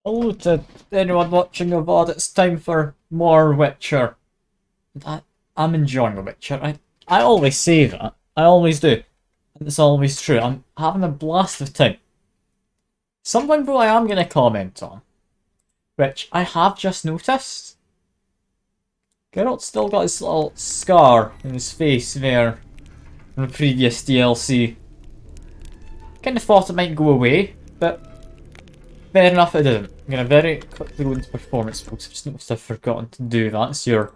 Hello to anyone watching the VOD, it's time for more Witcher. I'm enjoying The Witcher. I always say that. I always do. And it's always true. I'm having a blast of time. Something though I am going to comment on, which I have just noticed. Geralt's still got his little scar in his face there from the previous DLC. Kinda thought it might go away, but fair enough it didn't. I'm going to very quickly go into performance folks. I've just noticed I've forgotten to do that, so you're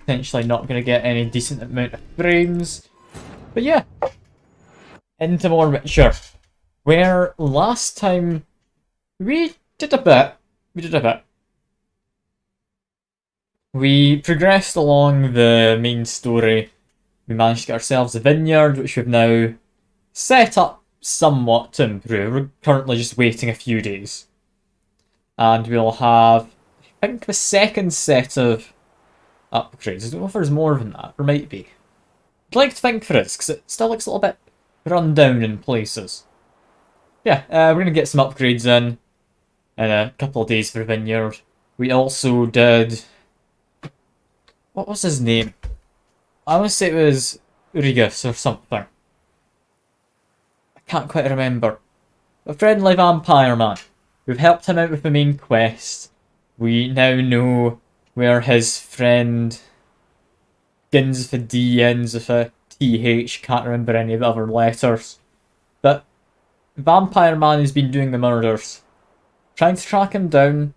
potentially not going to get any decent amount of frames. But yeah, into more Witcher. Where last time we did a bit. We progressed along the main story. We managed to get ourselves a vineyard, which we've now set up somewhat to improve. We're currently just waiting a few days. And we'll have, I think, the second set of upgrades. I don't know if there's more than that. There might be. I'd like to think there is, because it still looks a little bit run down in places. Yeah, we're going to get some upgrades in a couple of days for the vineyard. We also did... What was his name? I want to say it was Urigus or something. I can't quite remember. A friendly vampire man. We've helped him out with the main quest. We now know where his friend begins with a D, ends with a TH. Can't remember any of the other letters. But Vampire Man has been doing the murders. Trying to track him down.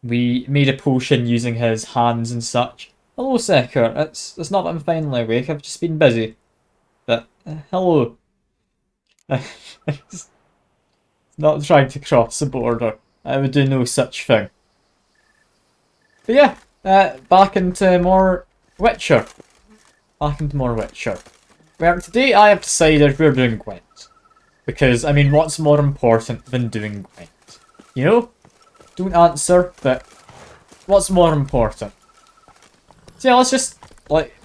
We made a potion using his hands and such. Hello, Secker. It's not that I'm finally awake. I've just been busy. But hello. Not trying to cross the border. I would do no such thing. But yeah, back into more Witcher. Where today I have decided we're doing gwent. Because, I mean, what's more important than doing gwent? You know? Don't answer, but what's more important? So yeah, let's just, like,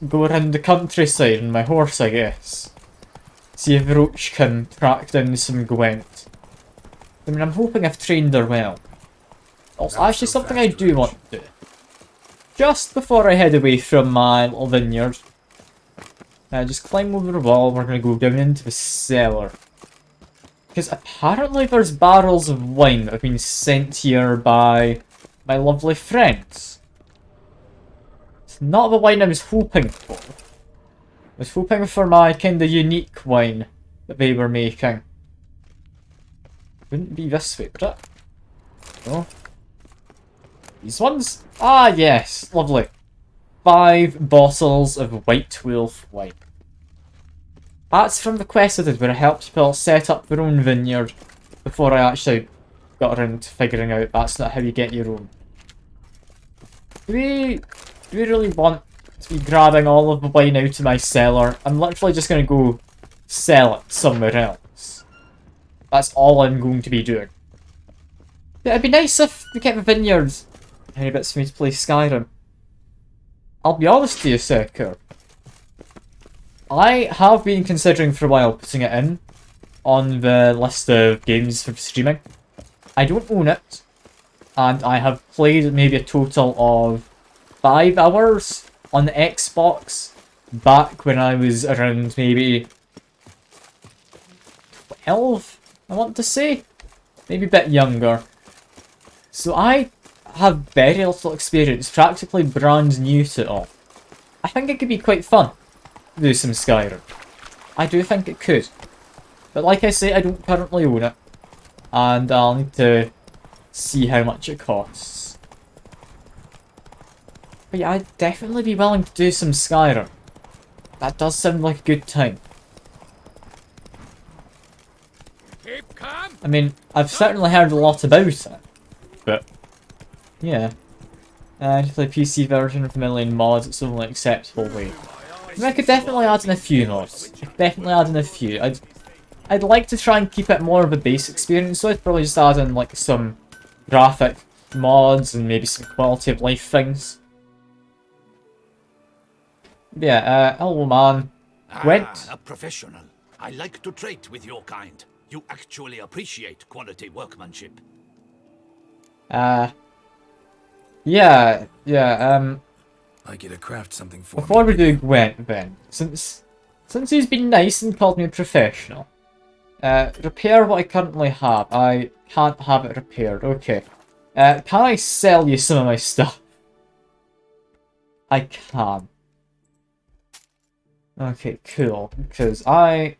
go around the countryside on my horse, I guess. See if Roach can track down some gwent. I mean, I'm hoping I've trained her well. Also, actually something I do want to do. Just before I head away from my little vineyard, just climb over the wall. We're going to go down into the cellar. Because apparently there's barrels of wine that have been sent here by my lovely friends. It's not the wine I was hoping for. I was hoping for my kind of unique wine that they were making. Wouldn't be this way, would it? No. These ones? Ah, yes. Lovely. 5 bottles of White Wolf wine. That's from the quest I did where I helped people set up their own vineyard before I actually got around to figuring out that's not how you get your own. Do we really want to be grabbing all of the wine out of my cellar? I'm literally just going to go sell it somewhere else. That's all I'm going to be doing. Yeah, it'd be nice if we kept the vineyards. Any bits for me to play Skyrim? I'll be honest with you, Secker. I have been considering for a while putting it in on the list of games for streaming. I don't own it, and I have played maybe a total of 5 hours on the Xbox back when I was around maybe 12, I want to say. Maybe a bit younger. So I have very little experience, practically brand new to it all. I think it could be quite fun to do some Skyrim. I do think it could. But like I say, I don't currently own it. And I'll need to see how much it costs. But yeah, I'd definitely be willing to do some Skyrim. That does sound like a good time. I mean, I've certainly heard a lot about it. But, yeah. To play PC version with a million mods, it's the only acceptable way. I mean, I could definitely add in a few mods. I'd like to try and keep it more of a base experience, so I'd probably just add in like some graphic mods and maybe some quality of life things. Yeah, hello man. Gwent. A professional. I like to trade with your kind. You actually appreciate quality workmanship. Yeah, Like you to craft something for before me. we do Gwent then, since he's been nice and called me a professional, repair what I currently have. I can't have it repaired, okay. Can I sell you some of my stuff? I can. Okay, cool, because I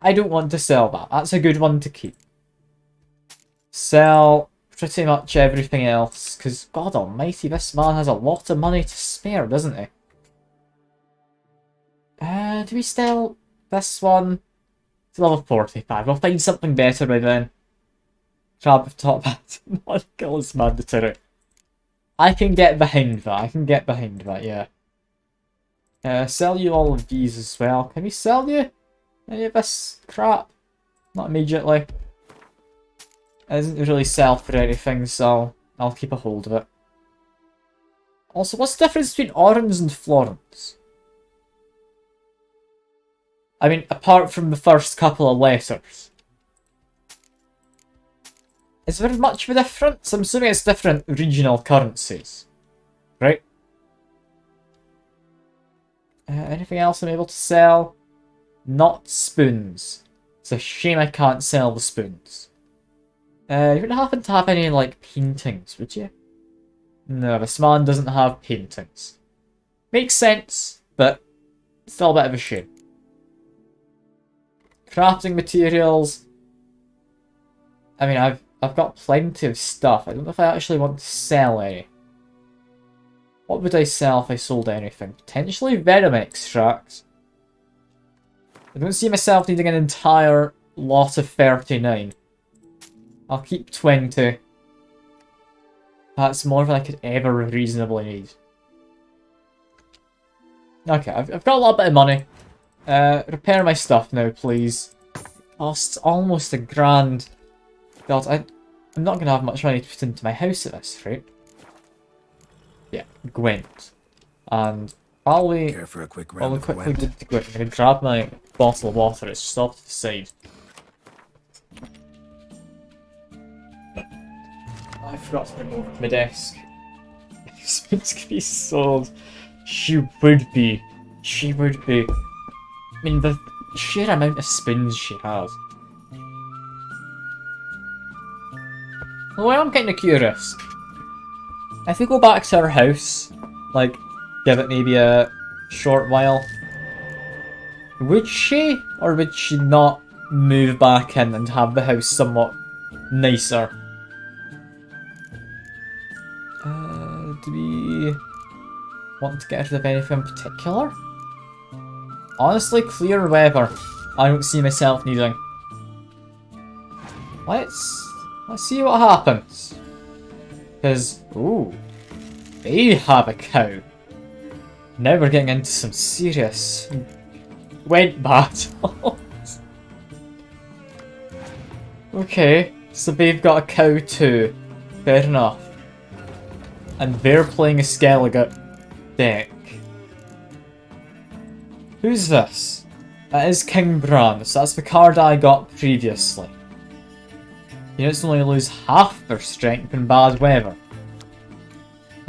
don't want to sell that. That's a good one to keep. Sell pretty much everything else, because God almighty, this man has a lot of money to spare, doesn't he? Do we sell this one? It's level 45. We'll find something better by then. Crab of top hat. Monocle is mandatory. I can get behind that. Yeah. Sell you all of these as well. Can we sell you any of this crap? Not immediately. It doesn't really sell for anything, so I'll keep a hold of it. Also, what's the difference between Orange and Florence? I mean, apart from the first couple of letters. Is there much of a difference? I'm assuming it's different regional currencies. Right? Anything else I'm able to sell? Not spoons. It's a shame I can't sell the spoons. You wouldn't happen to have any, like, paintings, would you? No, this man doesn't have paintings. Makes sense, but still a bit of a shame. Crafting materials. I mean, I've got plenty of stuff. I don't know if I actually want to sell any. What would I sell if I sold anything? Potentially venom extracts. I don't see myself needing an entire lot of 39. I'll keep 20. That's more than I could ever reasonably need. Okay, I've got a little bit of money. Repair my stuff now, please. Costs almost $1,000. God, I'm not going to have much money to put into my house at this rate. Yeah, Gwent. And while we Care for a quick while round we of quickly gwent? get to Gwent, I'm going to grab my bottle of water. It's just off to the side. I forgot to remove my desk. Spoons could be sold. She would be. She would be. I mean, the sheer amount of spoons she has. Well, I'm kind of curious. If we go back to her house, like, give it maybe a short while, would she, or would she not move back in and have the house somewhat nicer? Do we want to get rid of anything in particular? Honestly, clear weather. I don't see myself needing. Let's see what happens. Because, ooh, they have a cow. Now we're getting into some serious went battles. Okay, so they've got a cow too. Fair enough. And they're playing a Skellige deck. Who's this? That is King Bran, so that's the card I got previously. Units only lose half their strength in bad weather.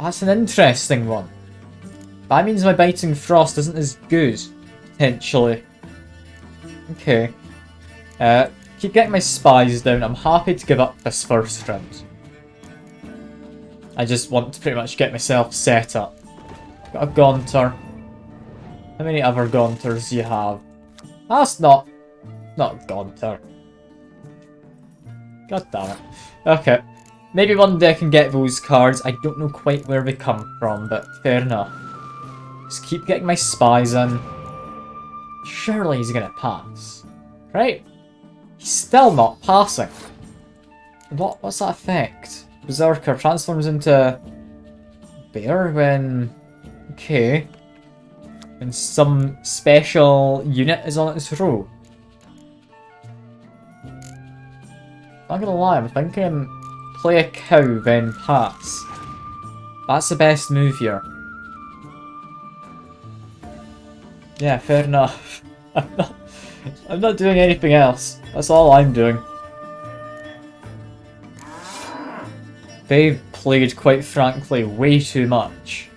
That's an interesting one. That means my Biting Frost isn't as good, potentially. Okay. Keep getting my spies down. I'm happy to give up this first round. I just want to pretty much get myself set up. Got a Gaunter. How many other Gaunters do you have? That's not Gaunter. God damn it. Okay. Maybe one day I can get those cards. I don't know quite where they come from, but fair enough. Just keep getting my spies in. Surely he's gonna pass. Right? He's still not passing. What's that effect? Berserker transforms into bear when... Okay. When some special unit is on its row. Not gonna lie, I'm thinking play a cow, then pass. That's the best move here. Yeah, fair enough. I'm not doing anything else. That's all I'm doing. They've played, quite frankly, way too much.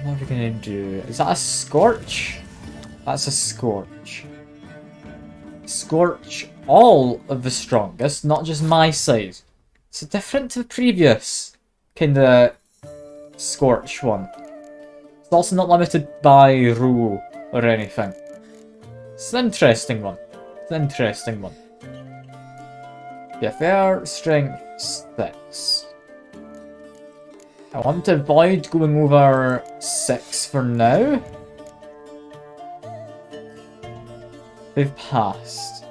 What are we gonna do? Is that a Scorch? That's a Scorch. Scorch all of the strongest, not just my side. So different to the previous kind of Scorch one. It's also not limited by rule or anything. It's an interesting one. It's an interesting one. Yeah, fair strength 6. I want to avoid going over 6 for now. They've passed.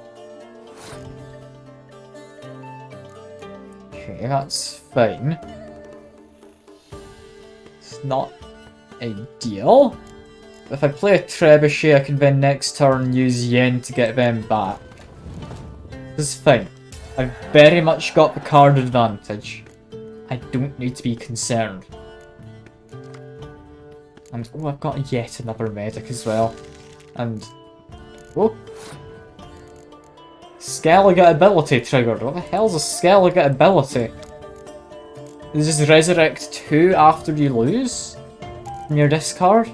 Okay, that's fine. It's not ideal. If I play a trebuchet, I can then next turn use yen to get them back. This is fine. I've very much got the card advantage. I don't need to be concerned. And oh, I've got yet another medic as well. And oh, Skellige ability triggered. What the hell's a Skellige ability? Is this resurrect 2 after you lose from your discard?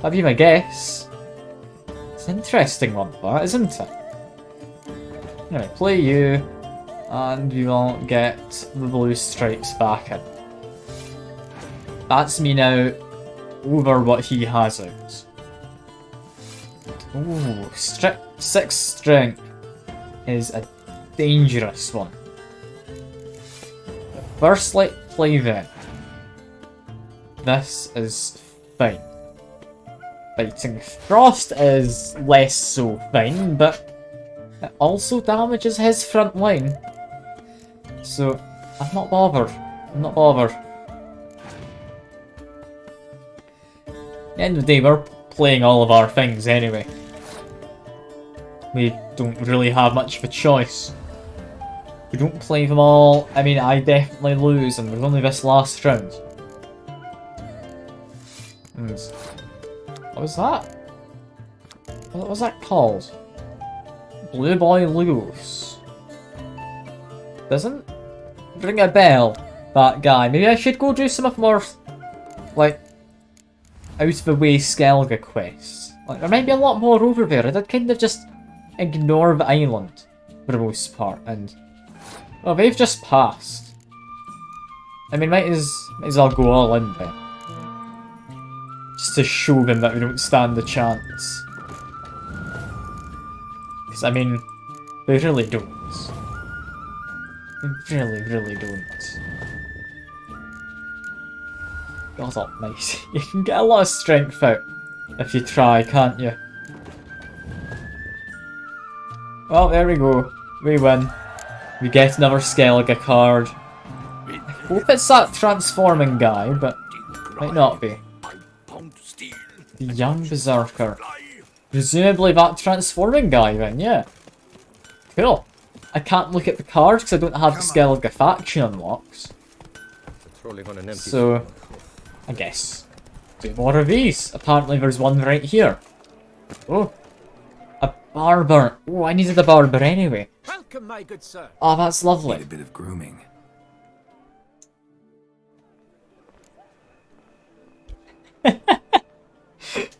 That'd be my guess. It's an interesting one, that, isn't it? Anyway, play you, and we will get the blue stripes back in. That's me now over what he has out. Ooh, 6 strength is a dangerous one. Firstly, play then. This is fine. Fighting Frost is less so fine, but it also damages his front line. So, I'm not bothered. I'm not bothered. At the end of the day, we're playing all of our things anyway. We don't really have much of a choice. We don't play them all. I mean, I definitely lose, and there's only this last round. And what was that? What was that called? Blue Boy Loose. Doesn't ring a bell, that guy. Maybe I should go do some of more, like, out of the way Skellige quests. Like, there might be a lot more over there. I did kind of just ignore the island for the most part, and well, they've just passed. I mean, might as well go all in then. Just to show them that we don't stand a chance. Because, I mean, they really don't. They really, really don't. God almighty. You can get a lot of strength out if you try, can't you? Well, there we go. We win. We get another Skellige card. I hope it's that transforming guy, but might not be. The young berserker. Presumably that transforming guy then, yeah. Cool. I can't look at the cards because I don't have the Skellige faction unlocked. So, I guess. 2 more of these. Apparently there's one right here. Oh. A barber. Oh, I needed a barber anyway. Welcome, my good sir. Oh, that's lovely. Need a bit of grooming.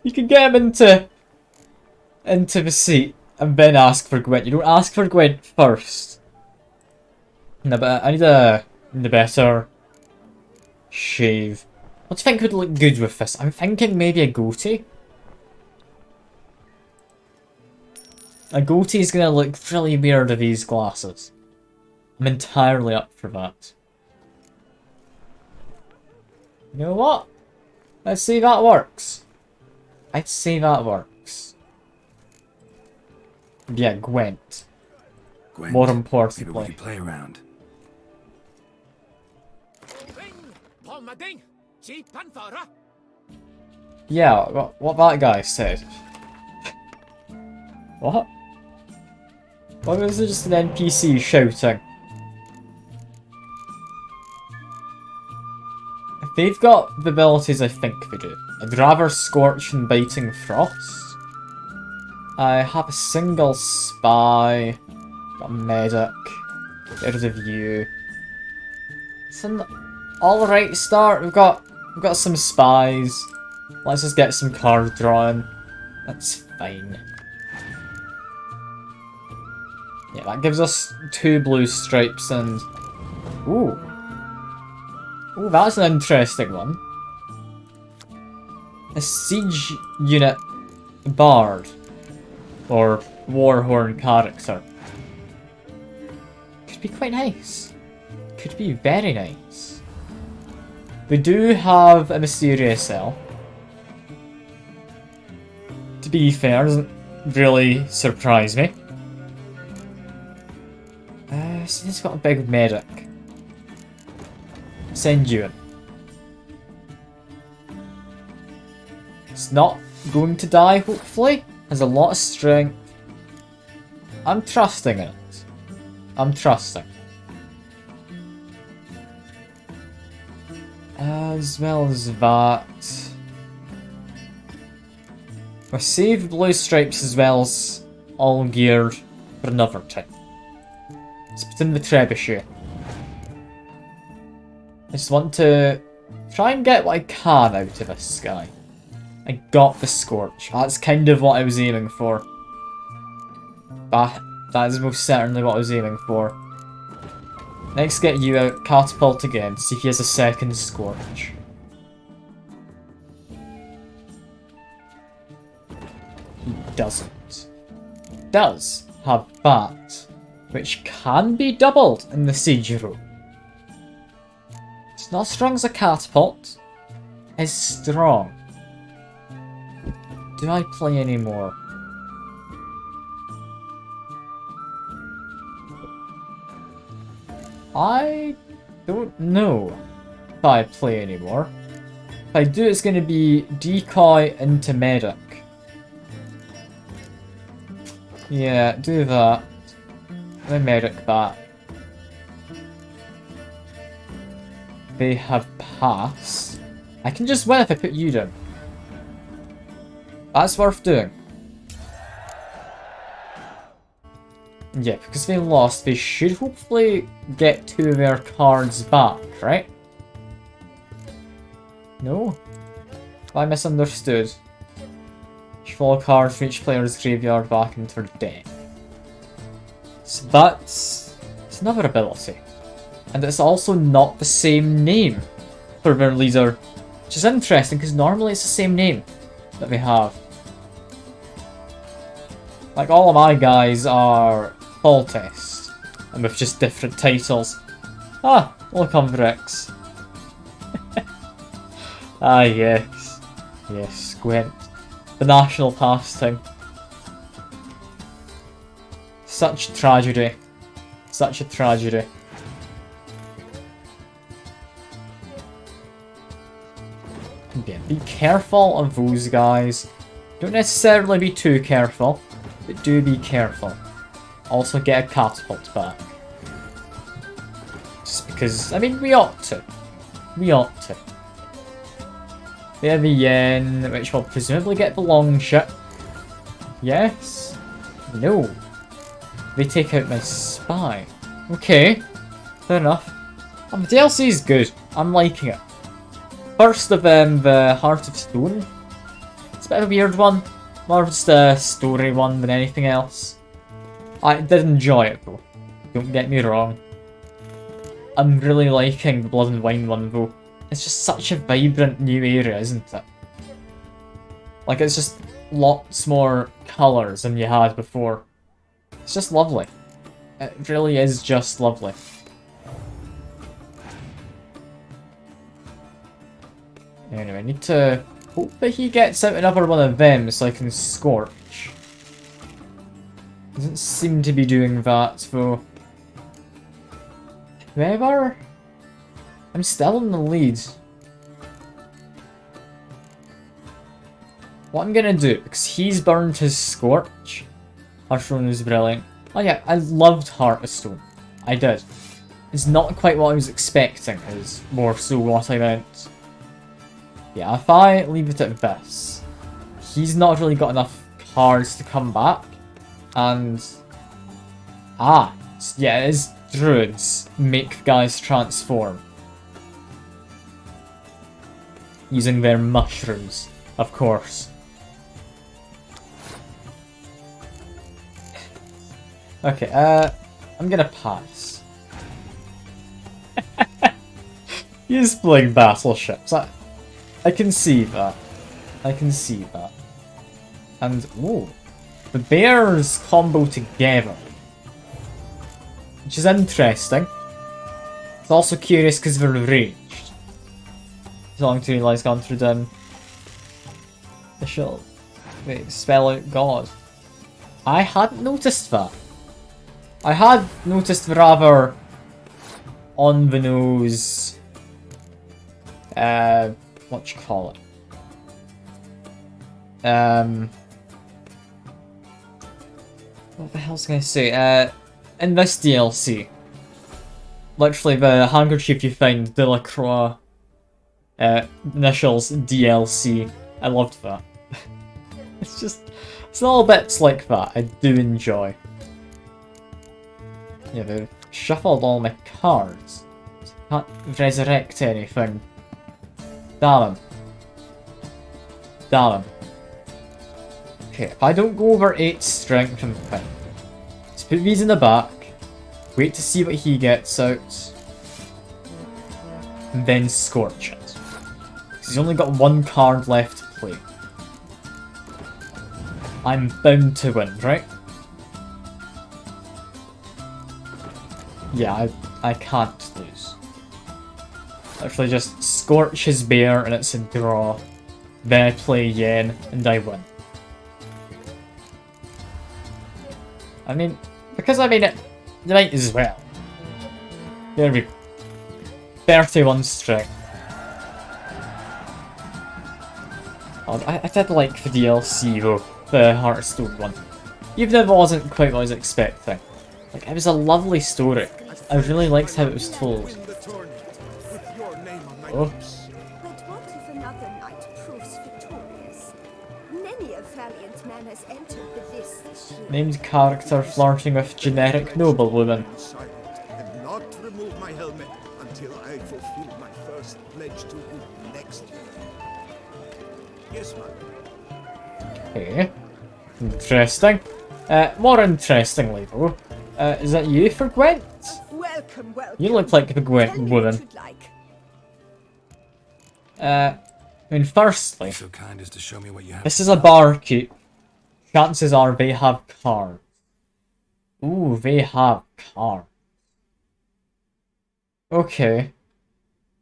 You can get him into the seat and then ask for Gwent. You don't ask for Gwent first. No, but I need a better shave. What do you think would look good with this? I'm thinking maybe a goatee. A goatee is gonna look really weird with these glasses. I'm entirely up for that. You know what? Let's see if that works. I'd say that works. Yeah, Gwent. Gwent, More maybe we importantly. could play around. Yeah, what that guy said. What? Why was it just an NPC shouting? If they've got the abilities I think they do, I'd rather Scorch and Biting Frost. I have a single spy. Got a medic. Get rid of you. It's an alright start. We've got some spies. Let's just get some card drawing. That's fine. Yeah, that gives us 2 blue stripes and... Ooh. Ooh, that's an interesting one. A siege unit bard. Or warhorn character. Could be quite nice. Could be very nice. We do have a mysterious elf. To be fair, doesn't really surprise me. So he's got a big medic. Send you in. It's not going to die, hopefully. Has a lot of strength. I'm trusting it. I'm trusting. As well as that... I saved blue stripes as well as all geared for another time. Let's put in the trebuchet. I just want to try and get what I can out of this guy. I got the Scorch. That's kind of what I was aiming for. That is most certainly what I was aiming for. Next, get you out, catapult again, see if he has a second Scorch. He doesn't. Does have that, which can be doubled in the siege row. It's not as strong as a catapult. It's strong. Do I play any more? I don't know if I play anymore. If I do, it's going to be decoy into medic. Yeah, do that. Then medic back. They have pass. I can just win if I put you down. That's worth doing. Yeah, because they lost, they should hopefully get 2 of their cards back, right? No? I misunderstood. You fall a card from each player's graveyard back into their deck. So it's another ability. And it's also not the same name for their leader. Which is interesting, because normally it's the same name that they have. Like, all of my guys are Fall Test, and with just different titles. Ah, look on Bricks. Ah, yes. Yes, Gwent. The national pastime. Such tragedy. Such a tragedy. Yeah, be careful of those guys. Don't necessarily be too careful, but do be careful. Also get a catapult back. Just because, I mean, we ought to. We ought to. There the yen, which will presumably get the long ship. Yes? No. They take out my spy. Okay. Fair enough. The DLC is good. I'm liking it. First of them, the Heart of Stone. It's a bit of a weird one. More just a story one than anything else. I did enjoy it though. Don't get me wrong. I'm really liking the Blood and Wine one though. It's just such a vibrant new area, isn't it? Like, it's just lots more colours than you had before. It's just lovely. It really is just lovely. Anyway, I need to hope that he gets out another one of them so I can Scorch. Doesn't seem to be doing that, though. However, I'm still in the lead. What I'm gonna do, because he's burned his Scorch. Hearthstone is brilliant. Oh yeah, I loved Heart of Stone. I did. It's not quite what I was expecting, is more so what I meant. Yeah, if I leave it at this, he's not really got enough cards to come back. And... Ah! Yeah, it is druids make guys transform. Using their mushrooms, of course. Okay, I'm gonna pass. He is playing battleships. I can see that. I can see that. And, whoa. The bears combo together. Which is interesting. It's also curious because they're ranged. As long to realise gone through them. The shall wait, spell out God. I hadn't noticed that. I had noticed the rather on the nose what you call it? What the hell's gonna say? In this DLC, literally the handkerchief you find, Delacroix, initials DLC. I loved that. It's little bits like that I do enjoy. Yeah, they've shuffled all my cards. Can't resurrect anything. Damn him. Damn him. Okay, if I don't go over 8 strength, I'm fine. Let's put these in the back. Wait to see what he gets out. And then scorch it. Because he's only got 1 card left to play. I'm bound to win, right? Yeah, I can't lose. Actually, just scorch his bear and it's a draw. Then I play again and I win. I mean, because I made it, you might as well. There we go. 31 strength. Oh, I did like the DLC though, the Hearthstone one. Even if it wasn't quite what I was expecting. Like, it was a lovely story. I really liked how it was told. Oh. But what if another knight proves victorious? Many a valiant man has entered the list this year. Named character flirting with generic noblewoman. And not remove my helmet until I fulfill my first pledge to you next year. Yes, madam. Okay. Interesting. More interestingly though, is that you for Gwent? Welcome, welcome. You look like the Gwent Tell me woman. what you'd like. I mean, firstly, So kind as to show me what you have. this is a barkeep. Chances are they have cards. Ooh, they have cards. Okay.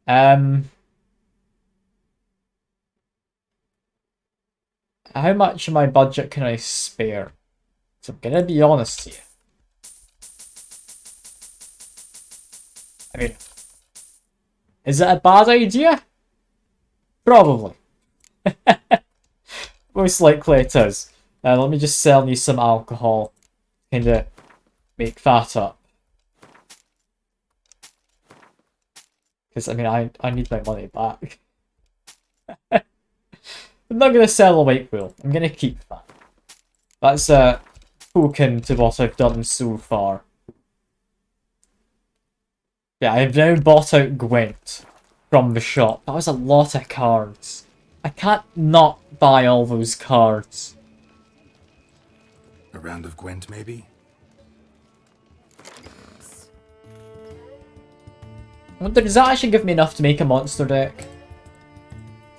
How much of my budget can I spare? So I'm gonna be honest here. I mean, is it a bad idea? Probably. Most likely it is. Let me just sell you some alcohol. Kinda make that up. Because, I mean, I need my money back. I'm not going to sell a white wheel. I'm going to keep that. That's a token to what I've done so far. Yeah, I've now bought out Gwent from the shop. That was a lot of cards. I can't not buy all those cards. A round of Gwent, maybe? I wonder, does that actually give me enough to make a monster deck?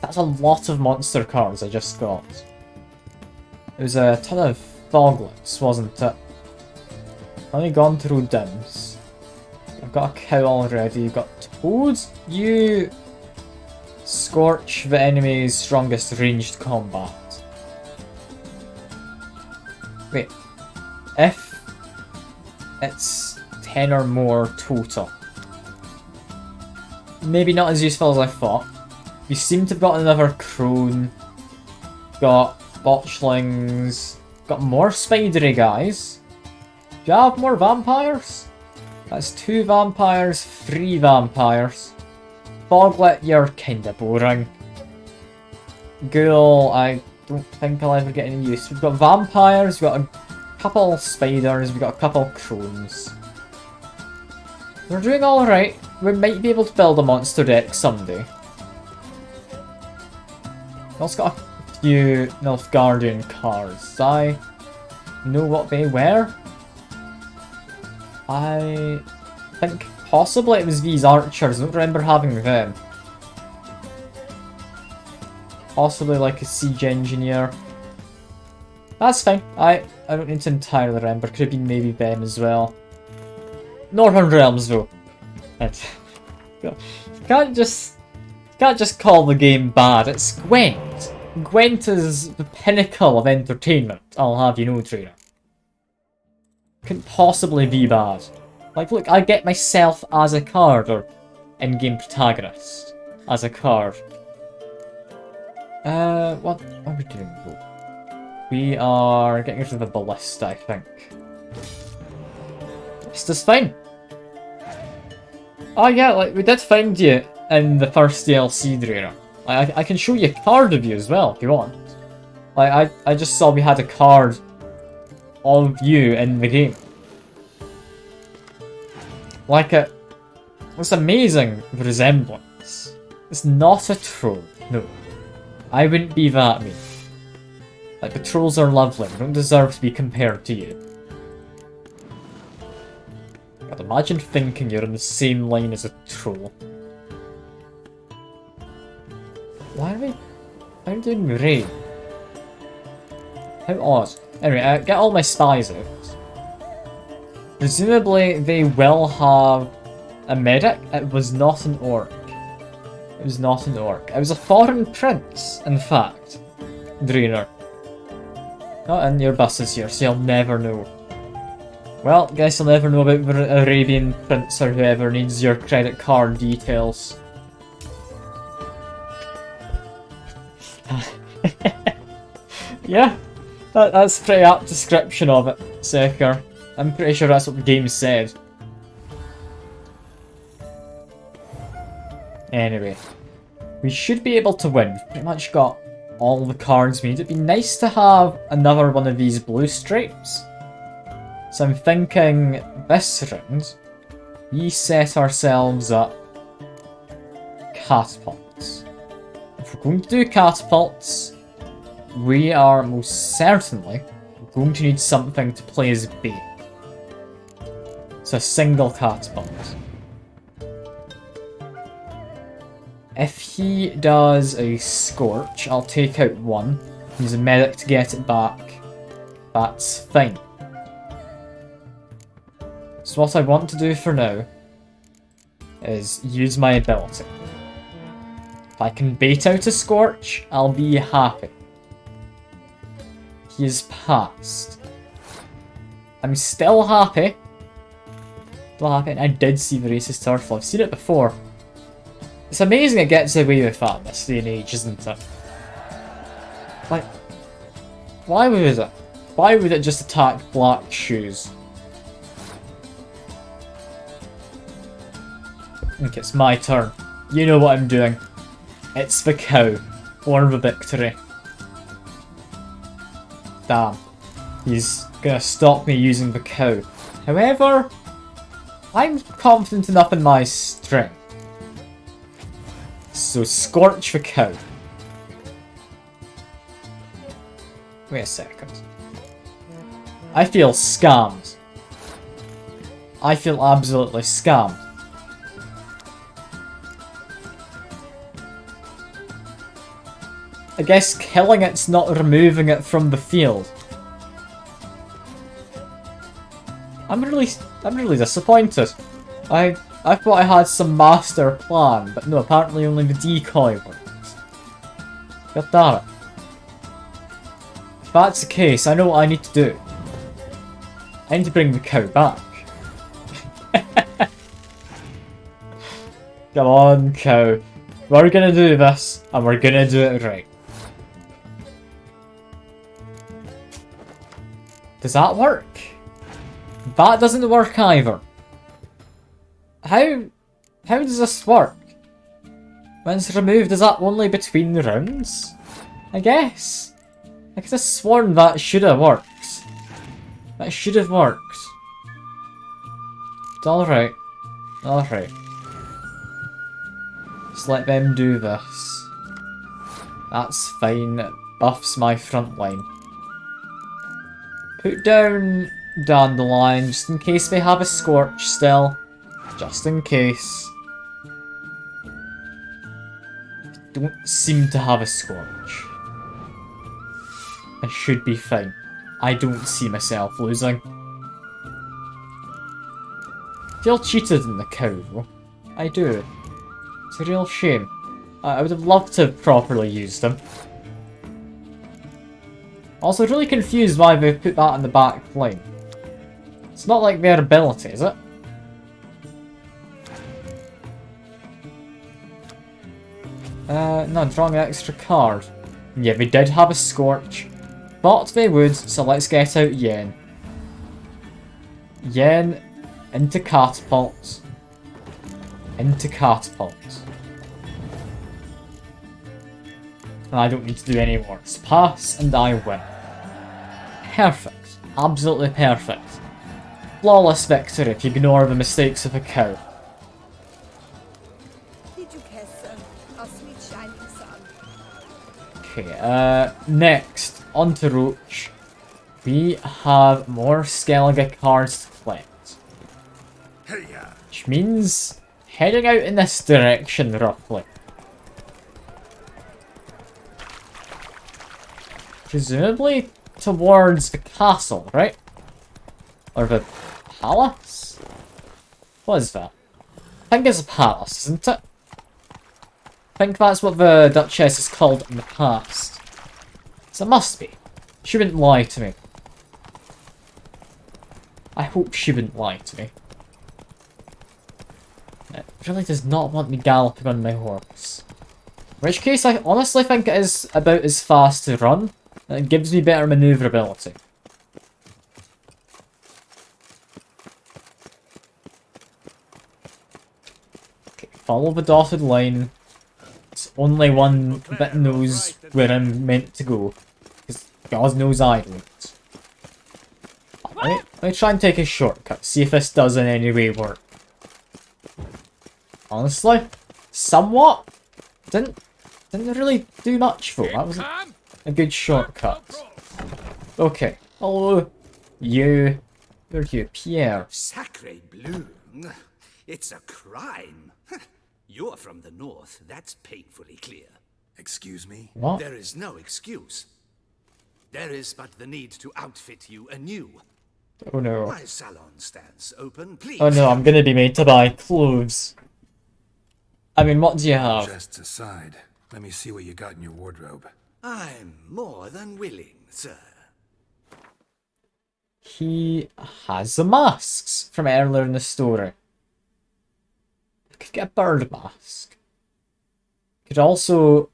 That's a lot of monster cards I just got. It was a ton of foglets, wasn't it? Only gone through dims. I've got a cow already. You've got toads. You scorch the enemy's strongest ranged combat. Wait. If it's 10 or more total. Maybe not as useful as I thought. We seem to have got another crone. Got botchlings. Got more spidery guys. Do you have more vampires? That's 2 vampires, 3 vampires. Foglet, you're kinda boring. Ghoul, I don't think I'll ever get any use. We've got vampires, we've got a couple spiders, we've got a couple crones. We're doing alright. We might be able to build a monster deck someday. We also got a few Nilfgaardian cards. I know what they were. I think possibly it was these archers. I don't remember having them. Possibly like a siege engineer. That's fine. I don't need to entirely remember. Could have been maybe them as well. Northern Realms though. You can't just call the game bad. It's Gwent. Gwent is the pinnacle of entertainment. I'll have you know, trainer. Couldn't possibly be bad. Like, look, I get myself as a card, or in-game protagonist as a card. What are we doing though? We are getting rid of the ballista, I think. This is fine. Oh yeah, like, we did find you in the first DLC, Drainer. I can show you a card of you as well, if you want. Like, I just saw we had a card of you in the game. Like, it's amazing, the resemblance. It's not a troll, no. I wouldn't be that mean. Like, the trolls are lovely, they don't deserve to be compared to you. God, imagine thinking you're in the same line as a troll. Why are we doing rain? How odd. Anyway, get all my spies out. Presumably they will have a medic. It was not an orc. It was not an orc. It was a foreign prince, in fact. Drainer. Not in your buses here, so you'll never know. Well, guess you'll never know about the Arabian prince or whoever needs your credit card details. Yeah, that's a pretty apt description of it, Secker. I'm pretty sure that's what the game said. Anyway, we should be able to win. We've pretty much got all the cards we need. It'd be nice to have another one of these blue stripes. So I'm thinking this round, we set ourselves up catapults. If we're going to do catapults, we are most certainly going to need something to play as bait. So a single catapult. If he does a Scorch, I'll take out one. Use a medic to get it back. That's fine. So what I want to do for now is use my ability. If I can bait out a Scorch, I'll be happy. He is passed. I'm still happy. Still happy, and I did see the racist turtle. I've seen it before. It's amazing it gets away with that in this day and age, isn't it? Like, why would it? Why would it just attack black shoes? Okay, it's my turn. You know what I'm doing. It's the cow. For the victory. Damn. He's gonna stop me using the cow. However, I'm confident enough in my strength. So Scorch the cow. Wait a second. I feel scammed. I feel absolutely scammed. I guess killing it's not removing it from the field. I'm really disappointed. I thought I had some master plan, but no, apparently only the decoy works. God damn it. If that's the case, I know what I need to do. I need to bring the cow back. Come on, cow. We're gonna do this, and we're gonna do it right. Does that work? That doesn't work either. How does this work? When it's removed, is that only between the rounds? I guess. I could have sworn that should have worked. That should have worked. It's alright. Alright. Just let them do this. That's fine. It buffs my front line. Put down Dandelion just in case they have a Scorch still. Just in case. Don't seem to have a Scorch. I should be fine. I don't see myself losing. Feel cheated in the cow though. I do. It's a real shame. I would have loved to have properly used them. Also really confused why they put that in the back line. It's not like their ability, is it? No, drawing an extra card. Yeah, they did have a Scorch. Thought they would, so let's get out Yen. Yen into Catapult. Into Catapult. And I don't need to do any more. It's pass and I win. Perfect. Absolutely perfect. Flawless victory if you ignore the mistakes of a cow. Did you kiss our sweet shining sun? Okay, next, on to Roach. We have more Skellige cards to collect. Hey-ya. Which means heading out in this direction, roughly. Presumably towards the castle, right? Or the palace? What is that? I think it's a palace, isn't it? I think that's what the Duchess is called in the past. So it must be. She wouldn't lie to me. I hope she wouldn't lie to me. It really does not want me galloping on my horse. In which case, I honestly think it is about as fast to run. And it gives me better maneuverability. Okay, follow the dotted line. It's only one that knows where I'm meant to go. Because God knows I don't. Let me try and take a shortcut, see if this does in any way work. Honestly, somewhat. Didn't really do much though. That was a good shortcut. Okay. Hello. You. Where are you? Pierre. Sacre bleu. It's a crime. You're from the north, that's painfully clear. Excuse me? What? There is no excuse. There is but the need to outfit you anew. Oh no. My salon stands open, please. Oh no, I'm gonna be made to buy clothes. I mean, what do you have? Jests aside, let me see what you got in your wardrobe. I'm more than willing, sir. He has the masks from earlier in the story. I could get a bird mask. Could also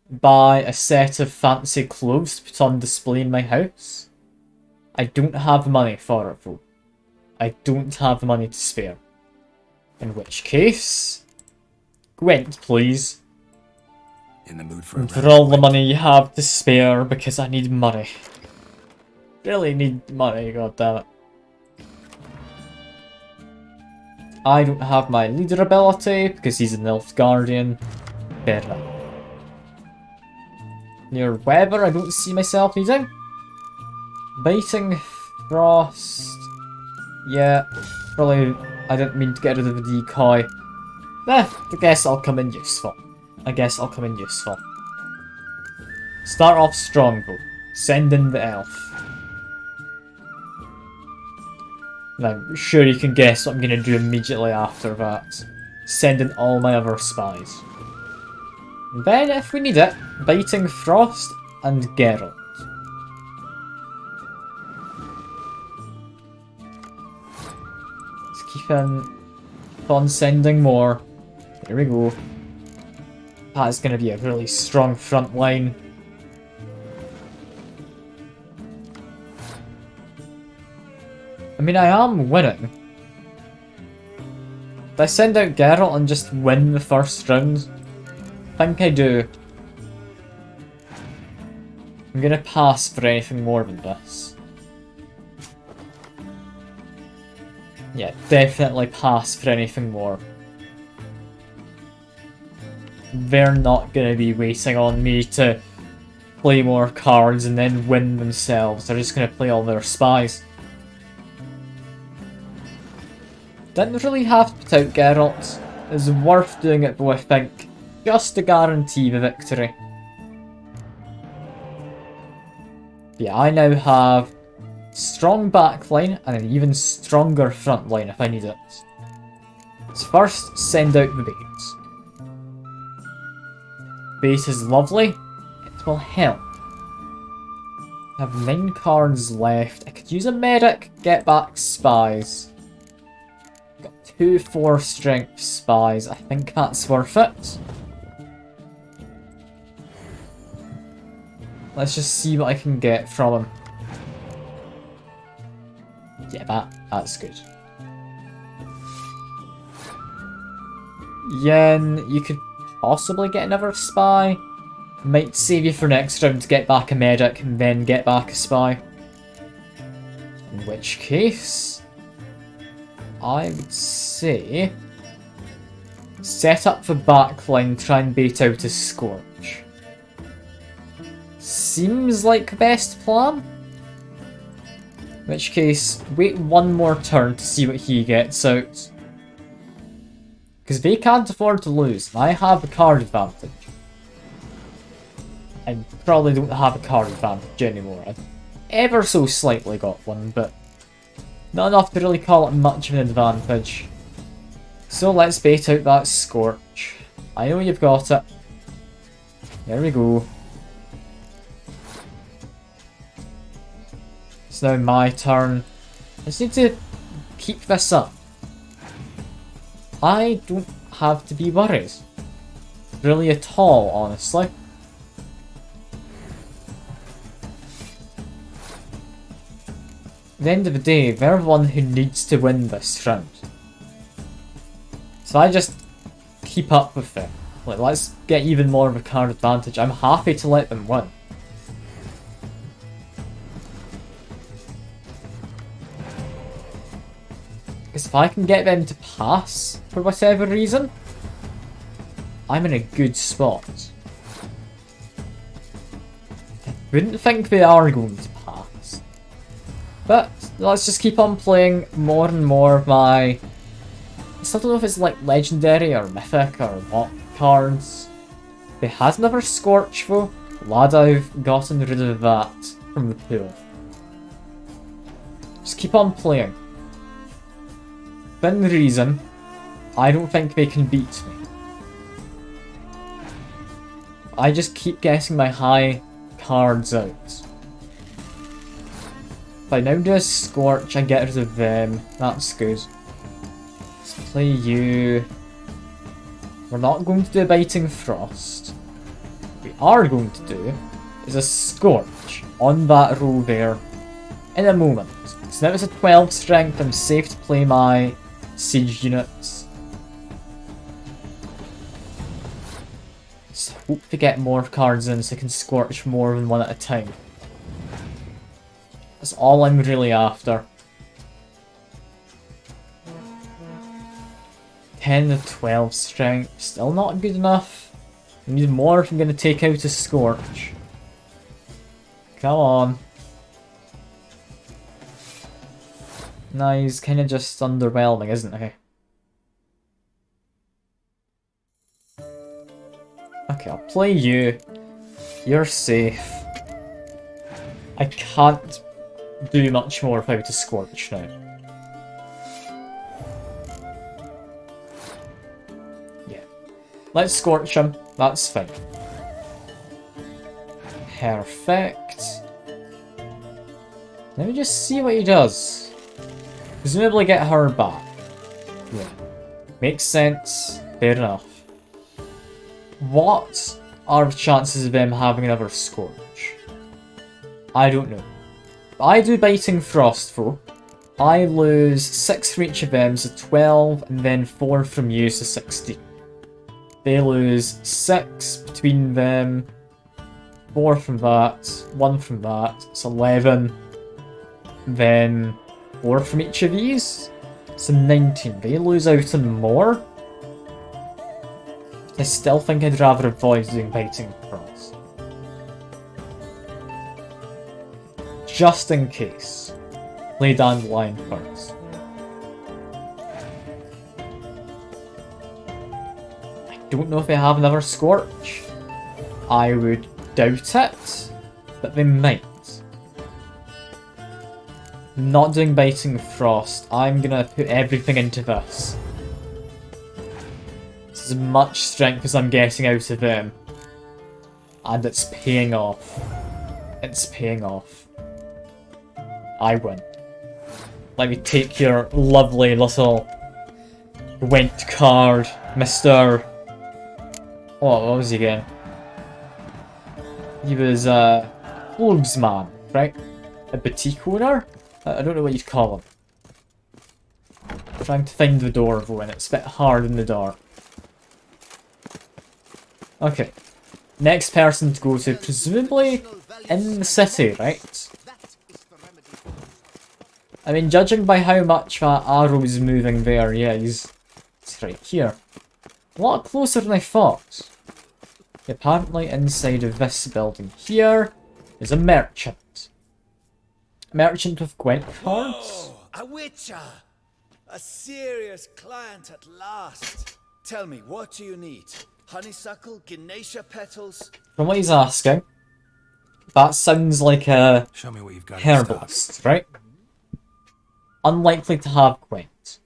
buy a set of fancy clothes to put on display in my house. I don't have money for it though. I don't have money to spare. In which case, Gwent, please. In the mood for a And for round all of the Gwent? money you have to spare, because I need money. Really need money, goddammit. I don't have my leader ability, because he's an elf guardian. Fair enough. Near Weber, I don't see myself needing. Biting Frost. Yeah, probably I didn't mean to get rid of the decoy. I guess I'll come in useful. Start off strong though. Send in the elf. And I'm sure you can guess what I'm going to do immediately after that. Send in all my other spies. And then, if we need it, Biting Frost and Geralt. Let's keep on sending more. There we go. That's going to be a really strong front line. I mean, I am winning. Did I send out Geralt and just win the first round? I think I do. I'm gonna pass for anything more than this. Yeah, definitely pass for anything more. They're not going to be waiting on me to play more cards and then win themselves. They're just going to play all their spies. Didn't really have to put out Geralt. It's worth doing it though, I think, just to guarantee the victory. Yeah, I now have strong backline and an even stronger front line if I need it. Let's first send out the bait. Bait is lovely. It will help. I have 9 cards left. I could use a medic, get back spies. Got 2 4 strength spies. I think that's worth it. Let's just see what I can get from him. Yeah, that's good. Yen, you could possibly get another spy. Might save you for next round to get back a medic and then get back a spy. In which case, I would say set up the backline, try and bait out a Scorch. Seems like the best plan. In which case, wait one more turn to see what he gets out. Because they can't afford to lose. I have a card advantage. I probably don't have a card advantage anymore. I've ever so slightly got one, but not enough to really call it much of an advantage. So let's bait out that Scorch. I know you've got it. There we go. It's now my turn. I just need to keep this up. I don't have to be worried. Really at all, honestly. At the end of the day, they're the one who needs to win this round. So I just keep up with it. Like, let's get even more of a card advantage. I'm happy to let them win. Because if I can get them to pass, for whatever reason, I'm in a good spot. I wouldn't think they are going to pass. But let's just keep on playing more and more of my... I still don't know if it's like legendary or mythic or what cards. They had another Scorch though. Glad I've gotten rid of that from the pool. Just keep on playing. Within reason, I don't think they can beat me. I just keep getting my high cards out. If I now do a Scorch, I get rid of them. That's good. Let's play you. We're not going to do a Biting Frost. What we are going to do is a Scorch on that row there in a moment. So now it's a 12 strength, I'm safe to play my siege units. Just hope to get more cards in so I can Scorch more than one at a time. That's all I'm really after. 10 to 12 strength, still not good enough. I need more if I'm going to take out a Scorch. Come on. Nah, he's kind of just underwhelming, isn't he? Okay, I'll play you. You're safe. I can't do much more without a Scorch now. Yeah. Let's Scorch him. That's fine. Perfect. Let me just see what he does. Presumably get her back. Yeah. Makes sense. Fair enough. What are the chances of them having another Scorch? I don't know. If I do Biting Frost though, I lose 6 from each of them, so 12, and then 4 from you, so 16. They lose 6 between them, 4 from that, 1 from that, it's 11. Then 4 from each of these, It's a 19. They lose out on more? I still think I'd rather avoid doing biting frost. Just in case. Play Dandelion first. I don't know if they have another Scorch. I would doubt it, but they might. Not doing Biting Frost. I'm gonna put everything into this. This is as much strength as I'm getting out of them. And it's paying off. It's paying off. I win. Let me take your lovely little Gwent card, Mr. Oh, what was he again? He was a clothesman, right? A boutique owner? I don't know what you'd call him. I'm trying to find the door though, and it's a bit hard in the dark. Okay. Next person to go to, presumably in the city, right? I mean, judging by how much that arrow is moving there, yeah, it's right here. A lot closer than I thought. Apparently inside of this building here is a merchant. A merchant with Gwent cards? Oh, a witcher! A serious client at last. Tell me, what do you need? Honeysuckle, Ganesha petals? From what he's asking, that sounds like a Show me what you've got in stock. herbalist, right? Unlikely to have Gwent.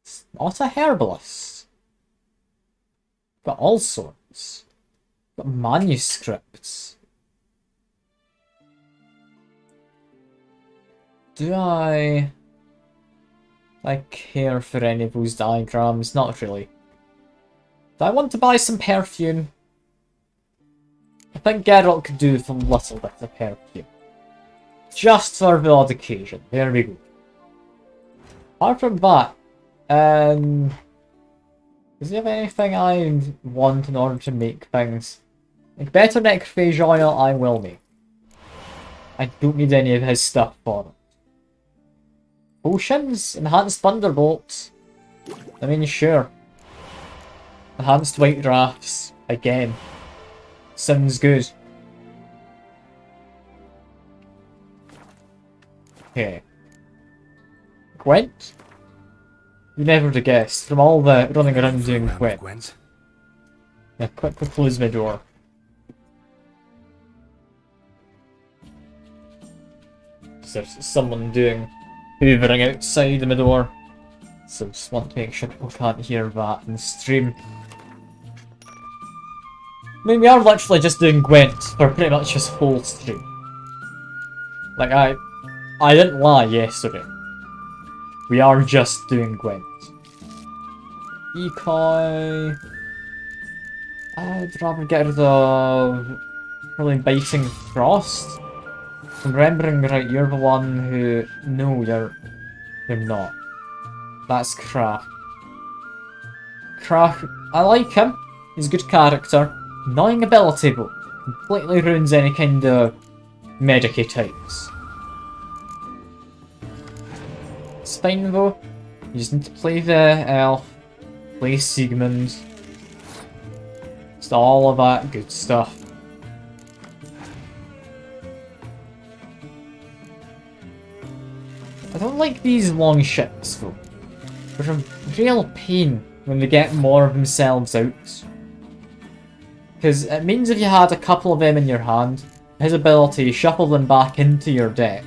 It's not a herbalist. Got all sorts. Got manuscripts. Do I care for any of those diagrams? Not really. Do I want to buy some perfume? I think Geralt could do with a little bit of perfume. Just for the odd occasion. There we go. Apart from that, does he have anything I want in order to make things? Like better necrophage oil, I will make. I don't need any of his stuff for it. Potions? Enhanced Thunderbolts? I mean, sure. Enhanced White Drafts. Again. Sounds good. Okay. Gwent? You never would have guessed. From all the running around doing Gwent. Gwent. Yeah, quickly close my door. There's someone doing hoovering outside of my door. So just want to make sure people can't hear that in the stream. I mean, we are literally just doing Gwent for pretty much this whole stream. Like, I didn't lie yesterday. We are just doing Gwent. Decoy... I'd rather get rid of... probably Biting Frost. If I'm remembering right, you're the one who... No, you're not. That's Krach. Krach, I like him. He's a good character. Annoying ability, but completely ruins any kind of medici types. It's fine though. You just need to play the elf, play Siegmund. Just all of that good stuff. I don't like these long ships though. They're a real pain when they get more of themselves out. Because it means if you had a couple of them in your hand, his ability, shuffle them back into your deck.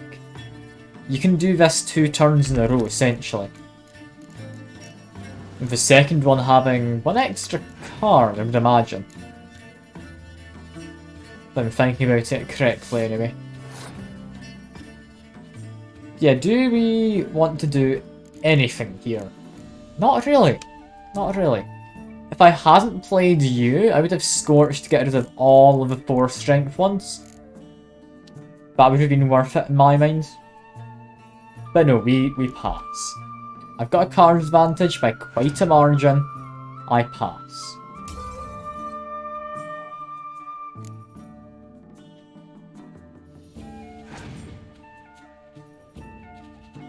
You can do this 2 turns in a row, essentially. With the second one having 1 extra card, I would imagine. If I'm thinking about it correctly, anyway. Yeah, do we want to do anything here? Not really. Not really. If I hadn't played you, I would have Scorched to get rid of all of the 4 strength ones. That would have been worth it in my mind. But no, we pass. I've got a card advantage by quite a margin. I pass.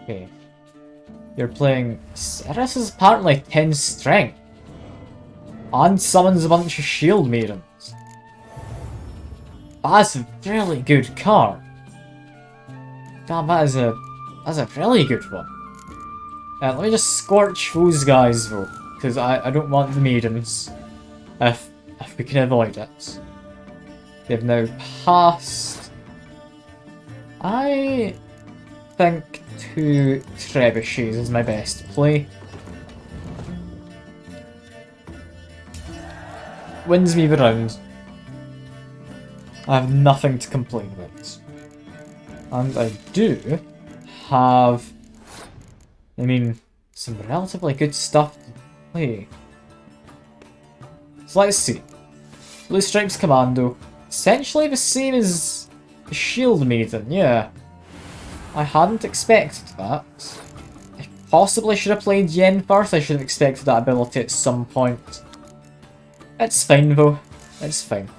Okay. You're playing... Ceres is apparently 10 strength. And summons a bunch of shield maidens. That's a really good card. Damn, that's a really good one. Let me just scorch those guys though, because I don't want the maidens. If we can avoid it. They've now passed. I think 2 trebuchets is my best play. Wins me the round. I have nothing to complain about. And I do have, I mean, some relatively good stuff to play. So let's see. Blue Stripes Commando. Essentially the same as the Shield Maiden, yeah. I hadn't expected that. I possibly should have played Yen first. I should have expected that ability at some point. It's fine though. It's fine.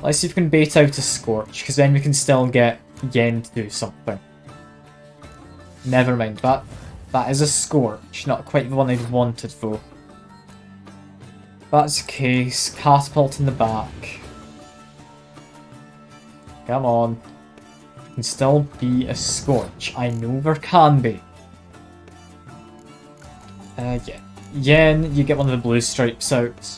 Let's see if we can bait out a Scorch, because then we can still get Yen to do something. Never mind, that is a Scorch, not quite the one I'd wanted though. That's the case. Catapult in the back. Come on. Can still be a Scorch. I know there can be. Yeah. Yen, you get one of the blue stripes out.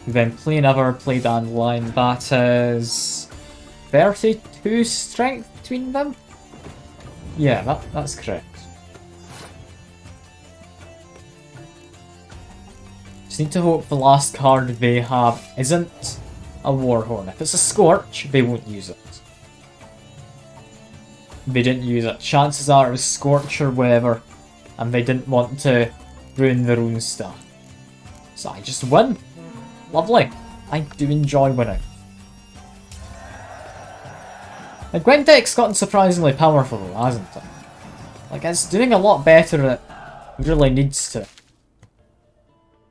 Then play another, play Dandelion. That is 32 strength between them? Yeah, that's correct. Just need to hope the last card they have isn't a Warhorn. If it's a Scorch, they won't use it. They didn't use it. Chances are it was Scorch or whatever, and they didn't want to ruin their own stuff. So I just win. Lovely. I do enjoy winning. The Gwent deck's gotten surprisingly powerful though, hasn't it? Like, it's doing a lot better than it really needs to.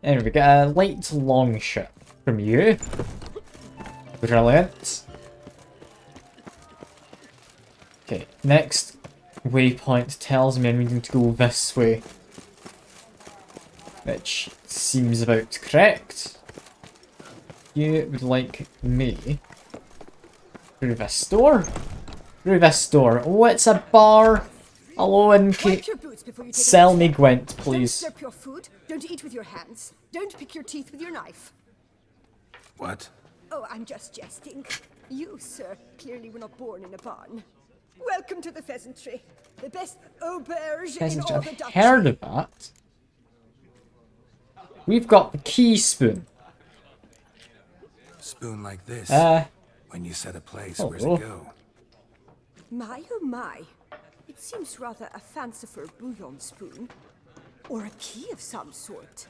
Anyway, we get a light long ship from you. Brilliant. Okay, next waypoint tells me I'm needing to go this way. Which seems about correct. You would like me through this door? Through this door. Oh, it's a bar! Hello, NK. Wipe your boots before you take Sell a me step. Gwent, please. Don't slurp your food. Don't eat with your hands. Don't pick your teeth with your knife. What? Oh, I'm just jesting. You, sir, clearly were not born in a barn. Welcome to the pheasantry. The best auberge in all the I've duchy. heard of that. We've got the key spoon. Spoon like this. When you set a place, Oh. where's it go? My, oh my. It seems rather a fanciful bouillon spoon. Or a key of some sort.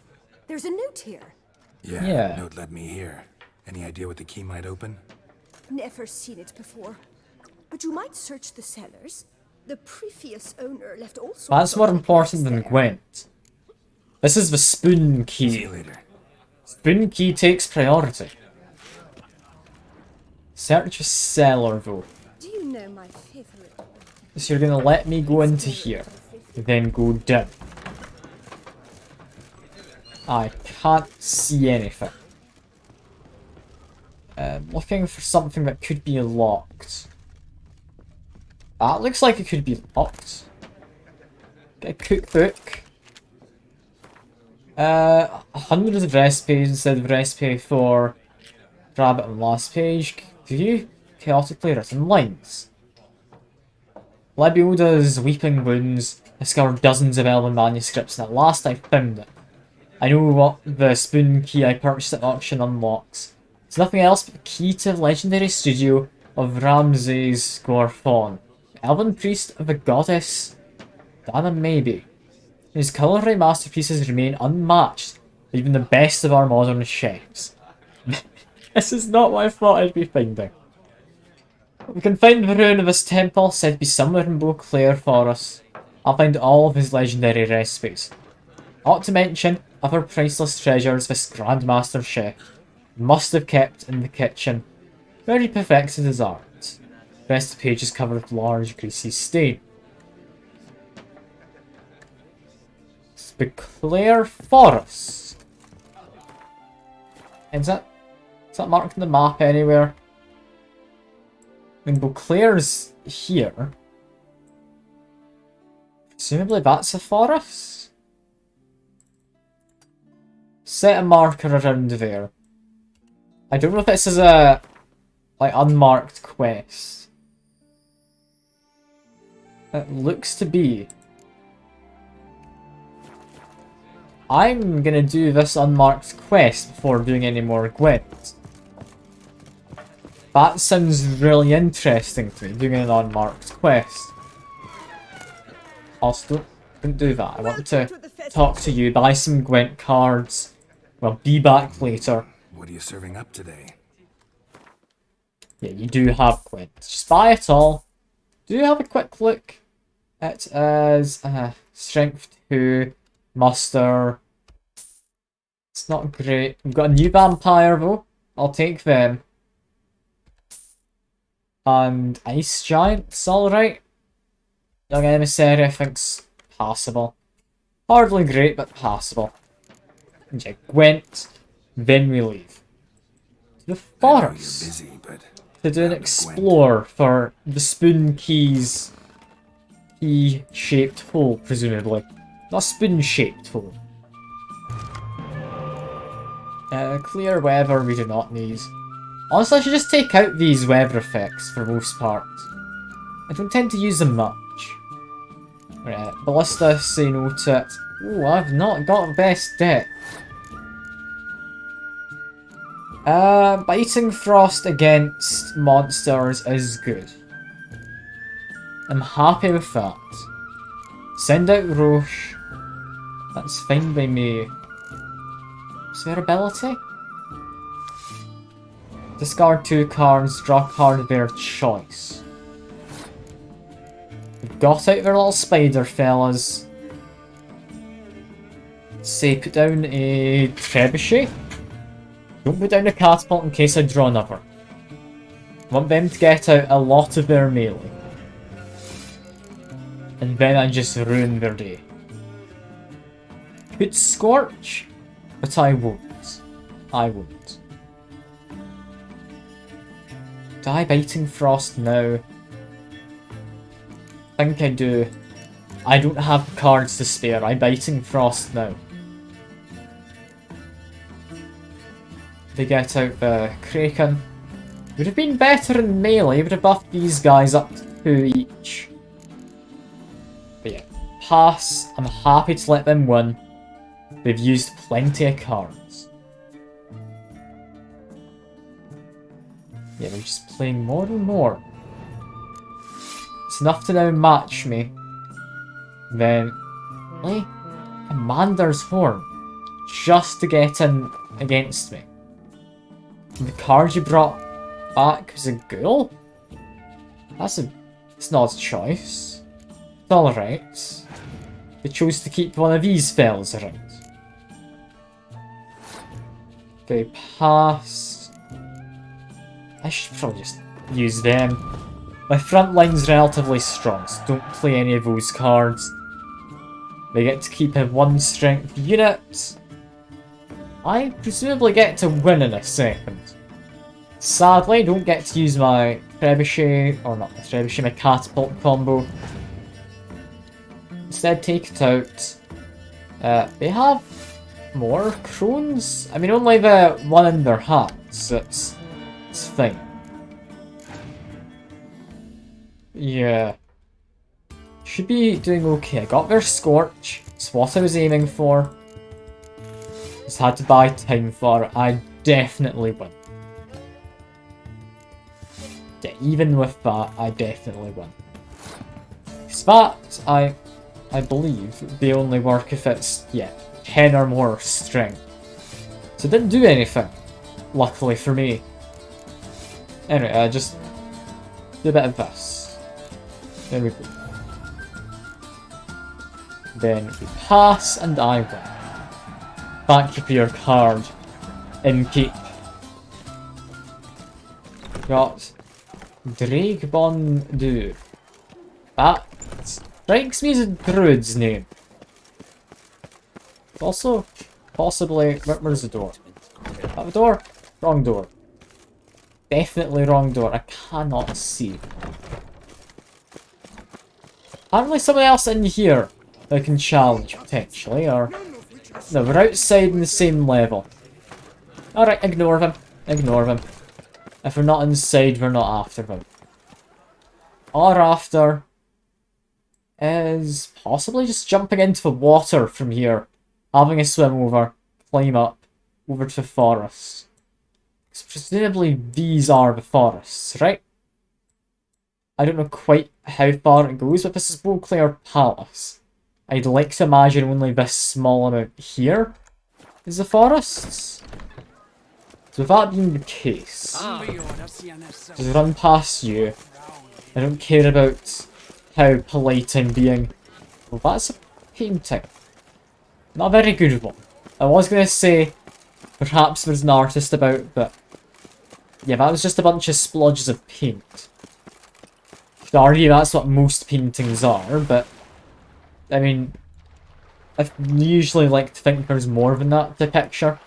There's a note here. Yeah. Note led me here. Any idea what the key might open? Never seen it before. But you might search the cellars. The previous owner left all sorts That's of more things important than there. Gwent. This is the spoon See key. you later. Spoon key takes priority. Search a cellar though. Do you know my favorite? So you're gonna let me go into here, then go down. I can't see anything. Looking for something that could be locked. That looks like it could be locked. Get a cookbook. 100 of recipes instead of recipe for rabbit on last page. View chaotically written lines. Lebioda's Weeping Wounds discovered dozens of Elven manuscripts, and at last I found it. I know what the spoon key I purchased at auction unlocks. It's nothing else but the key to the legendary studio of Ramses Gorfon, Elven priest of the goddess Dana Maybe. His culinary masterpieces remain unmatched, even the best of our modern chefs. This is not what I thought I'd be finding. We can find the ruin of this temple, said to be somewhere in Beauclair for us. I'll find all of his legendary recipes. Not to mention other priceless treasures this Grandmaster Chef must have kept in the kitchen, where he perfected his art. The rest of the page is covered with large greasy stain. Beauclair Forest. Is that marked on the map anywhere? I mean, Beauclair's here. Presumably that's a forest? Set a marker around there. I don't know if this is a, like, unmarked quest. It looks to be. I'm gonna do this unmarked quest before doing any more gwent. That sounds really interesting to me, doing an unmarked quest. Also, don't do that. I want to talk to you, buy some gwent cards. Well, be back later. What are you serving up today? Yeah, you do have gwent. Just buy it all. Do you have a quick look? It is strength 2, muster. It's not great. We've got a new vampire though. I'll take them. And ice giant's alright. Young emissary I think's passable. Hardly great, but passable. And yeah, gwent. Then we leave. To the forest. Busy, but To do an explore for the spoon keys. Key-shaped hole, presumably. Not a spoon-shaped hole. Clear weather we do not need. Honestly, I should just take out these weather effects for most part. I don't tend to use them much. Right, Ballista, say no to it. Oh, I've not got best deck. Biting Frost against monsters is good. I'm happy with that. Send out Roche. That's fine by me. Is there ability? Discard 2 cards, draw a card of their choice. We've got out their little spider fellas. Say put down a trebuchet. Don't put down a catapult in case I draw another. I want them to get out a lot of their melee. And then I just ruin their day. Could Scorch, but I won't. I won't. Die Biting Frost now. I think I do. I don't have cards to spare. I'm Biting Frost now. They get out the Kraken. Would have been better in melee, would have buffed these guys up to 2 each. But yeah, pass. I'm happy to let them win. They've used plenty of cards. Yeah, they're just playing more and more. It's enough to now match me. Then play Commander's Horn. Just to get in against me. And the card you brought back was a ghoul? It's not a choice. It's alright. They chose to keep one of these fellas around. Okay, pass. I should probably just use them. My front line's relatively strong, so don't play any of those cards. They get to keep a 1 strength unit. I presumably get to win in a second. Sadly, I don't get to use my trebuchet, or not my trebuchet, my catapult combo. Instead, take it out. They have more crones? I mean, only the one in their hats, so it's fine. Yeah. Should be doing okay. I got their Scorch. It's what I was aiming for. Just had to buy time for it. I definitely win. Yeah, even with that, I definitely win. Because that, I believe, they only work if it's, yeah, 10 or more strength. So it didn't do anything, luckily for me. Anyway, I just do a bit of this. There we go. Then we pass, and I win. Thank you for your card. In keep. Got Dragbond. That strikes me as a druid's name. Also, possibly... Where's the door? That the door? Wrong door. Definitely wrong door. I cannot see. Apparently somebody else in here that I can challenge, potentially, or... No, we're outside in the same level. Alright, ignore them. Ignore them. If we're not inside, we're not after them. All after is possibly just jumping into the water from here. Having a swim over, climb up, over to the forest. Because presumably these are the forests, right? I don't know quite how far it goes, but this is Beauclair Palace. I'd like to imagine only this small amount here is the forests. So with that being the case, just run past you. I don't care about how polite I'm being. Well, that's a painting. Not a very good one. I was going to say, perhaps there's an artist about, but... Yeah, that was just a bunch of splodges of paint. You could argue that's what most paintings are, but... I mean... I usually like to think there's more than that to picture.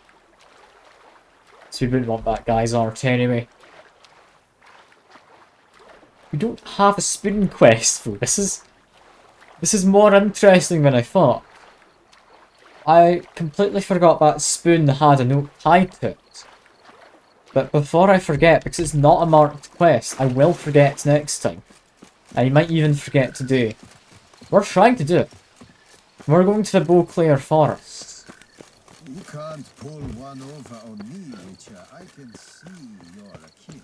So we wouldn't want that guy's art anyway. We don't have a spoon quest though. This is more interesting than I thought. I completely forgot that spoon had a note tied to it. But before I forget, because it's not a marked quest, I will forget next time. I might even forget today. We're trying to do it. We're going to the Beauclair Forest. You can't pull one over on me, Witcher. I can see you're a kid.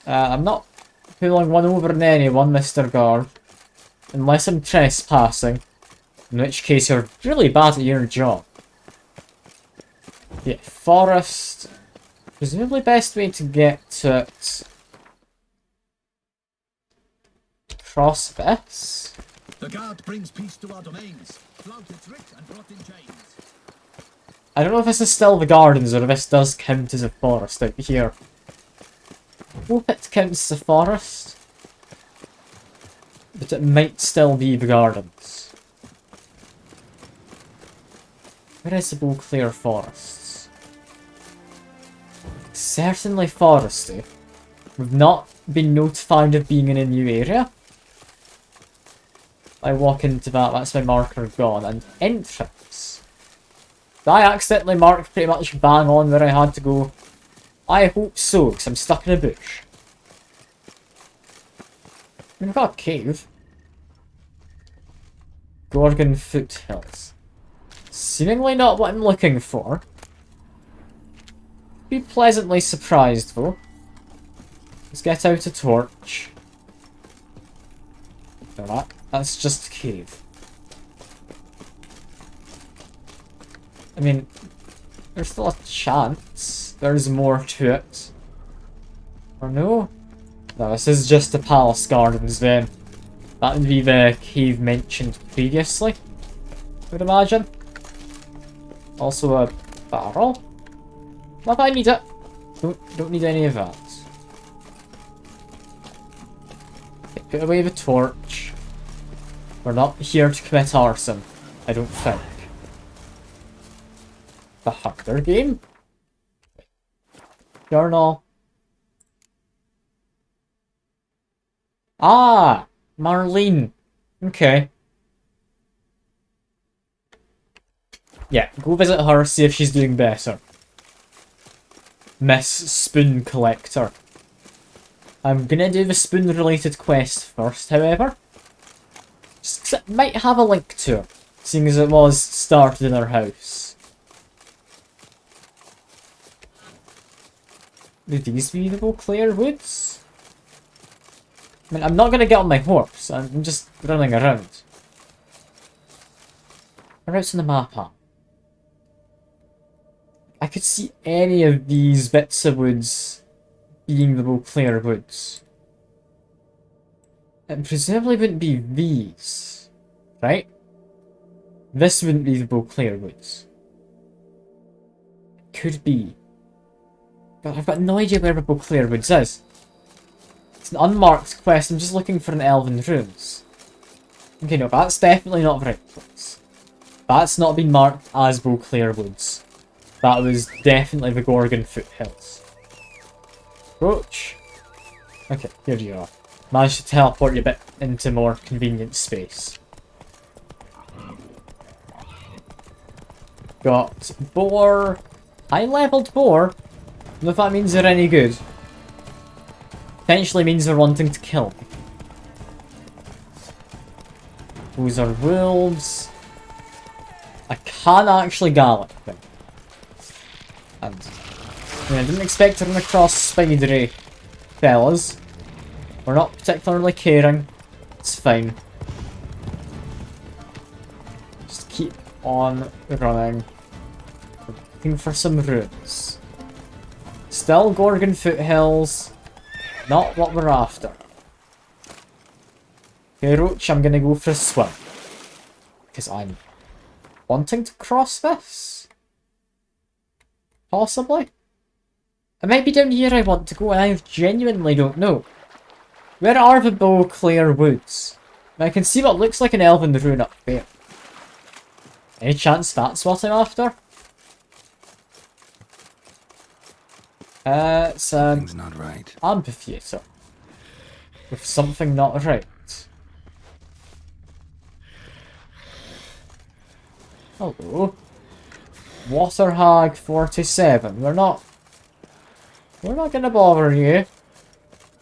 I'm not pulling one over on anyone, Mr. Guard. Unless I'm trespassing. In which case you're really bad at your job. Yeah, forest. Presumably best way to get to it. Across this. The guard brings peace to our domains. Flout its rich and brought in chains. I don't know if this is still the gardens or if this does count as a forest out here. Hope it counts as a forest. But it might still be the gardens. Where is the Beauclair Forests? Certainly foresty. We've not been notified of being in a new area. I walk into that, that's my marker gone, and entrance. I accidentally marked pretty much bang on where I had to go. I hope so, because I'm stuck in a bush. We've got a cave. Gorgon Foothills. Seemingly not what I'm looking for. Be pleasantly surprised though. Let's get out a torch. That's just a cave. I mean, there's still a chance there's more to it. Or no? No, this is just the palace gardens then. That would be the cave mentioned previously, I would imagine. Also a barrel. Not that I need it. Don't need any of that. Okay, put away the torch. We're not here to commit arson, I don't think. The Hunger game? Journal. Ah! Marlene. Okay. Yeah, go visit her, see if she's doing better. Miss Spoon Collector. I'm gonna do the spoon-related quest first, however. Just 'cause it might have a link to her, seeing as it was started in her house. Would these be the Beauclair Woods? I mean, I'm not gonna get on my horse, I'm just running around. Whereabouts on the map at? I could see any of these bits of woods being the Beauclair Woods. It presumably wouldn't be these, right? This wouldn't be the Beauclair Woods. It could be. But I've got no idea where the Beauclair Woods is. It's an unmarked quest, I'm just looking for an Elven Runes. Okay, no, that's definitely not the right place. That's not been marked as Beauclair Woods. That was definitely the Gorgon foothills. Approach. Okay, here you are. Managed to teleport you a bit into more convenient space. Got boar. High-leveled boar. I don't know if that means they're any good. Potentially means they're wanting to kill me. Those are wolves. I can actually gallop them. And I didn't expect to run across spidery fellas. We're not particularly caring. It's fine. Just keep on running. We're looking for some runes. Still Gorgon foothills. Not what we're after. Okay, Roach, I'm gonna go for a swim. Because I'm wanting to cross this? Possibly? It might be down here I want to go and I genuinely don't know. Where are the Beauclair Woods? I can see what looks like an elven rune up there. Any chance that's what I'm after? It's an Things not right. amphitheatre. With something not right. Hello. Waterhag 47. We're not gonna bother you.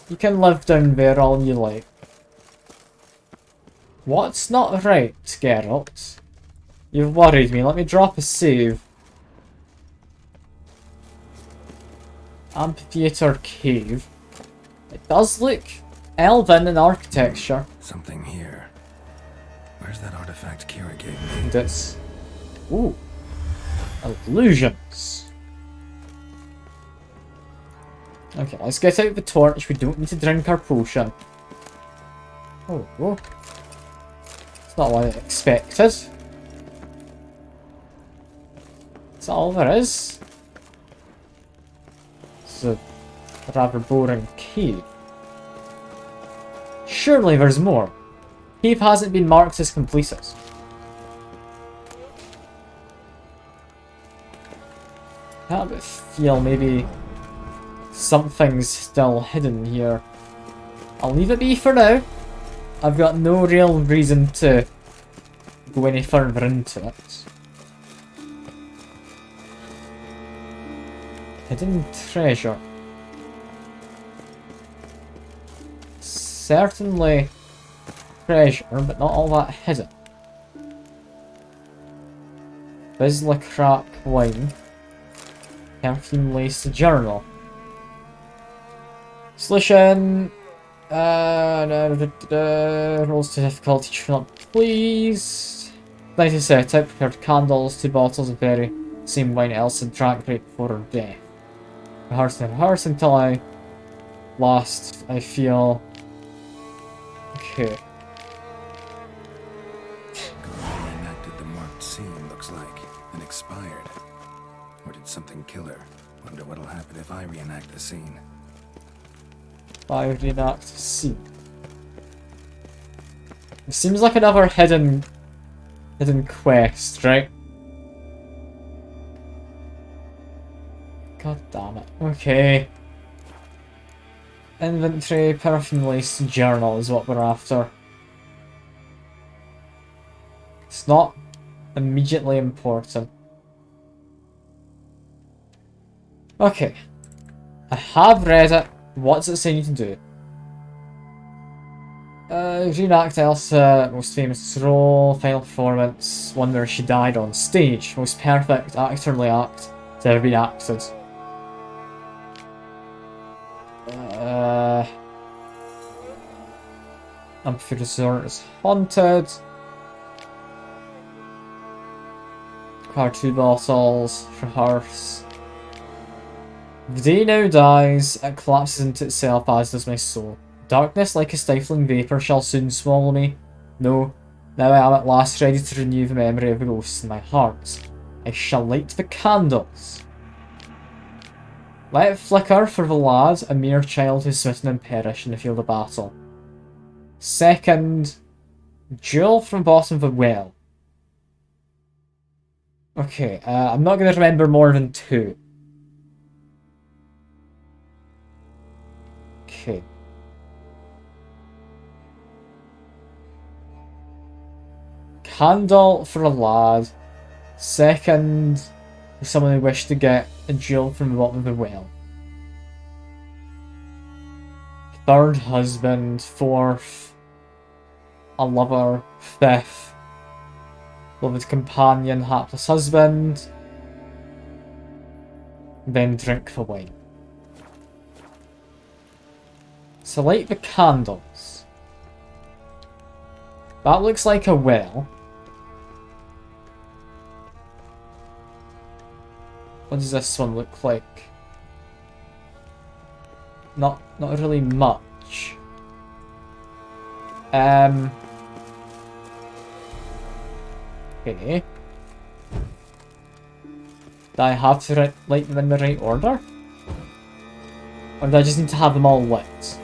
You can live down there all you like. What's not right, Geralt? You've worried me. Let me drop a save. Amphitheatre Cave. It does look elven in architecture. Something here. Where's that artifact Kira gave me? And it's... Ooh. Illusions. Okay, let's get out the torch. We don't need to drink our potion. Oh, whoa. It's not what I expected. Is that all there is? It's a rather boring cave. Surely there's more. Cave hasn't been marked as completed. I have a feel maybe something's still hidden here. I'll leave it be for now. I've got no real reason to go any further into it. Hidden treasure. Certainly treasure, but not all that hidden. Bizzler crack wine. Perfume laced journal. Solution. Rolls to difficulty, please. Night is set out, prepared candles, 2 bottles of very same wine Elsa drank right before her death. Rehearse until I last, I feel. Okay. Reenacted the marked scene, looks like, and expired. Or did something kill her? Wonder what'll happen if I reenact the scene. I reenact scene. It seems like another hidden quest, right? God damn it. Okay. Inventory, perfume laced journal is what we're after. It's not immediately important. Okay. I have read it. What's it saying you can do? Reenact Elsa, most famous role, final performance, one where she died on stage. Most perfect actorly act to ever be acted. Amphitheatre Resort is haunted. Require 2 bottles. Rehearse. The day now dies, it collapses into itself, as does my soul. Darkness, like a stifling vapour, shall soon swallow me. No, now I am at last ready to renew the memory of the ghosts in my heart. I shall light the candles. Let it flicker for the lad, a mere child who's smitten and perished in the field of battle. Second, jewel from bottom of a well. Okay, I'm not going to remember more than 2. Okay. Candle for a lad. Second, for someone who wished to get a jewel from the bottom of the well. Third, husband. Fourth, a lover. Fifth, beloved companion, hapless husband. Then drink the wine. So light the candles. That looks like a well. What does this one look like? Not really much. Okay. Do I have to light them in the right order? Or do I just need to have them all lit?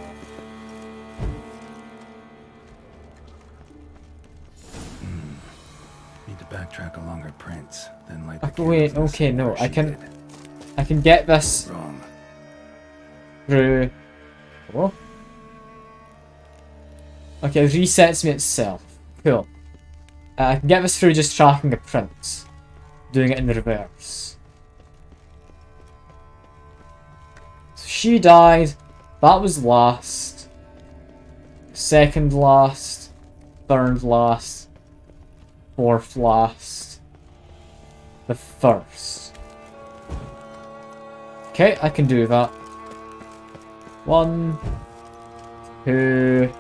Need to backtrack along her prints, then light the Okay, wait, candles okay, no, where she did. I can get this Wrong. through... Oh. Okay, it resets me itself. Cool. I can get this through just tracking the prints. Doing it in the reverse. So she died. That was last. Second last. Third last. Fourth last. The first. Okay, I can do that. 1, 2,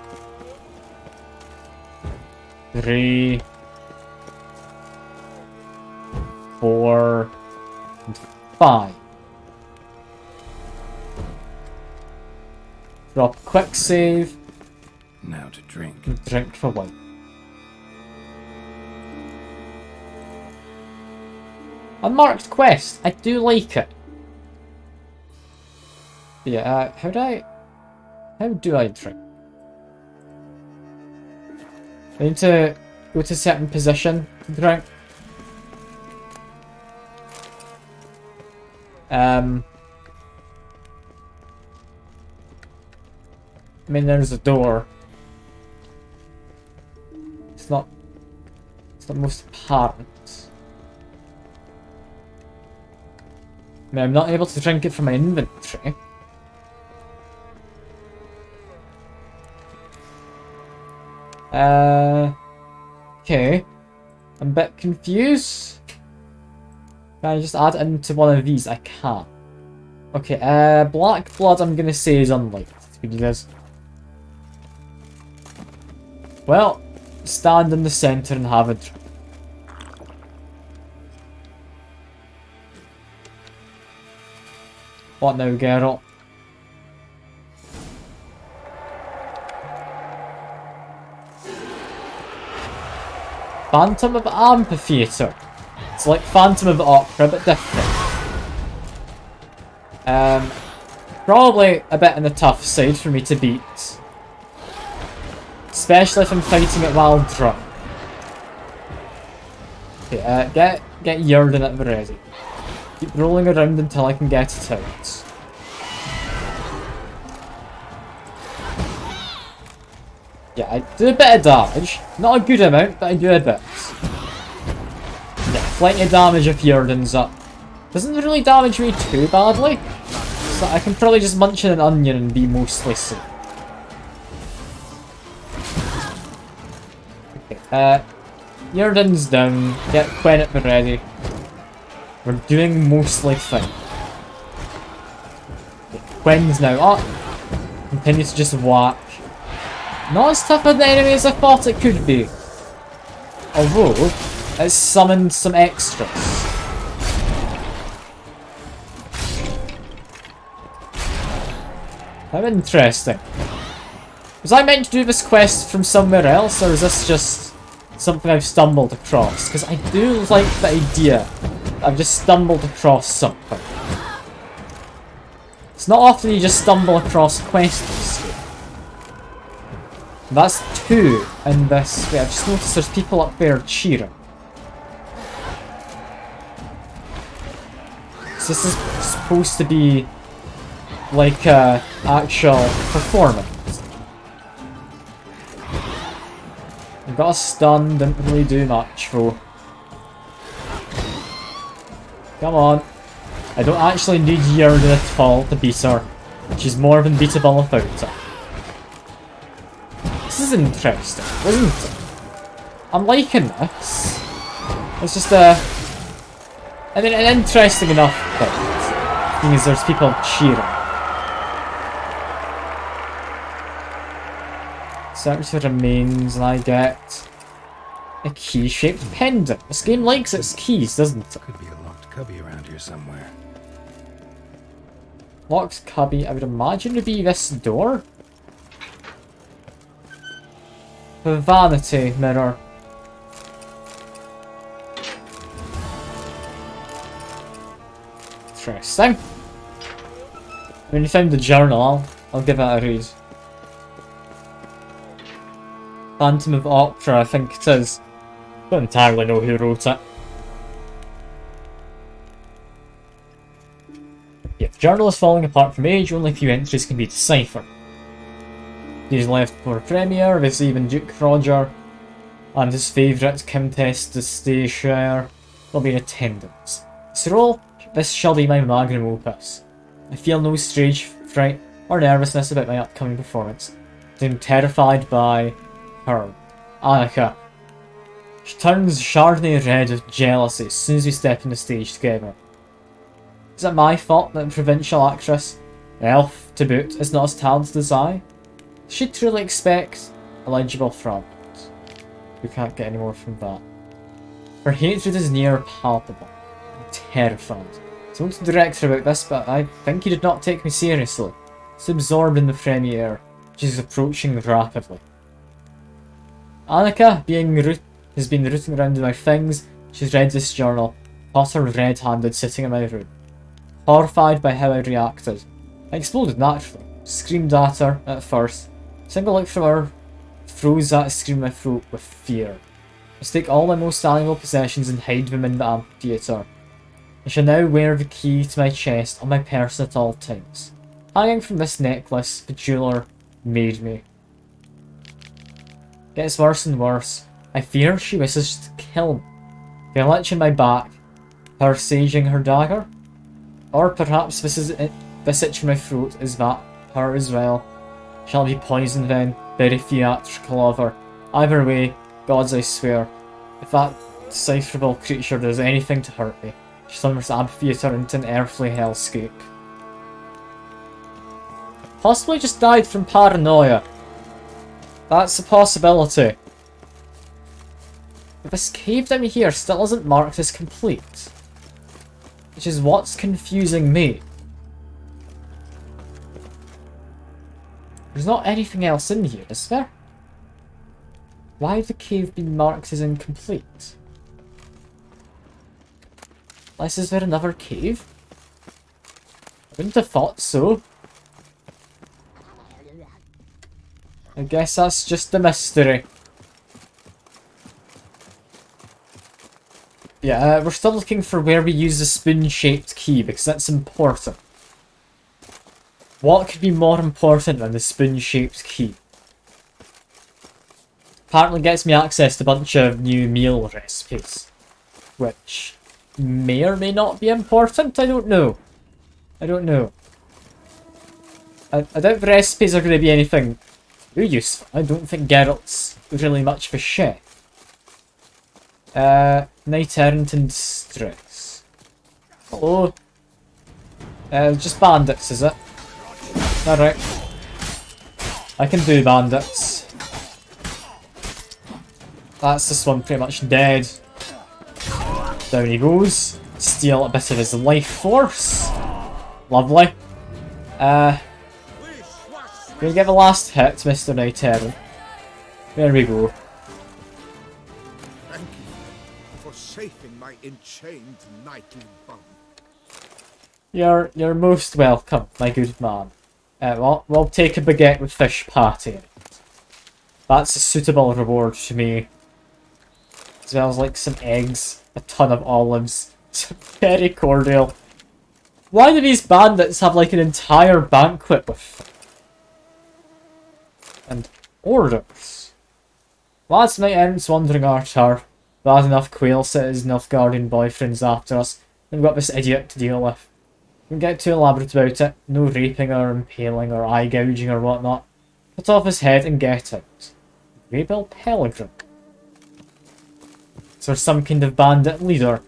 3, 4, and 5. Drop quick save Now to drink. and drink for one. Unmarked quest. I do like it. Yeah, how do I drink? I need to go to a certain position to drink. I mean, there's a door. It's not most apparent. I mean, I'm not able to drink it from my inventory. Okay. I'm a bit confused. Can I just add it into one of these? I can't. Okay, black blood I'm gonna say is unlikely to be this. Well, stand in the center and have a drink. What now, Geralt? Phantom of Amphitheatre. It's like Phantom of the Opera, but different. Probably a bit on the tough side for me to beat. Especially if I'm fighting it while drunk. Okay, get Yurden at the ready. Keep rolling around until I can get it out. Yeah, I do a bit of damage. Not a good amount, but I do a bit. Yeah, plenty of damage if Yurden's up. Doesn't really damage me too badly. So I can probably just munch in an onion and be mostly safe. Okay, Yurden's down. Get Gwen at the ready. We're doing mostly fine. Okay, Gwen's now up. Continue to just whack. Not as tough an enemy as I thought it could be. Although, it's summoned some extras. How interesting. Was I meant to do this quest from somewhere else, or is this just something I've stumbled across? Because I do like the idea that I've just stumbled across something. It's not often you just stumble across quests. That's 2 in this. Wait, I've just noticed there's people up there cheering. So this is supposed to be like a actual performance. I got a stun, didn't really do much though. Come on. I don't actually need Yerden at all to beat her. She's more than beatable without it. This is interesting, isn't it? I'm liking this. It's just an interesting enough thing. Thing is, there's people cheering. Search for remains, and I get a key-shaped pendant. This game likes its keys, doesn't it? Could be a locked cubby around here somewhere. Locked cubby, I would imagine to be this door. The vanity mirror. Interesting. When you found the journal, I'll give it a read. Phantom of Opera, I think it is. Don't entirely know who wrote it. Yeah, the journal is falling apart from age, only a few entries can be deciphered. He's left for Premier, receiving Duke Roger, and his favourite Countess de Stayshire will be in attendance. So this shall be my magnum opus. I feel no stage fright or nervousness about my upcoming performance. I'm terrified by her, Annika. She turns Chardonnay red with jealousy as soon as we step on the stage together. Is it my fault that the provincial actress, elf to boot, is not as talented as I? Does she truly expect a legible front? We can't get any more from that. Her hatred is near palpable. I'm terrified. I spoke to the director about this, but I think he did not take me seriously. He's absorbed in the premiere, which is approaching rapidly. Annika, has been rooting around in my things. She's read this journal, caught her red-handed sitting in my room. Horrified by how I reacted, I exploded naturally. Screamed at her at first. A single look from her froze that scream in my throat with fear. I take all my most valuable possessions and hide them in the amphitheatre. I shall now wear the key to my chest on my person at all times. Hanging from this necklace, the jeweller made me. Gets worse and worse. I fear she wishes to kill me. The lich in my back, her saging her dagger? Or perhaps this itch in my throat is that her as well. Shall be poisoned then, very theatrical of her. Either way, gods I swear, if that decipherable creature does anything to hurt me, she summons amphitheatre into an earthly hellscape. Possibly just died from paranoia. That's a possibility. But this cave down here still isn't marked as complete. Which is what's confusing me. There's not anything else in here, is there? Why have the cave been marked as incomplete? Unless, is there another cave? I wouldn't have thought so. I guess that's just a mystery. Yeah, we're still looking for where we use the spoon-shaped key, because that's important. What could be more important than the spoon-shaped key? Apparently gets me access to a bunch of new meal recipes. Which may or may not be important, I don't know. I don't know. I doubt the recipes are going to be anything too useful. I don't think Geralt's really much of a chef. Knight Errant in Distress. Hello. Just bandits, is it? Alright. I can do bandits. That's this one pretty much dead. Down he goes. Steal a bit of his life force. Lovely. Gonna get the last hit, Mr. Knight Errant. There we go. Thank you for saving my enchained knightly bum. You're most welcome, my good man. We'll take a baguette with fish patty in it. That's a suitable reward to me. As well as like some eggs, a ton of olives. It's very cordial. Why do these bandits have like an entire banquet with and orders? Last night ends wandering our tower. Bad enough Quail cities, enough guardian boyfriends after us. We've got this idiot to deal with. Don't get too elaborate about it. No raping or impaling or eye gouging or whatnot. Cut off his head and get out. Greybill Pelgrim. Is there some kind of bandit leader?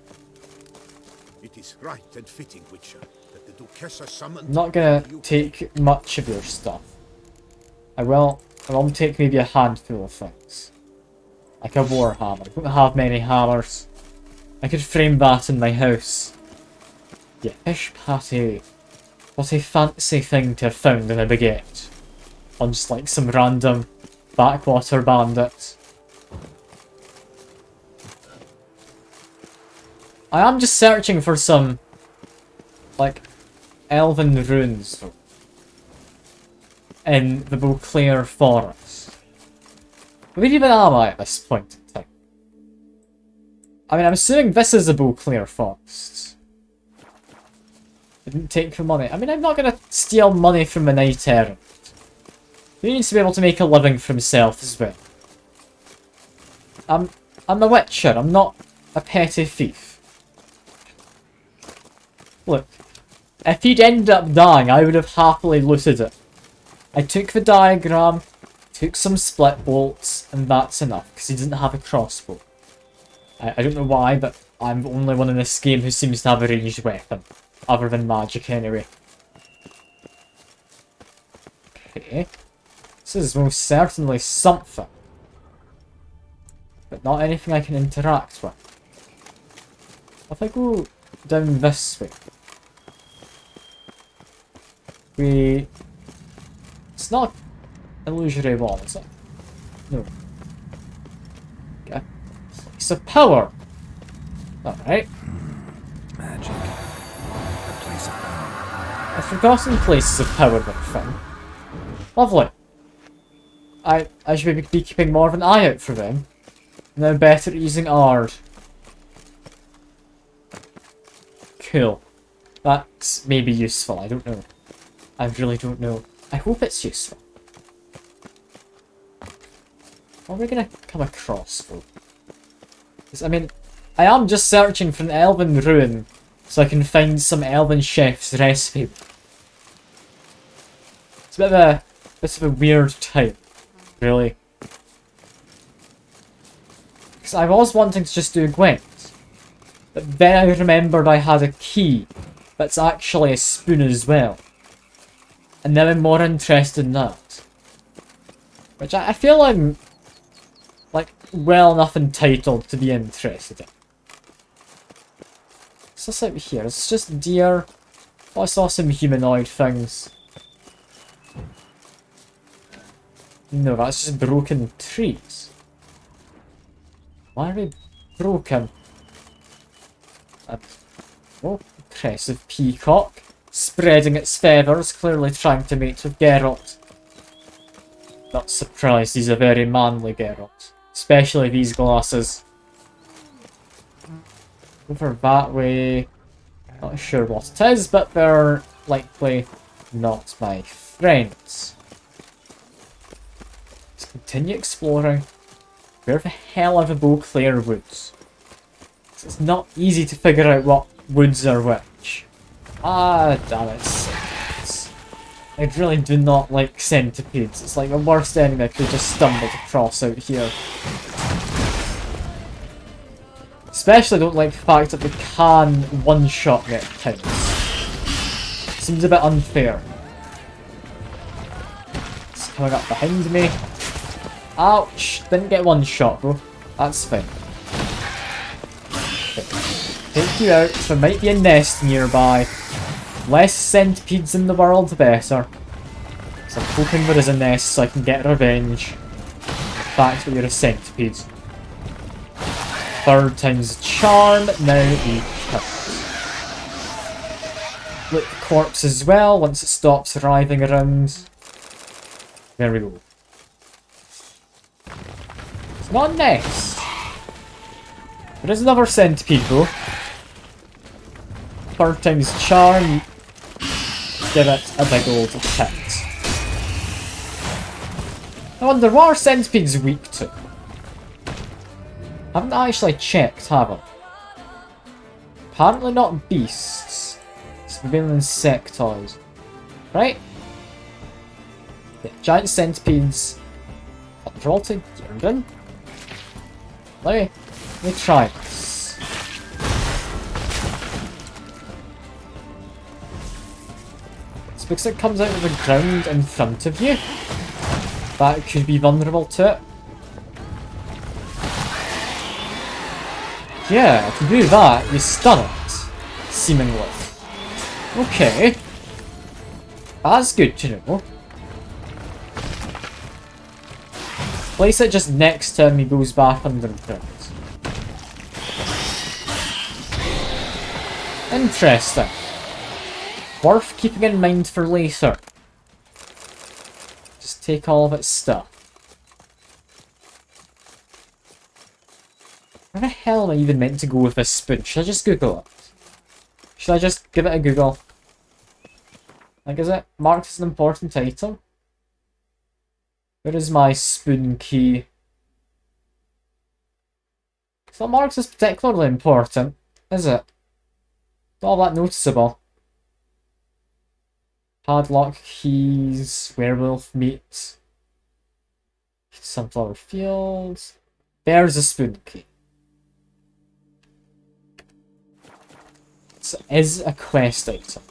It is right and fitting, Witcher, that the Duchessa summoned... I'm not gonna take much of your stuff. I will take maybe a handful of things. Like a warhammer. I don't have many hammers. I could frame that in my house. Yeah, fish patty. What a fancy thing to have found in a baguette. On just like some random backwater bandit. I am just searching for some, like, elven runes in the Beauclair Forest. Where even am I at this point in time? I mean, I'm assuming this is the Beauclair Forest. Didn't take the money. I mean, I'm not gonna steal money from a knight errant. He needs to be able to make a living for himself as well. I'm a witcher, I'm not a petty thief. Look, if he'd ended up dying, I would have happily looted it. I took the diagram, took some split bolts, and that's enough, because he didn't have a crossbow. I don't know why, but I'm the only one in this game who seems to have a ranged weapon. Other than magic, anyway. Okay. This is most certainly something. But not anything I can interact with. If I go down this way... It's not illusory wall, is it? No. Okay. Place of power! Alright. Magic. A place of power. I've forgotten places of power that thing. Lovely. I should be keeping more of an eye out for them. And I'm better at using Ard. Cool. That's maybe useful, I don't know. I really don't know. I hope it's useful. What are we gonna come across, though? Because, I mean, I am just searching for an elven ruin so I can find some elven chef's recipe. It's a bit of a weird type, really. Because I was wanting to just do gwent. But then I remembered I had a key that's actually a spoon as well. And now I'm more interested in that. Which I feel I'm, like, well enough entitled to be interested in. What's this out here? It's just deer. Oh, I saw some humanoid things. No, that's just broken trees. Why are they broken? Oh, impressive peacock. Spreading its feathers, clearly trying to mate with Geralt. Not surprised, he's a very manly Geralt. Especially these glasses. Over that way. Not sure what it is, but they're likely not my friends. Let's continue exploring. Where the hell are the Beauclair woods? It's not easy to figure out what woods are which. Ah, damn it, centipedes. I really do not like centipedes. It's like the worst enemy I could have just stumbled across out here. Especially don't like the fact that they can one-shot me at times. Seems a bit unfair. It's coming up behind me. Ouch! Didn't get one shot though. That's fine. Okay. Take you out. There might be a nest nearby. Less centipedes in the world, the better. So I'm hoping there is a nest so I can get revenge. The fact that you're a centipede. Third time's the charm, now a cut. Look, the corpse as well, once it stops writhing around. There we go. It's not a nest. There is another centipede though. Third time's charm. give it a big old hit. I wonder, what are centipedes weak to? I haven't actually checked, have I? Apparently not beasts. It's been insectoids. Right? Yeah, giant centipedes. Ultra Durden. Let me try this. It's because it comes out of the ground in front of you. That could be vulnerable to it. Yeah, if you do that, you stun it. Seemingly. Okay. That's good to know. Place it just next to him, he goes back underground. Interesting. Worth keeping in mind for later. Just take all of its stuff. Where the hell am I even meant to go with this spoon? Should I just Google it? Should I just give it a Google? Like, is it marked as an important item? Where is my spoon key? It's not marked as particularly important, is it? Not all that noticeable. Padlock keys, werewolf meat, sunflower fields. There's a spoon key. It is a quest item.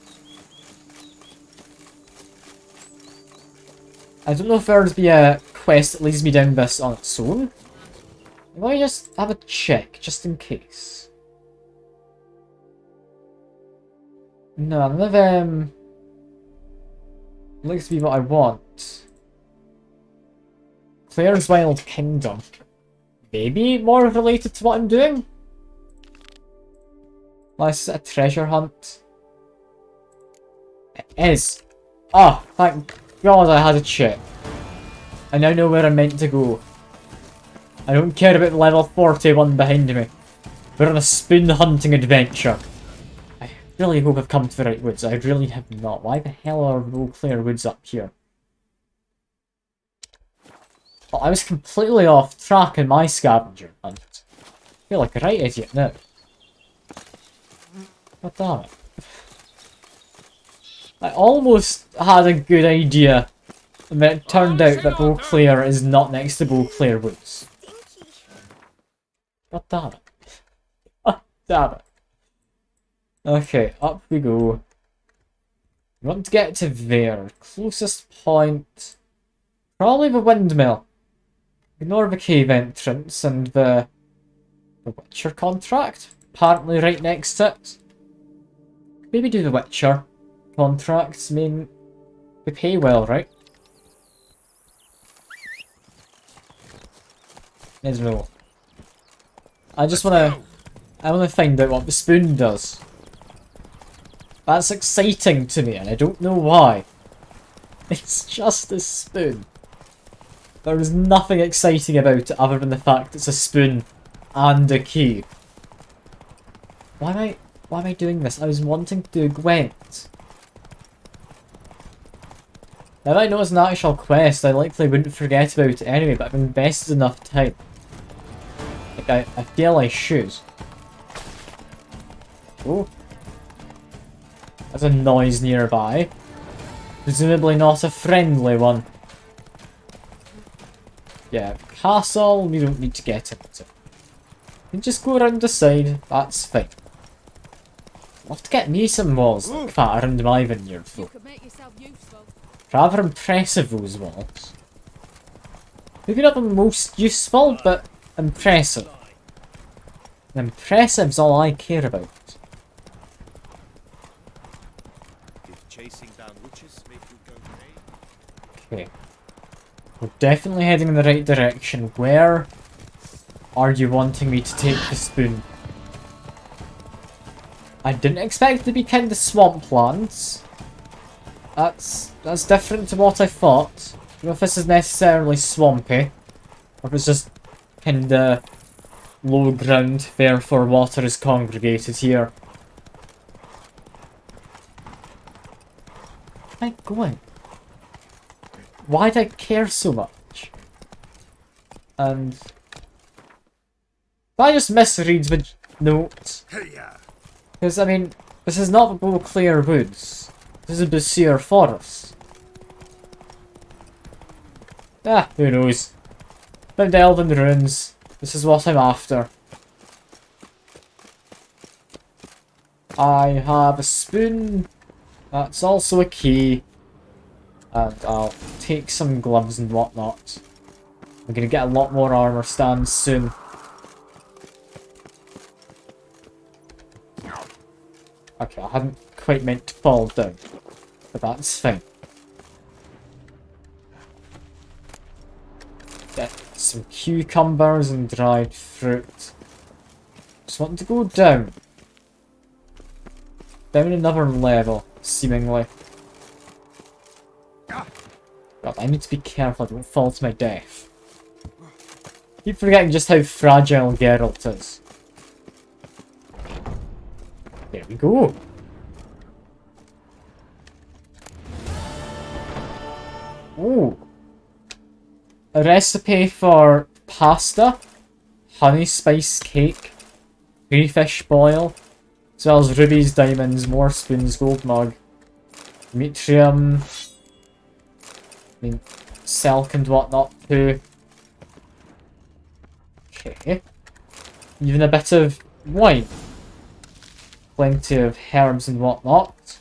I don't know if there'd be a quest that leads me down this on its own. Let me just have a check, just in case. No, none of them looks to be what I want. Claire's Wild Kingdom. Maybe more related to what I'm doing? Unless it's a treasure hunt. It is. Oh, thank God I had a check. I now know where I'm meant to go. I don't care about level 41 behind me. We're on a spoon hunting adventure. I really hope I've come to the right woods. I really have not. Why the hell are Beauclair woods up here? Well, I was completely off track in my scavenger hunt. I feel like a right idiot now. God damn it. I almost had a good idea, and then it turned out that Beauclair is not next to Beauclair Woods. God damn it. God damn it. Okay, up we go. We want to get to there. Closest point. Probably the windmill. Ignore the cave entrance and the Witcher contract. Apparently right next to it. Maybe do the Witcher contracts. I mean, they pay well, right? There's no. I wanna find out what the spoon does. That's exciting to me, and I don't know why. It's just a spoon. There is nothing exciting about it other than the fact it's a spoon and a key. Why am I doing this? I was wanting to do Gwent. Now I know it's an actual quest, I likely wouldn't forget about it anyway, but I've invested enough time. Like, I feel I should. Oh. There's a noise nearby. Presumably not a friendly one. Yeah, castle, we don't need to get into. We can just go around the side, that's fine. I'll have to get me some walls like that around my vineyard though. Rather impressive, those walls. Maybe not the most useful, but impressive. And impressive's all I care about. Okay. We're definitely heading in the right direction. Where are you wanting me to take the spoon? I didn't expect it to be kind of swamplands. That's different to what I thought. I don't know if this is necessarily swampy, or if it's just kinda low ground, therefore water is congregated here. did I go in? Why did I care so much? And... did I just misread the note? Because, I mean, this is not the Beauclair Woods. This is Bussier Forest. Ah, who knows? Found Elven ruins. This is what I'm after. I have a spoon. That's also a key. And I'll take some gloves and whatnot. I'm gonna get a lot more armor stands soon. Okay, I hadn't quite meant to fall down. But that's fine. Get some cucumbers and dried fruit. Just want to go down. Down another level, seemingly. God, I need to be careful I don't fall to my death. Keep forgetting just how fragile Geralt is. There we go. Ooh. A recipe for pasta, honey spice cake, crayfish boil, as well as rubies, diamonds, more spoons, gold mug, metrium, I mean, silk and whatnot too. Okay. Even a bit of wine. Plenty of herbs and whatnot.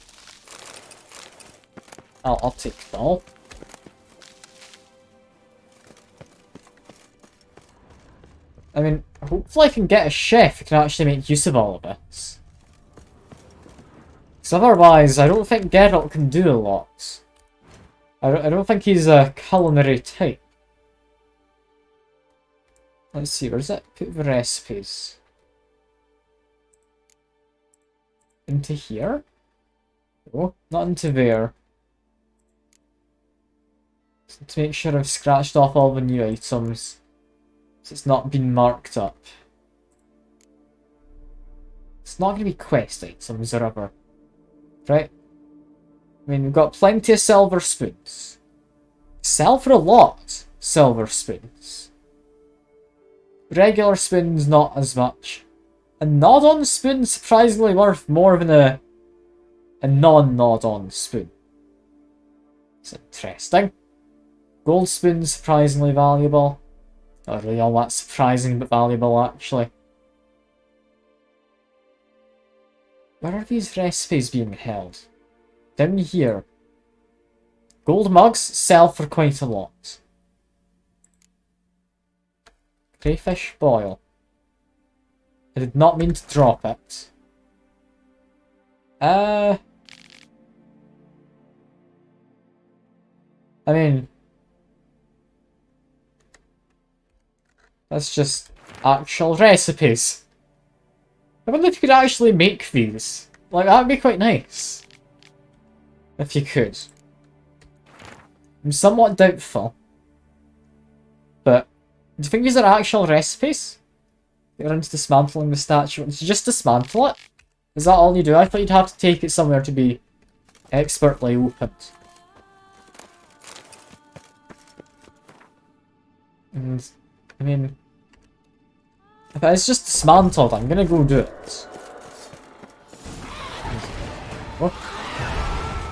I'll take it all. I mean, hopefully I can get a chef who can actually make use of all of this. Because otherwise, I don't think Geralt can do a lot. I don't think he's a culinary type. Let's see, where's that? Put the recipes. Into here? Oh, not into there. Just to make sure I've scratched off all the new items. So it's not been marked up. It's not going to be quest items or whatever. Right? I mean, we've got plenty of silver spoons. Sell for a lot, silver spoons. Regular spoons, not as much. A nod-on spoon, surprisingly worth more than a non-nod-on spoon. It's interesting. Gold spoon, surprisingly valuable. Not really all that surprising, but valuable, actually. Where are these recipes being held? Down here. Gold mugs sell for quite a lot. Crayfish boil. I did not mean to drop it. I mean... that's just actual recipes. I wonder if you could actually make these. Like, that'd be quite nice. If you could. I'm somewhat doubtful. But, do you think these are actual recipes? You're into dismantling the statue. Did you just dismantle it? Is that all you do? I thought you'd have to take it somewhere to be expertly opened. And, I mean... if it's just dismantled, I'm gonna go do it. What?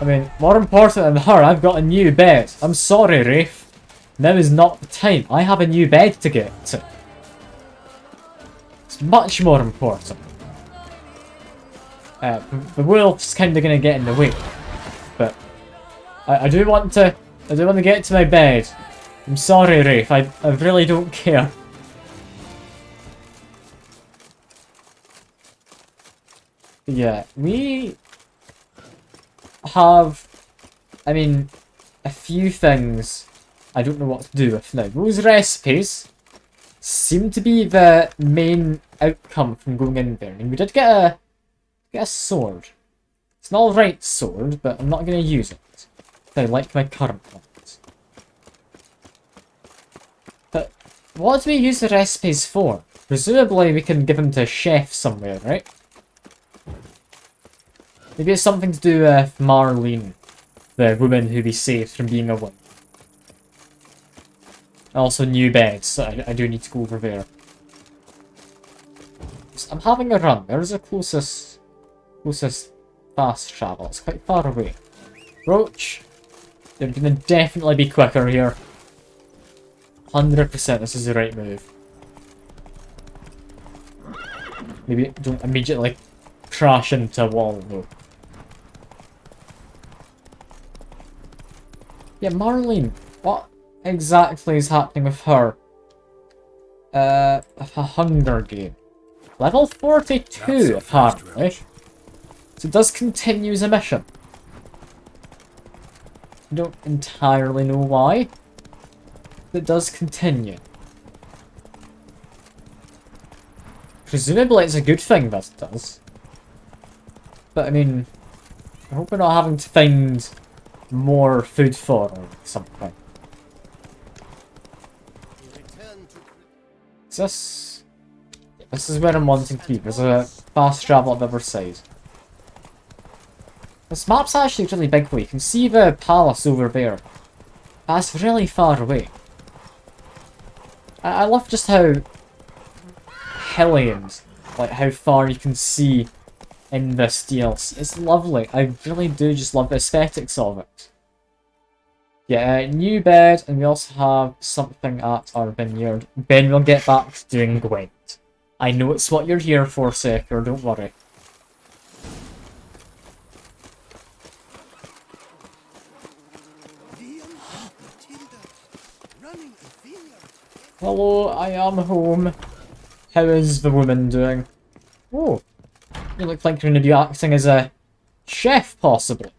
I mean, more important than her, I've got a new bed. I'm sorry, Rafe. Now is not the time. I have a new bed to get to. It's much more important. The wolf's kind of gonna get in the way, but I do want to get to my bed. I'm sorry, Rafe. I really don't care. Yeah, we have, I mean, a few things I don't know what to do with now. Those recipes seem to be the main outcome from going in there. I mean, we did get a sword. It's an alright sword, but I'm not going to use it. I like my current ones. But what do we use the recipes for? Presumably we can give them to a chef somewhere, right? Maybe it's something to do with Marlene. the woman who we saved from being a wimp. Also, new beds, so I do need to go over there. I'm having a run. Where's the closest fast travel? It's quite far away. Roach, you're gonna definitely be quicker here. 100% this is the right move. Maybe don't immediately crash into a wall though. Yeah, Marlene, what exactly is happening with her? A Hunger Game. Level 42, apparently. So it does continue as a mission. I don't entirely know why. But it does continue. Presumably it's a good thing that it does. But I mean, I hope we're not having to find more food for her or something. Is this... This is where I'm wanting to be. There's a fast travel at the other side. This map's actually really big though. You can see the palace over there. That's really far away. I love just how hilly and like how far you can see in this DLC. It's lovely. I really do just love the aesthetics of it. Yeah, new bed, and we also have something at our vineyard. Ben will get back to doing Gwent. I know it's what you're here for, Seeker, don't worry. Hello, I am home. How is the woman doing? Oh, you look like you're going to be acting as a chef, possibly.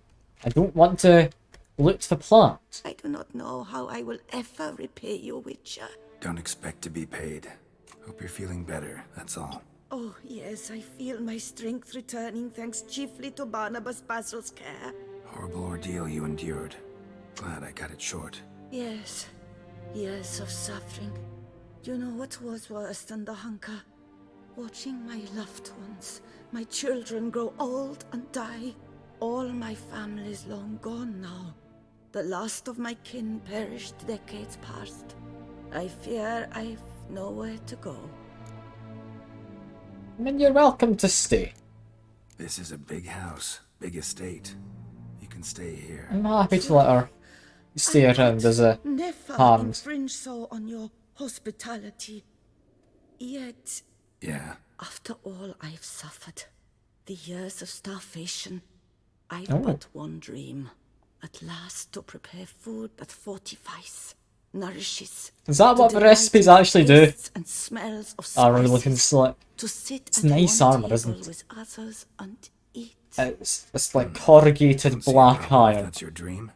I don't want to loot the plant. I do not know how I will ever repay you, Witcher. Don't expect to be paid. Hope you're feeling better, that's all. Oh, yes, I feel my strength returning thanks chiefly to Barnabas Basil's care. Horrible ordeal you endured. Glad I cut it short. Yes, years of suffering. You know what was worse than the hunger? Watching my loved ones, my children grow old and die. All my family's long gone now. The last of my kin perished decades past. I fear I've nowhere to go. I mean, you're welcome to stay. This is a big house, big estate. You can stay here. I'm happy to let her stay around as a never hand. infringe so on your hospitality. Yet, Yeah, after all I've suffered, the years of starvation, I've Oh. but one dream. At last to prepare food that fortifies, nourishes. Is that to what the delight recipes in actually do? tastes and smells of I really looking spices, slick. to sit It's at nice one armor, table isn't it? with others and eat. It's like corrugated don't see a black problem if iron. that's your dream.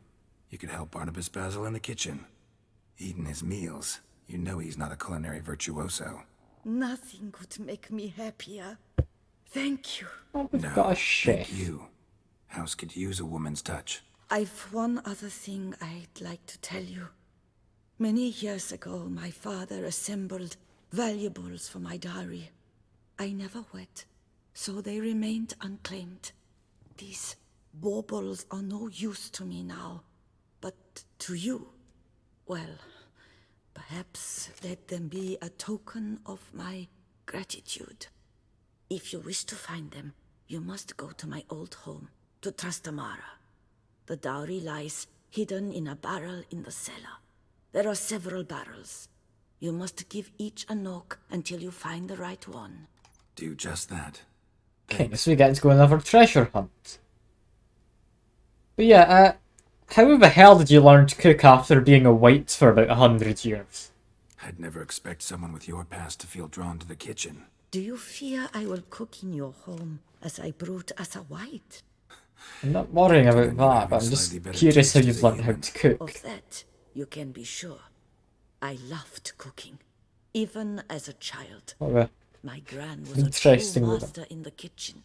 You could help Barnabas Basil in the kitchen. Eating his meals. You know he's not a culinary virtuoso. Nothing could make me happier. Thank you. Oh, we've No, got a thank chef. you. House could use a woman's touch. I've one other thing I'd like to tell you. Many years ago, my father assembled valuables for my dowry. I never wed, so they remained unclaimed. These baubles are no use to me now, but to you, well, perhaps let them be a token of my gratitude. If you wish to find them, you must go to my old home, to Trastamara. The dowry lies hidden in a barrel in the cellar. There are several barrels. You must give each a knock until you find the right one. Do just that. Okay, so we get to go on another treasure hunt. But yeah, how the hell did you learn to cook after being a wight for about 100 years? I'd never expect someone with your past to feel drawn to the kitchen. Do you fear I will cook in your home as I brewed as a white? I'm not worrying about Then you that, have but a I'm just slightly better curious how taste you've as a learned how human. to cook. Of that, you can be sure. I loved cooking, even as a child. What the- My gran was a true Interesting woman. master in the kitchen.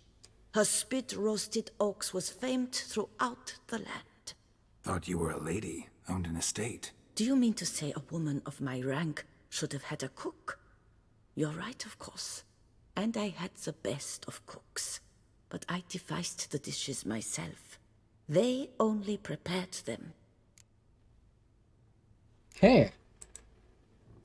Her spit-roasted oaks was famed throughout the land. Thought you were a lady, owned an estate. Do you mean to say a woman of my rank should have had a cook? You're right, of course. And I had the best of cooks. But I devised the dishes myself. They only prepared them. Okay.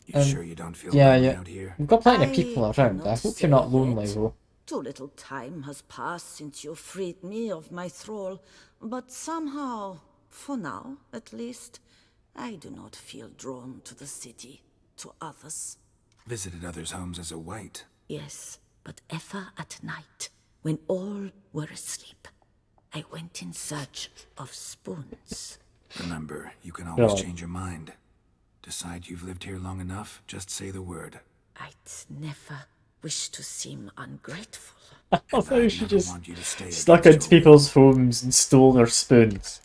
You sure you don't feel Yeah, lonely yeah. out here? We've got plenty of I people around. cannot I hope say you're not lonely, yet. though. Too little time has passed since you freed me of my thrall, but somehow, for now at least, I do not feel drawn to the city, to others. Visited others' homes as a white. Yes, but ever at night, when all were asleep, I went in search of spoons. Remember, you can always Really? change your mind. Decide you've lived here long enough, just say the word. I'd never wish to seem ungrateful. Although I she never just want you to stay stuck against into your will. people's homes and stole their spoons.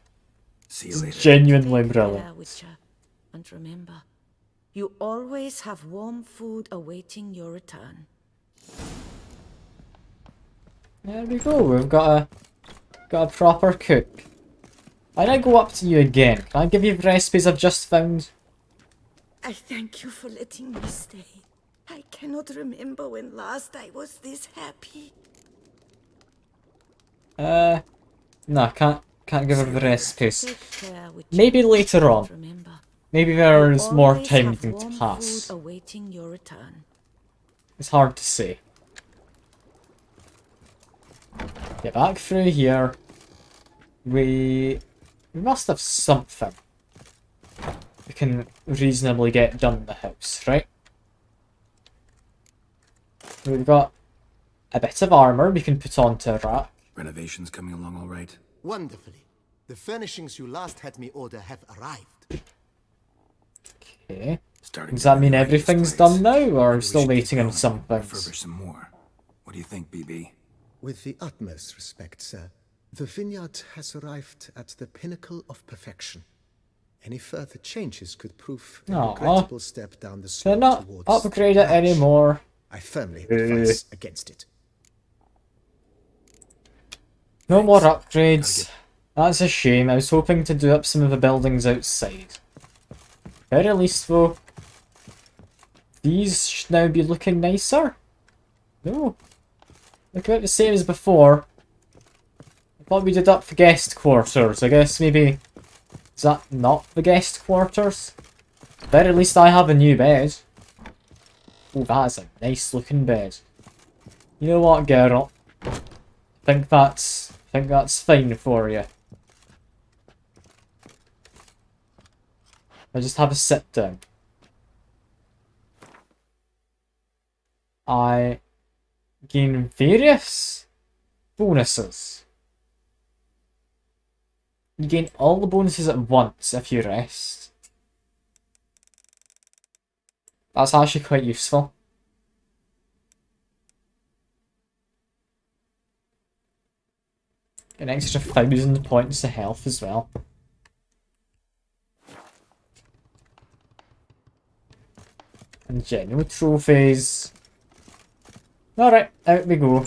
See you later. Genuinely Take care, brilliant. Witcher. And remember, you always have warm food awaiting your return. There we go. We've got a proper cook. Why don't I go up to you again? Can I give you the recipes I've just found? I thank you for letting me stay. I cannot remember when last I was this happy. No, I can't give her the recipes. Take care, Witcher. Maybe later on. Remember, Maybe you there's more always time have to warm pass. food awaiting your return. It's hard to say. Get back through here. We must have something we can reasonably get done in the house, right? We've got a bit of armor we can put onto a rack. Renovations coming along all right? Wonderfully. The furnishings you last had me order have arrived. Okay. Starting Does to that mean really like this everything's place. done now, or Maybe we still should keep waiting on going, some things? refurbish some more. What do you think, BB? With the utmost respect, sir, the vineyard has arrived at the pinnacle of perfection. Any further changes could prove a Aw. regrettable step down the They're slope not towards upgrade it crash. anymore. I firmly advise against it. No more Thanks. upgrades. That's a shame. I was hoping to do up some of the buildings outside. Very least though, these should now be looking nicer. No. Look about the same as before. I thought we did up the guest quarters. I guess maybe... Is that not the guest quarters? Very least I have a new bed. Oh, that is a nice looking bed. You know what, girl? Think that's fine for you. I just have a sit down. I gain various bonuses. You gain all the bonuses at once if you rest. That's actually quite useful. An extra 1,000 points of health as well. And general trophies. Alright, out we go.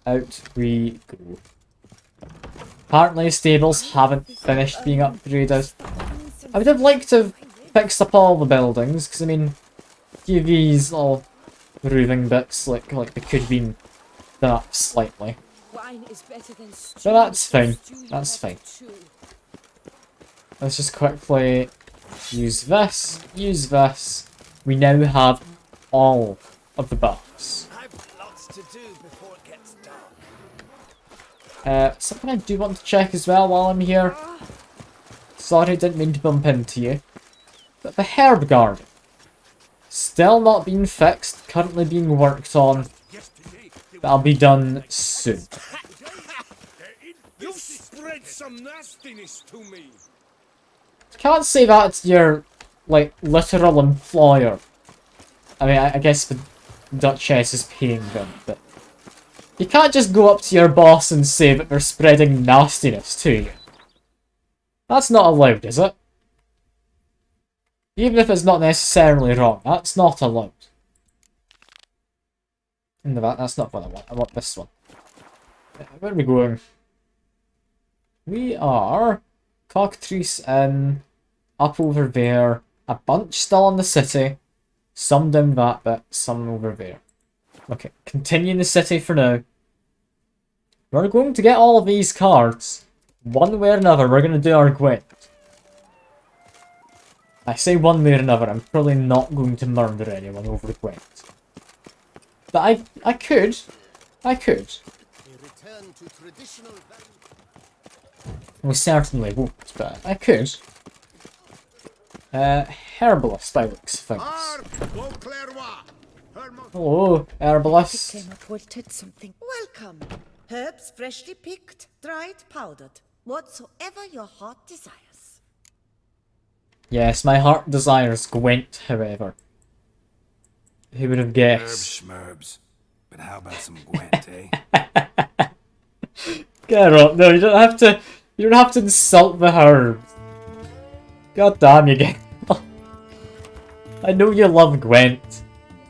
Out we go. Apparently stables haven't finished being upgraded. I would have liked to have fixed up all the buildings, because I mean, a few of these little roofing bits like they could have been done up slightly. Wine is better than stew. But that's fine. Stew you That's have fine. to chew. Let's just quickly use this, use this. We now have all of the buffs. I've lots to do before it gets dark. Something I do want to check as well while I'm here. Sorry, didn't mean to bump into you. But the herb garden. Still not being fixed, currently being worked on. That'll be done soon. You spread some nastiness to me. Can't say that to your, like, literal employer. I mean, I guess the Duchess is paying them, but... You can't just go up to your boss and say that they're spreading nastiness to you. That's not allowed, is it? Even if it's not necessarily wrong, that's not allowed. No, that's not what I want. I want this one. Where are we going? We are... Cockatrice in... Up over there. A bunch still in the city. Some down that bit, some over there. Okay, continue in the city for now. We're going to get all of these cards. One way or another, we're going to do our gwent. I say one way or another, I'm probably not going to murder anyone over the gwent. But I could. I could. We certainly won't, but I could. Herbalist by looks of things. Hello, herbalist. Cannot wilted something. Welcome. Herbs freshly picked, dried, powdered. Whatsoever your heart desires. Yes, my heart desires gwent, however. Who would have Herbs, guessed? schmerbs. But how about some gwent, eh? Geralt, no, you don't have to. You don't have to insult the herbs. God damn you, Geralt. I know you love gwent.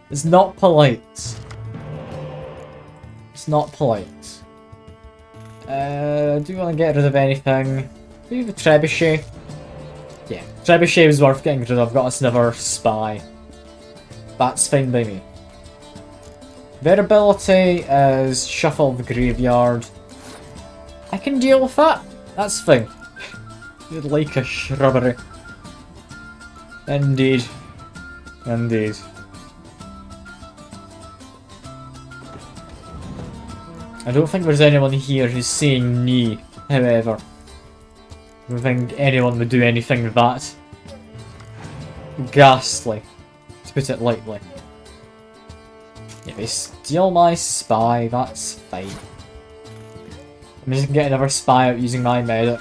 It's not polite. It's not polite. Do you want to get rid of anything? Do you have a trebuchet? Yeah, trebuchet was worth getting rid of. Got us another spy. That's fine by me. Their ability is shuffle the graveyard. I can deal with that. That's fine. You'd like a shrubbery. Indeed. Indeed. I don't think there's anyone here who's saying nee, however. I don't think anyone would do anything that ghastly, to put it lightly. If they steal my spy, that's fine. I'm just gonna get another spy out using my medic.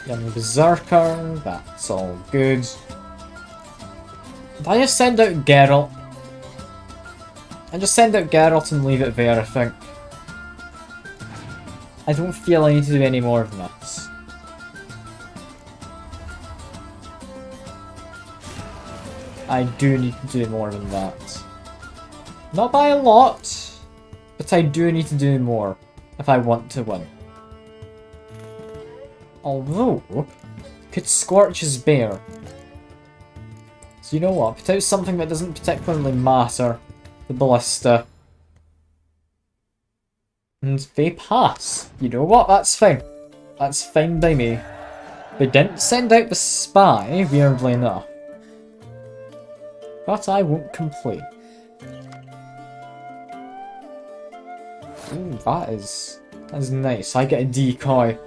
Young Berserker, that's all good. If I just send out Geralt, I just send out Geralt and leave it there, I think. I don't feel I need to do any more than this. I do need to do more than that. Not by a lot, but I do need to do more if I want to win. Although, could Scorch his bear. So you know what, put out something that doesn't particularly matter. The ballista. And they pass. You know what, that's fine. That's fine by me. They didn't send out the spy, weirdly enough. But I won't complain. Ooh, that is nice. I get a decoy.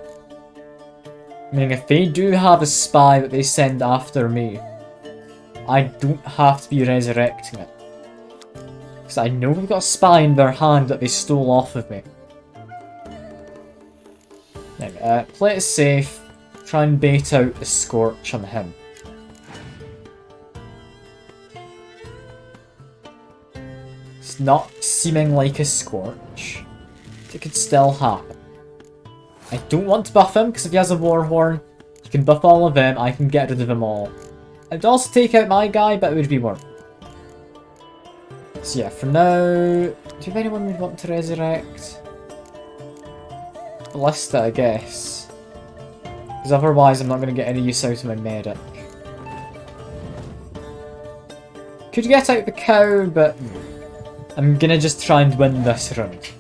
Meaning if they do have a spy that they send after me, I don't have to be resurrecting it. Because I know they've got a spy in their hand that they stole off of me. Anyway, play it safe. Try and bait out the Scorch on him. It's not seeming like a Scorch. It could still happen. I don't want to buff him, because if he has a Warhorn, you can buff all of them, I can get rid of them all. I'd also take out my guy, but it would be worth it. So yeah, for now, do you have anyone we'd want to resurrect? Ballista, I guess. Because otherwise I'm not going to get any use out of my medic. Could get out the cow, but I'm going to just try and win this round.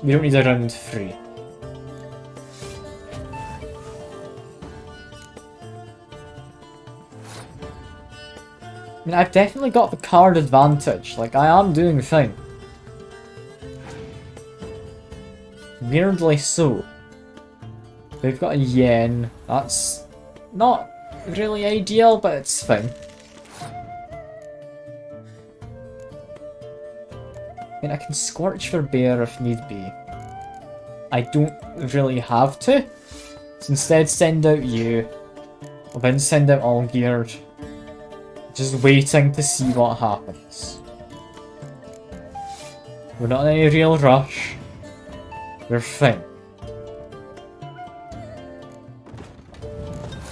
We don't need a round 3. I mean, I've definitely got the card advantage. Like, I am doing fine. Weirdly so. They've got a yen. That's not really ideal, but it's fine. I mean, I can Scorch their bear if need be. I don't really have to. So instead, send out you. I'll then send out all geared. Just waiting to see what happens. We're not in any real rush. We're fine.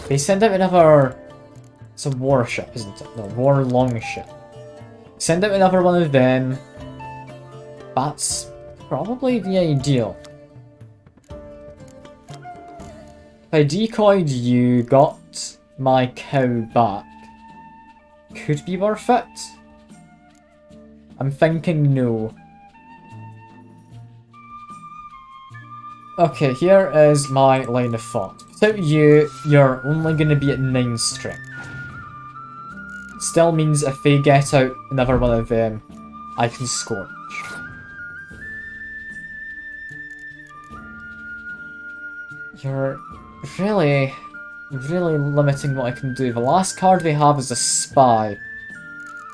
They send out another... It's a warship, isn't it? No, war longship. Send out another one of them. That's probably the ideal. If I decoyed you, got my cow back, could be worth it. I'm thinking no. Okay, here is my line of thought. Without you, you're only going to be at 9 strength. Still means if they get out another one of them, I can scorch. You're really, really limiting what I can do. The last card they have is a spy.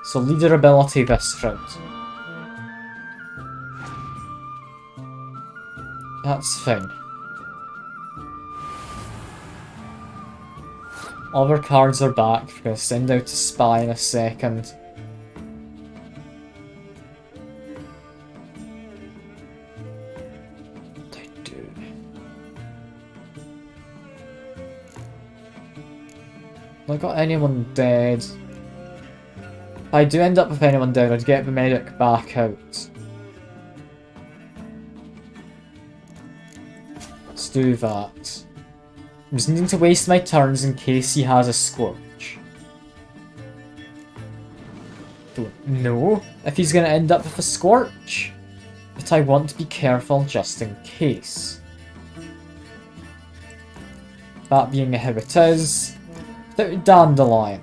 So leader ability this round. That's fine. Other cards are back. We're gonna send out a spy in a second. What do I do? Have I got anyone dead? If I do end up with anyone dead, I'd get the medic back out. Let's do that. I'm just needing to waste my turns in case he has a scorch. Don't know if he's gonna end up with a scorch, but I want to be careful just in case. That being how it is, without Dandelion.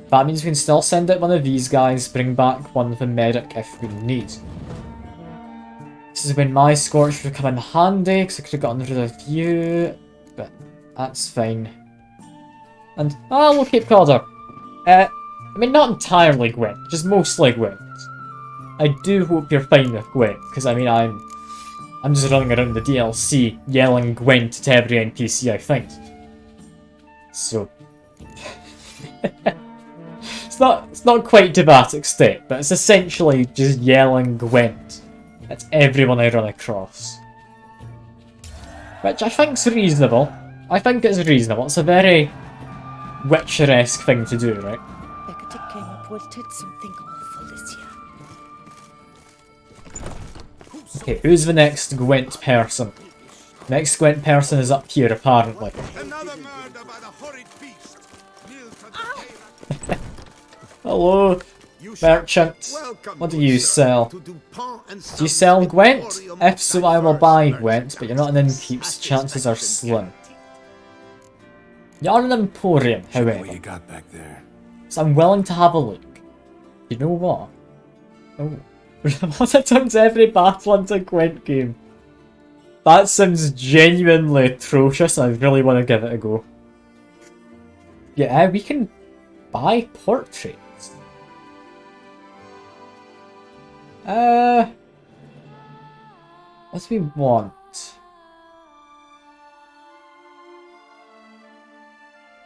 That means we can still send out one of these guys, bring back one with a medic if we need. This is when my scorch would come in handy, because I could have gotten rid of you, but that's fine. And, we'll keep Calder. I mean, not entirely Gwent, just mostly Gwent. I do hope you're fine with Gwent, because I mean, I'm just running around the DLC, yelling Gwent to every NPC I find. So... It's not quite to that extent, but it's essentially just yelling Gwent at everyone I run across. Which I think's reasonable. I think it's reasonable. It's a very Witcher-esque thing to do, right? Hecate came up with something awful this year. Okay, who's the next Gwent person? Next Gwent person is up here, apparently. Another murder by the horrid beast. Kneel to the tailor. Hello, merchant. What do you sell? Do you sell Gwent? If so, I will buy Gwent, but you're not an innkeep, so chances are slim. You're an emporium, Show me however, what you got back there. so I'm willing to have a look. You know what? Oh, what it turns every battle into a Gwent game. That sounds genuinely atrocious, and I really want to give it a go. Yeah, we can buy portraits. What do we want?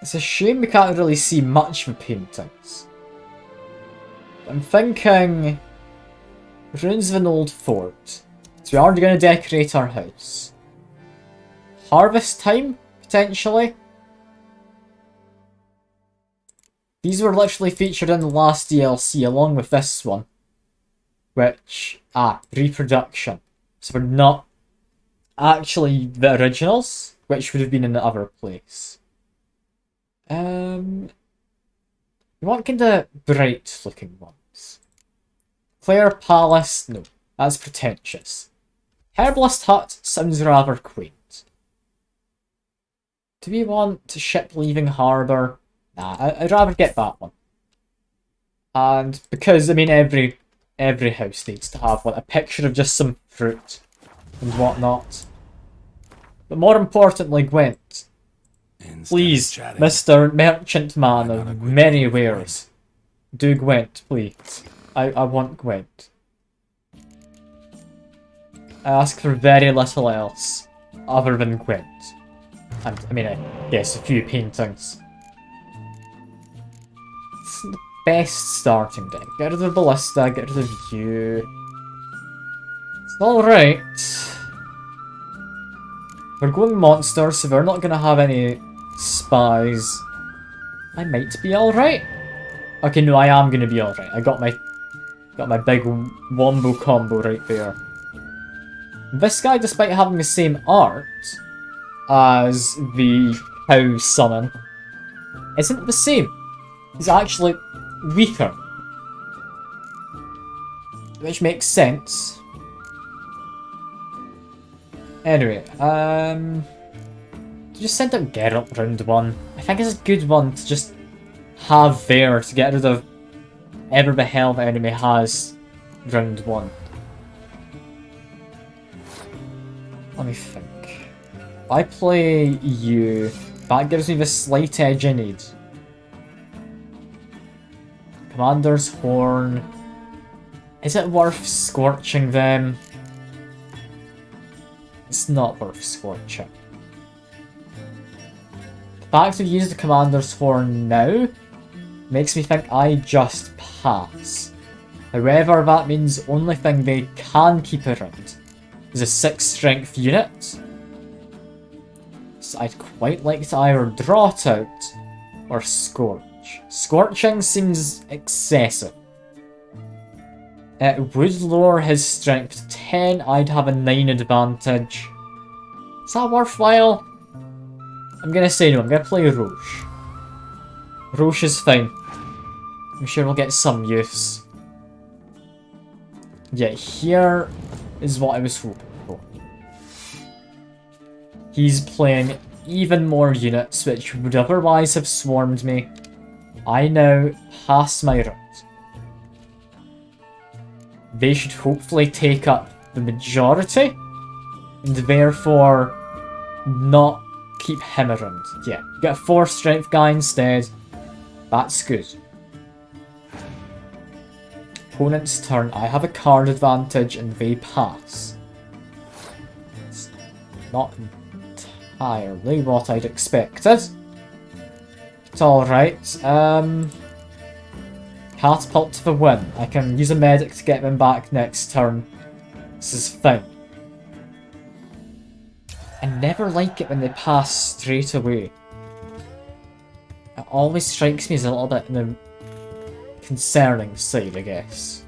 It's a shame we can't really see much of the paintings. I'm thinking ruins of an old fort. So we are going to decorate our house. Harvest time, potentially. These were literally featured in the last DLC along with this one. Which, reproduction. So we're not actually the originals, which would have been in the other place. We want kind of bright looking ones. Clare Palace, no, that's pretentious. Herbalist Hut sounds rather quaint. Do we want Ship Leaving Harbour? Nah, I'd rather get that one. And because, I mean, every house needs to have a picture of just some fruit and whatnot. But more importantly, Gwent. Please, Mr. Merchant Man of many wares. Do Gwent, please. I want Gwent. I ask for very little else other than Gwent. And, I mean, yes, a few paintings. It's the best starting deck. Get rid of the ballista, get rid of you. It's alright. We're going monsters, so we're not going to have any spies. I might be alright. Okay, no, I am going to be alright. I got my big wombo combo right there. This guy, despite having the same art as the cow summon, isn't the same. He's actually weaker. which makes sense. Anyway, just send out Geralt round 1. I think it's a good one to just have there to get rid of every hell the enemy has round 1. Let me think. If I play you, that gives me the slight edge I need. Commander's Horn. Is it worth scorching them? It's not worth scorching. The fact we've used the Commander's Horn now makes me think I just pass. However, that means the only thing they can keep around is a 6 strength unit. So I'd quite like to either draw it out or scorch. Scorching seems excessive. It would lower his strength to 10, I'd have a 9 advantage. Is that worthwhile? I'm gonna say no, I'm gonna play Roche. Roche is fine. I'm sure we'll get some use. Yeah, here is what I was hoping for. He's playing even more units which would otherwise have swarmed me. I now pass my round. They should hopefully take up the majority, and therefore not keep him around. Yeah, get a 4 strength guy instead. That's good. Opponent's turn, I have a card advantage and they pass. It's not entirely what I'd expected. It's alright. Catapult to the win. I can use a medic to get them back next turn. This is fine. I never like it when they pass straight away. It always strikes me as a little bit in the concerning side, I guess.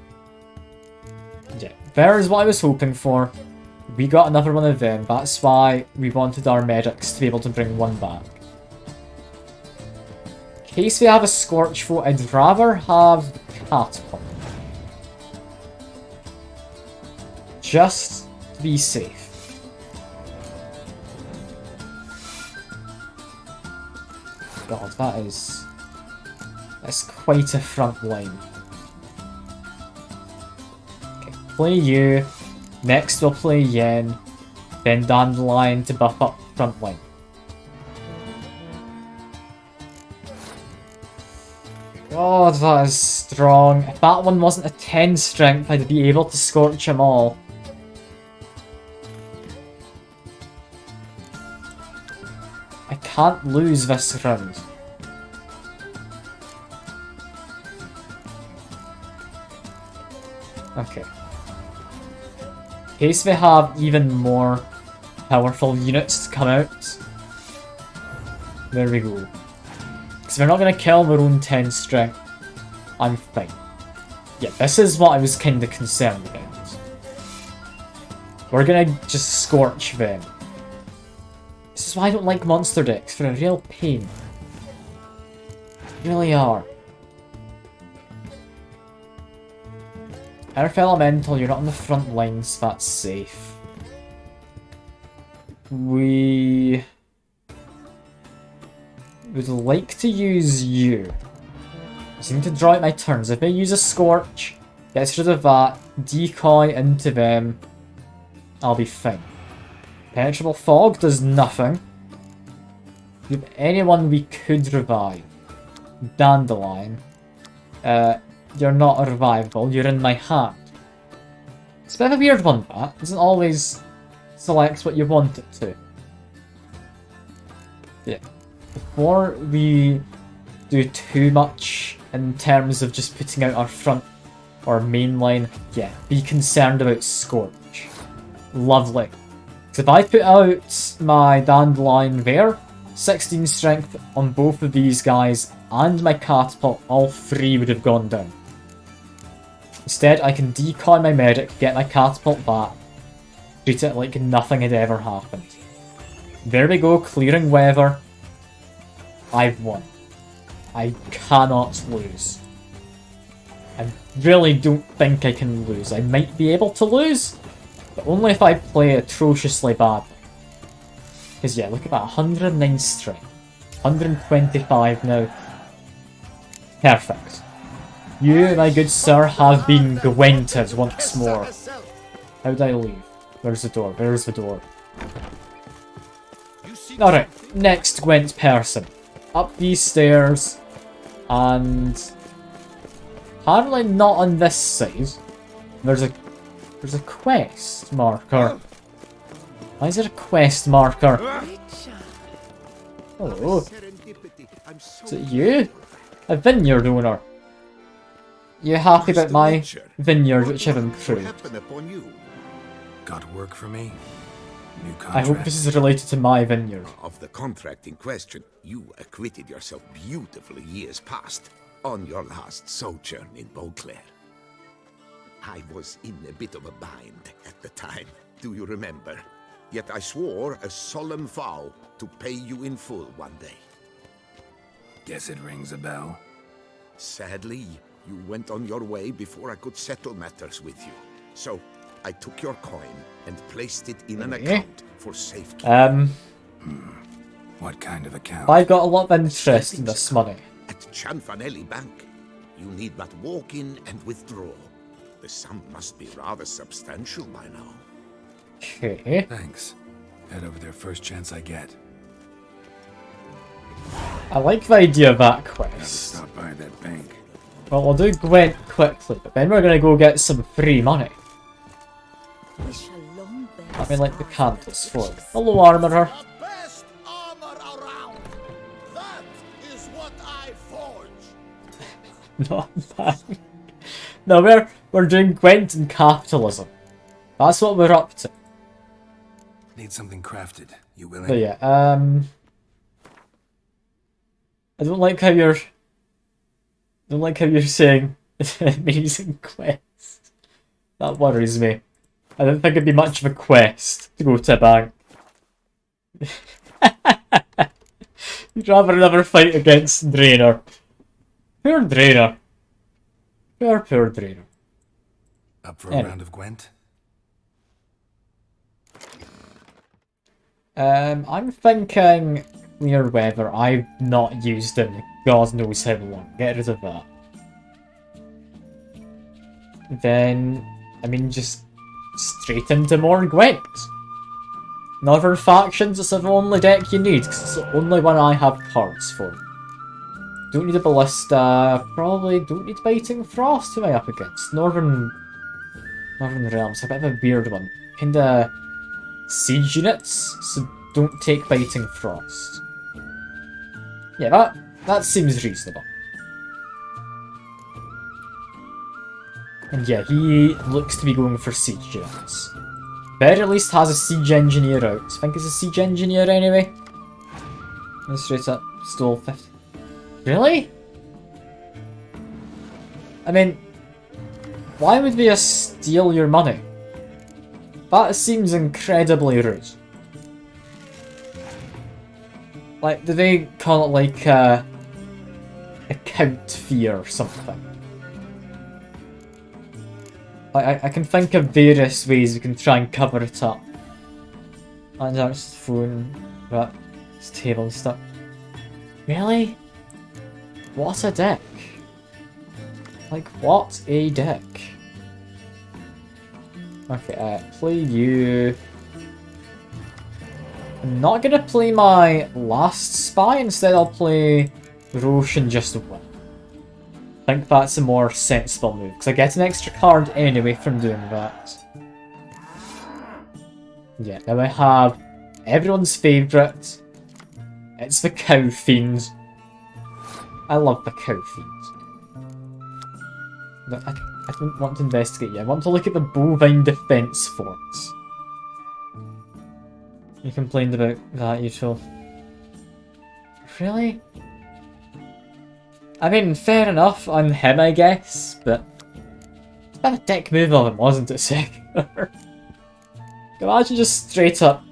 Yeah, there's what I was hoping for. We got another one of them. That's why we wanted our medics to be able to bring one back. In case we have a Scorch Foe, I'd rather have the Catapult. Just to be safe. God, that's quite a front line. Okay, play you. Next we'll play Yen. Then Dandelion to buff up front line. God, that is strong. If that one wasn't a 10 strength, I'd be able to scorch them all. I can't lose this round. Okay. In case they have even more powerful units to come out. There we go. Because they're not going to kill their own 10 strength. I'm fine. Yeah, this is what I was kind of concerned about. We're going to just scorch them. This is why I don't like monster decks. They're a real pain. They really are. Earth Elemental, you're not on the front lines, that's safe. We would like to use you. I seem to draw out my turns. If I use a Scorch, gets rid of that, decoy into them, I'll be fine. Penetrable Fog does nothing. Do you have anyone we could revive? Dandelion. You're not revivable, you're in my hand. It's a bit of a weird one, that. It doesn't always select what you want it to. Yeah. Before we do too much in terms of just putting out our front or main line, yeah, be concerned about Scorch. Lovely. Because if I put out my Dandelion there, 16 strength on both of these guys and my Catapult, all 3 would have gone down. Instead, I can decoy my medic, get my Catapult back, treat it like nothing had ever happened. There we go, clearing weather. I've won. I cannot lose. I really don't think I can lose. I might be able to lose, but only if I play atrociously badly. Because yeah, look at that, 109 strength. 125 now. Perfect. You, my good sir, have been gwented once more. How do I leave? Where's the door? Where's the door? Alright, next Gwent person. Up these stairs, and apparently not on this side. There's a quest marker. Why is there a quest marker? Hello. Is it you? A vineyard owner. You happy about my vineyard which I've improved? Got work for me? New contract. I hope this is related to my vineyard. Of the contract in question, you acquitted yourself beautifully years past on your last sojourn in Beauclair. I was in a bit of a bind at the time, do you remember? Yet I swore a solemn vow to pay you in full one day. Guess it rings a bell. Sadly, you went on your way before I could settle matters with you. So, I took your coin and placed it in an account for safekeeping. What kind of account? I've got a lot of interest in this money. At Cianfanelli Bank, you need but walk in and withdraw. The sum must be rather substantial by now. Okay. Thanks. Head over there first chance I get. I like the idea of that Gotta quest. stop by that bank. Well, we'll do Gwent quickly, but then we're gonna go get some free money. I mean, like the candles for it. Hello, armorer. The best armor around. That is what I forge. Not bad. No, we're doing Gwent and capitalism. That's what we're up to. Need something crafted. You willing? But yeah, I don't like how you're saying amazing quest. That worries me. I don't think it'd be much of a quest to go to a bank. You'd rather never fight against Drainer. Poor Drainer. Poor Drainer. Up for a round of Gwent? I'm thinking clear weather. I've not used it in God knows how long. Get rid of that. Then, I mean, just straight into more Gwent. Northern Factions is the only deck you need, because it's the only one I have cards for. Don't need a Ballista, probably don't need Biting Frost. Who am I up against? Northern Realms, a bit of a weird one. Kinda siege units, so don't take Biting Frost. Yeah, that seems reasonable. And yeah, he looks to be going for siege units. Very least has a siege engineer out. I think it's a siege engineer anyway. And straight up, stole 50. Really? I mean, why would we just steal your money? That seems incredibly rude. Like, do they call it like account fee or something? I can think of various ways we can try and cover it up. And that's phone, but it's table and stuff. Really? What a deck. Like, what a deck. Okay, play you. I'm not gonna play my last spy, instead I'll play Roche and just win. I think that's a more sensible move, because I get an extra card anyway from doing that. Yeah, now I have everyone's favourite. It's the Cow Fiend. I love the Cow Fiend. But I don't want to investigate yet. I want to look at the Bovine Defence Forts. You complained about that, you two. Really? I mean, fair enough on him, I guess, but it's a bit of a dick move of him, wasn't it, Sick? Imagine just straight up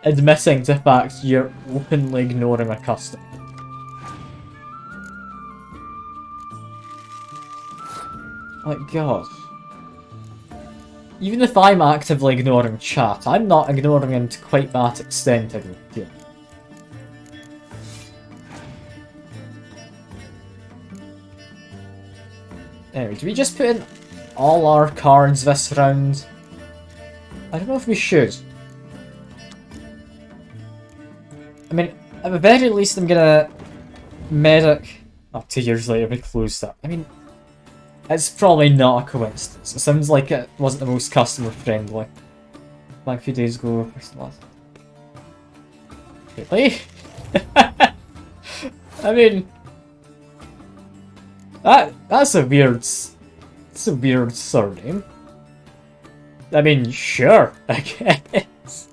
admitting to the fact you're openly ignoring a custom. My god. Even if I'm actively ignoring chat, I'm not ignoring him to quite that extent, I don't feel. Anyway, do we just put in all our cards this round? I don't know if we should. I mean, at the very least I'm gonna medic... Oh, 2 years later we closed that. I mean, it's probably not a coincidence. It sounds like it wasn't the most customer friendly. Like a few days ago, really? I mean, that's a weird surname. I mean, sure, I guess.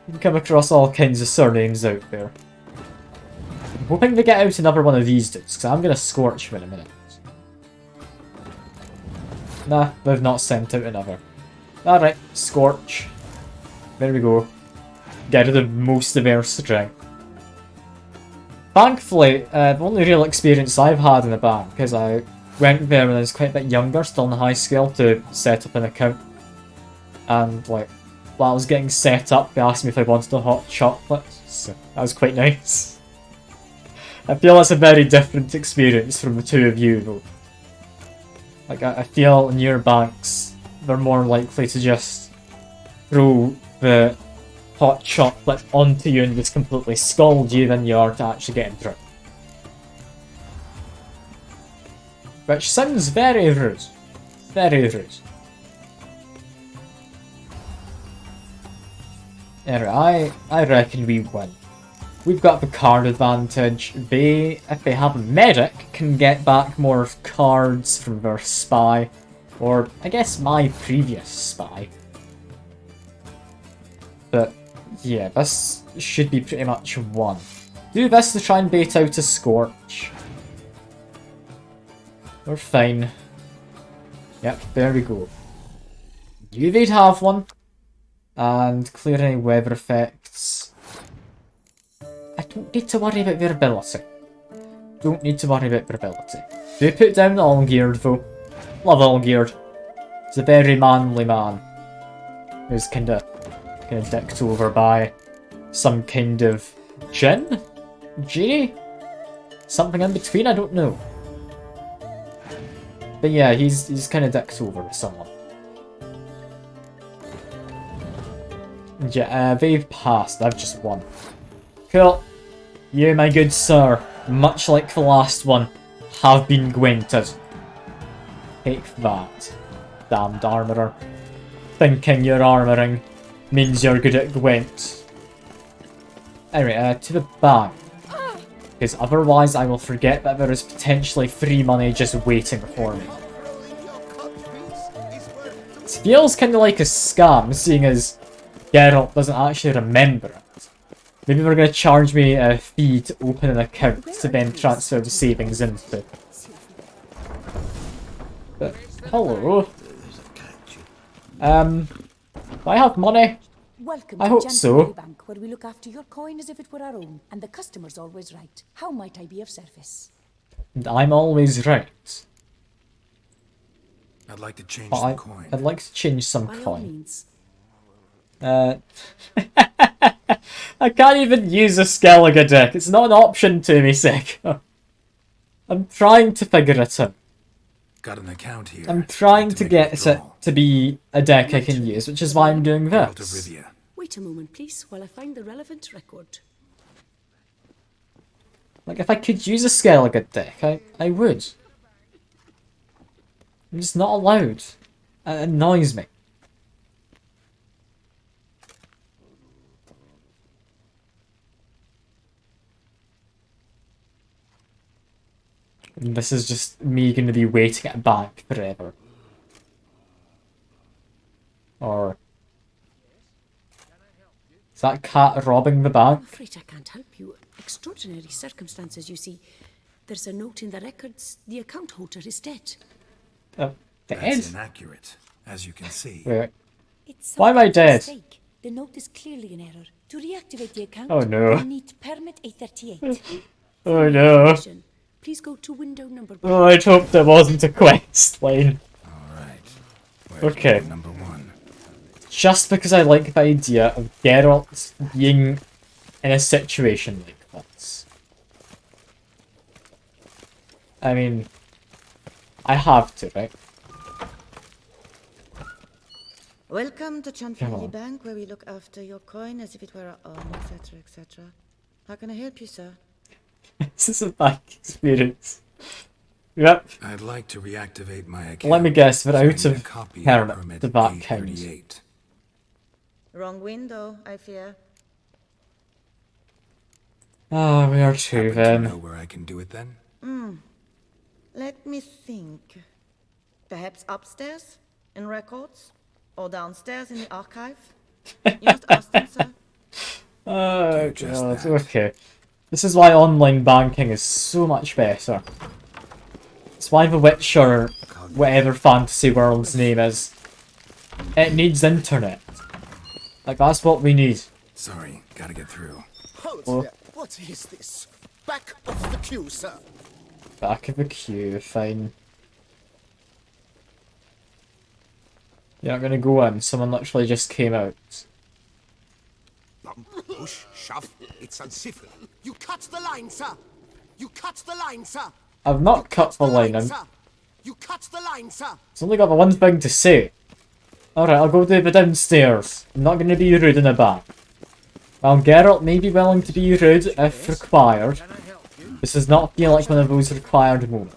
You can come across all kinds of surnames out there. I'm hoping they get out another one of these dudes, because I'm gonna scorch him in a minute. Nah, they've not sent out another. Alright, scorch. There we go. Get rid of most of their strength. Thankfully, the only real experience I've had in a bank is I went there when I was quite a bit younger, still in high school, to set up an account. And, like, while I was getting set up, they asked me if I wanted a hot chocolate, so that was quite nice. I feel that's a very different experience from the two of you, though. Like, I feel in your banks, they're more likely to just throw the hot chocolate onto you and just completely scald you than you are to actually get drunk. Which sounds very rude. Very rude. Anyway, I reckon we win. We've got the card advantage. They, if they have a medic, can get back more cards from their spy. Or, I guess, my previous spy. But, yeah, this should be pretty much won. Do this to try and bait out a Scorch. We're fine. Yep, there we go. You they'd have one. And clear any weather effects. I don't need to worry about their ability. Don't need to worry about their ability. Do put down All-Geared though. Love All-Geared. He's a very manly man. Who's kinda dicked over by some kind of djinn? Genie? Something in between, I don't know. But yeah, he's kinda dicked over with someone. Yeah, they've passed, I've just won. Cool. You, my good sir, much like the last one, have been gwented. Take that, damned armourer. Thinking you're armouring means you're good at gwent. Anyway, to the bank. Because otherwise I will forget that there is potentially free money just waiting for me. It feels kinda like a scam, seeing as Geralt doesn't actually remember it. Maybe they're going to charge me a fee to open an account to then transfer the savings into. But, hello. Do I have money? Welcome I to hope Jansen so. Bank, where we look after your coin as if it were our own, and the customer's always right. How might I be of service? And I'm always right. I'd like to change But some coin. I'd like to change some By all coin. means. I can't even use a Skellige deck. It's not an option to me, Seko. I'm trying to figure it out. Got an account here. I'm trying to make get it withdrawal. to be a deck I can use, which is why I'm doing Geralt of this. Rivia. Wait a moment, please, while I find the relevant record. Like, if I could use a Skellige deck, I would. I'm just not allowed. It annoys me. And this is just me going to be waiting at a bank forever. Or... Is that cat robbing the I'm bank? afraid I can't help you. Extraordinary circumstances, you see. There's a note in the records. The account holder is dead. Dead? That's inaccurate, as you can see. Wait. It's Why am I some dead? mistake. The note is clearly an error. To reactivate the account, Oh, no. you need permit A38. Oh no. Please go to window number 1. Oh, I'd hoped there wasn't a quest line. Alright. Okay. Number 1. Just because I like the idea of Geralt being in a situation like this. I mean, I have to, right? Welcome to Come Chanfamily on. Bank, where we look after your coin as if it were our own, etc., etc. How can I help you, sir? This is a bad experience. Yep. I'd like to reactivate my account. Let me guess, we're so I out need a of copy permit. The back count. A38. Wrong window, I fear. Ah, we are too Happen to then. know where I can do it then? Let me think. Perhaps upstairs, in records? Or downstairs in the archive? You must ask them, sir. Oh, Do just God, that. okay. This is why online banking is so much better. It's why The Witcher, whatever fantasy world's name is, it needs internet. Like, that's what we need. Sorry, gotta get through. Hold Oh. there. What is this? Back off the queue, sir. Back of the queue, fine. You're not gonna go in, someone literally just came out. Bump, push, shove. It's uncivil. You cut the line, sir. You cut the line, sir. I've not cut the line, sir. You cut the line, sir. It's only got the one thing to say. Alright, I'll go to the downstairs. I'm not gonna be rude in the back. While Geralt may be willing to be rude if required, this does not feel like one of those required moments.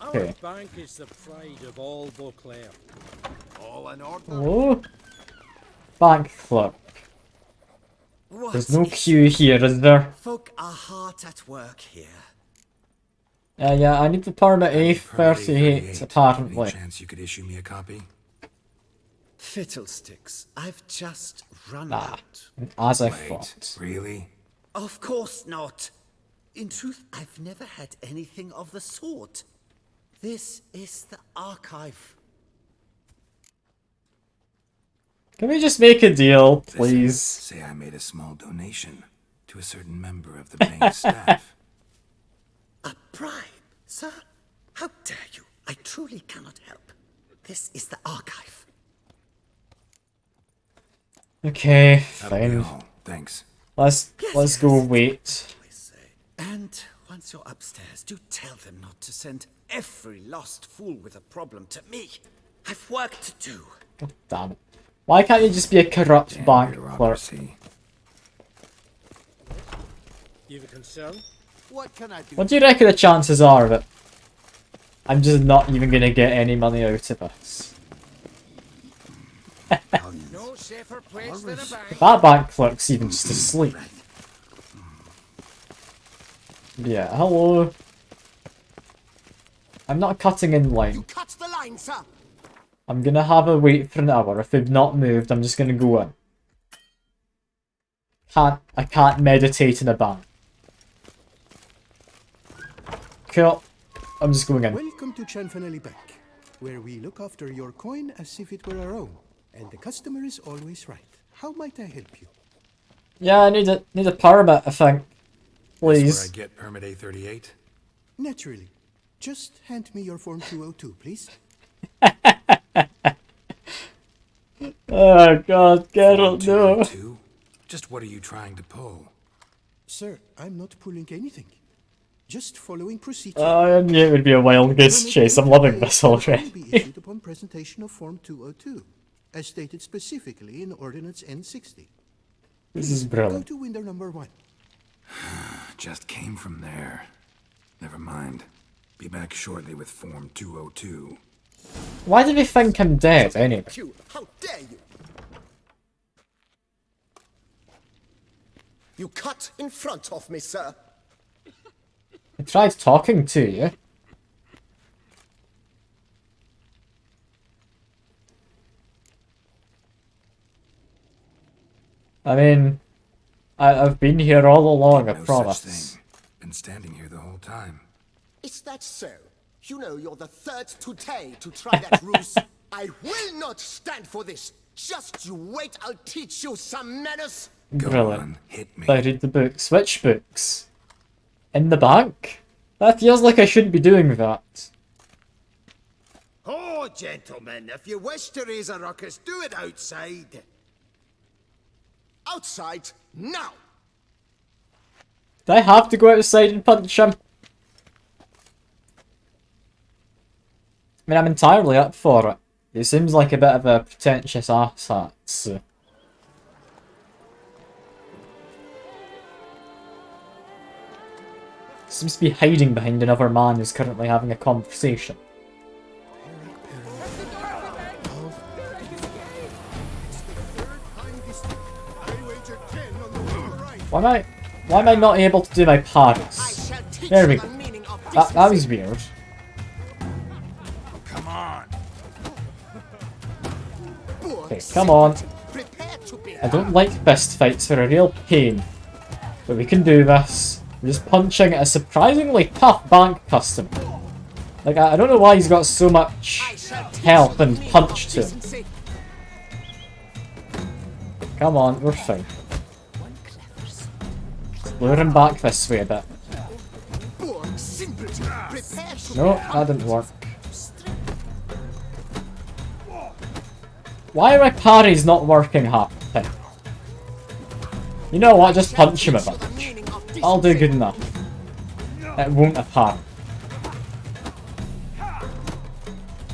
Okay. Our bank is the pride of all Beauclair. All in order. Hello? Bank clerk. There's no What is queue here, is there? Folk are hard at work here. Yeah, I need the permit Permit A38, Any apparently. chance you could issue me a copy? Fiddlesticks, I've just run Ah. out. As I Wait, thought. really? Of course not. In truth, I've never had anything of the sort. This is the archive. Can we just make a deal, Listen, please? say I made a small donation to a certain member of the bank staff. A bribe, sir? How dare you? I truly cannot help. This is the archive. Okay, That'll be fine. all. Thanks. Let's Yes, go yes. wait. Always say. And once you're upstairs, do tell them not to send every lost fool with a problem to me. I've work to do. God damn it. Why can't you just be a corrupt Damn bank clerk? bureaucracy. You have a concern? What can I do? What do you reckon the chances are of it? I'm just not even gonna get any money out of this. No safer place than a bank. That bank clerk's even just asleep. Yeah, hello. I'm not cutting in You line. cut the line, sir. I'm gonna have a wait for an hour. If they've not moved, I'm just gonna go in. I can't meditate in a bank. Cool. I'm just going in. Welcome to Chanfanelli Bank, where we look after your coin as if it were our own, and the customer is always right. How might I help you? Yeah, I need a permit, I think. That's where I Please. get permit A38? Naturally. Just hand me your Form 202, please. Oh god, Geralt, no. 202? Just what are you trying to pull? Sir, I'm not pulling anything. Just following procedure. I knew it would be a wild goose Permit chase. I'm loving A38 this will only already. be issued upon presentation of Form 202, as stated specifically in Ordinance N60. This is Go brilliant. to window number 1. Just came from there. Never mind. Be back shortly with Form 202. Why do they think I'm dead, anyway? Queue. How dare you? You cut in front of me, sir. I tried talking to you. I mean, I've been here all along, I No such promise. thing. Been standing here the whole time. Is that so? You know you're the third today to try that ruse. I will not stand for this. Just you wait, I'll teach you some manners. Go Brilliant. on, hit me. Buried the books. Which books? In the bank? That feels like I shouldn't be doing that. Oh, gentlemen, if you wish to raise a ruckus, do it outside. Outside, now! Do I have to go outside and punch him? I mean, I'm entirely up for it. He seems like a bit of a pretentious asshat, so... Seems to be hiding behind another man who's currently having a conversation. Why am I not able to do my parries? There we go. That was weird. Come on. Okay, come on. I don't like fist fights, they're a real pain. But we can do this. We're just punching at a surprisingly tough bank customer. Like, I don't know why he's got so much health and punch to him. Come on, we're fine. Lure him back this way a bit. No, that didn't work. Why are my parries not working half the time? You know what, just punch him a bunch. I'll do good enough. It won't apparent.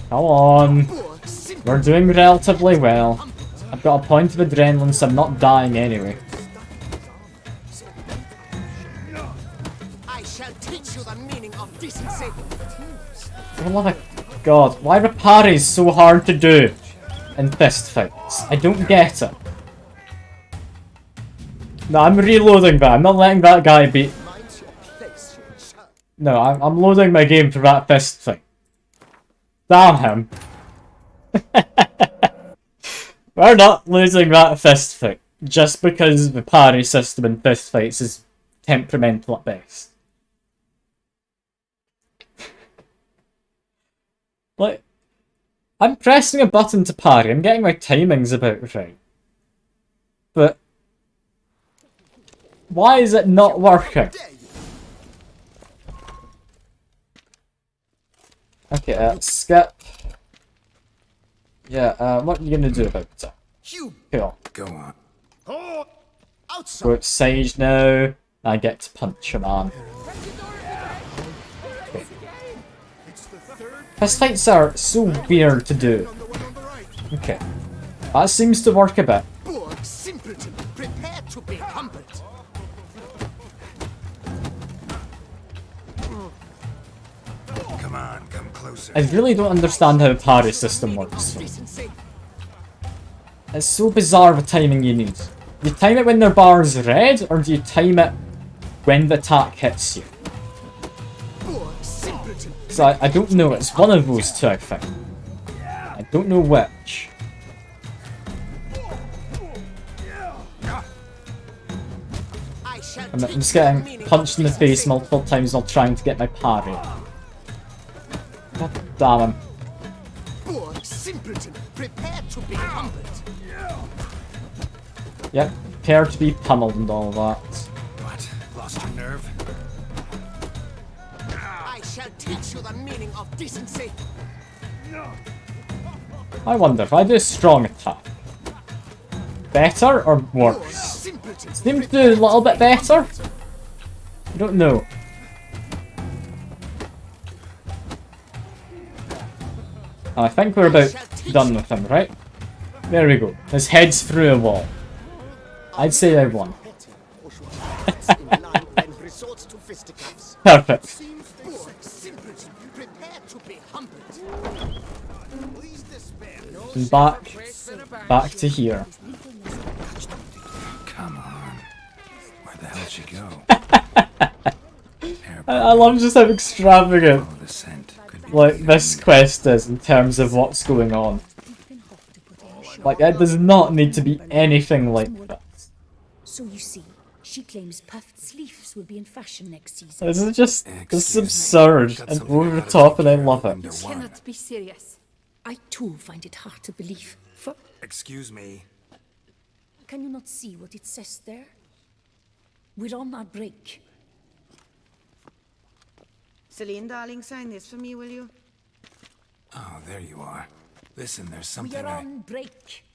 Come on. We're doing relatively well. I've got a point of adrenaline, so I'm not dying anyway. I shall teach you the meaning of decency. For the love of God, why are parries so hard to do in fist fights? I don't get it. No, I'm reloading that. I'm not letting that guy beat. No, I'm loading my game for that fist fight. Damn him. We're not losing that fist fight just because the parry system in fist fights is temperamental at best. Like, I'm pressing a button to parry. I'm getting my timings about right. But why is it not working? Okay, skip. Yeah, what are you gonna do about it? Cool. Go on. Oh, Go outside now. I get to punch a man. Okay. Fist fights are so weird to do. Okay. That seems to work a bit. simpleton, prepare to be humbled. Come on, come closer. I really don't understand how the parry system works. It's so bizarre the timing you need. Do you time it when their bar is red, or do you time it when the attack hits you? So I don't know, it's one of those two I think. I don't know which. I'm just getting punched in the face multiple times while trying to get my parry. God damn him. Simpleton, prepare to be humbled. Yep, prepare to be pummeled and all that. What? Lost your nerve? I shall teach you the meaning of decency. I wonder if I do a strong attack. Better or worse? Seems to do a little bit better? I don't know. I think we're about done with him, right? There we go. His head's through a wall. I'd say I won. Perfect. And back to here. Come on. Where the hell'd she go? I love just how extravagant like this quest is in terms of what's going on. Like, it does not need to be anything like this. So you see, she claims puffed sleeves will be in fashion next season. This is just, this is absurd and over the top, and I love it. You cannot be serious. I too find it hard to believe. Excuse me. Can you not see what it says there? We're on our break. Celine, darling, sign this for me, will you? Oh, there you are. Listen, there's We something are on break.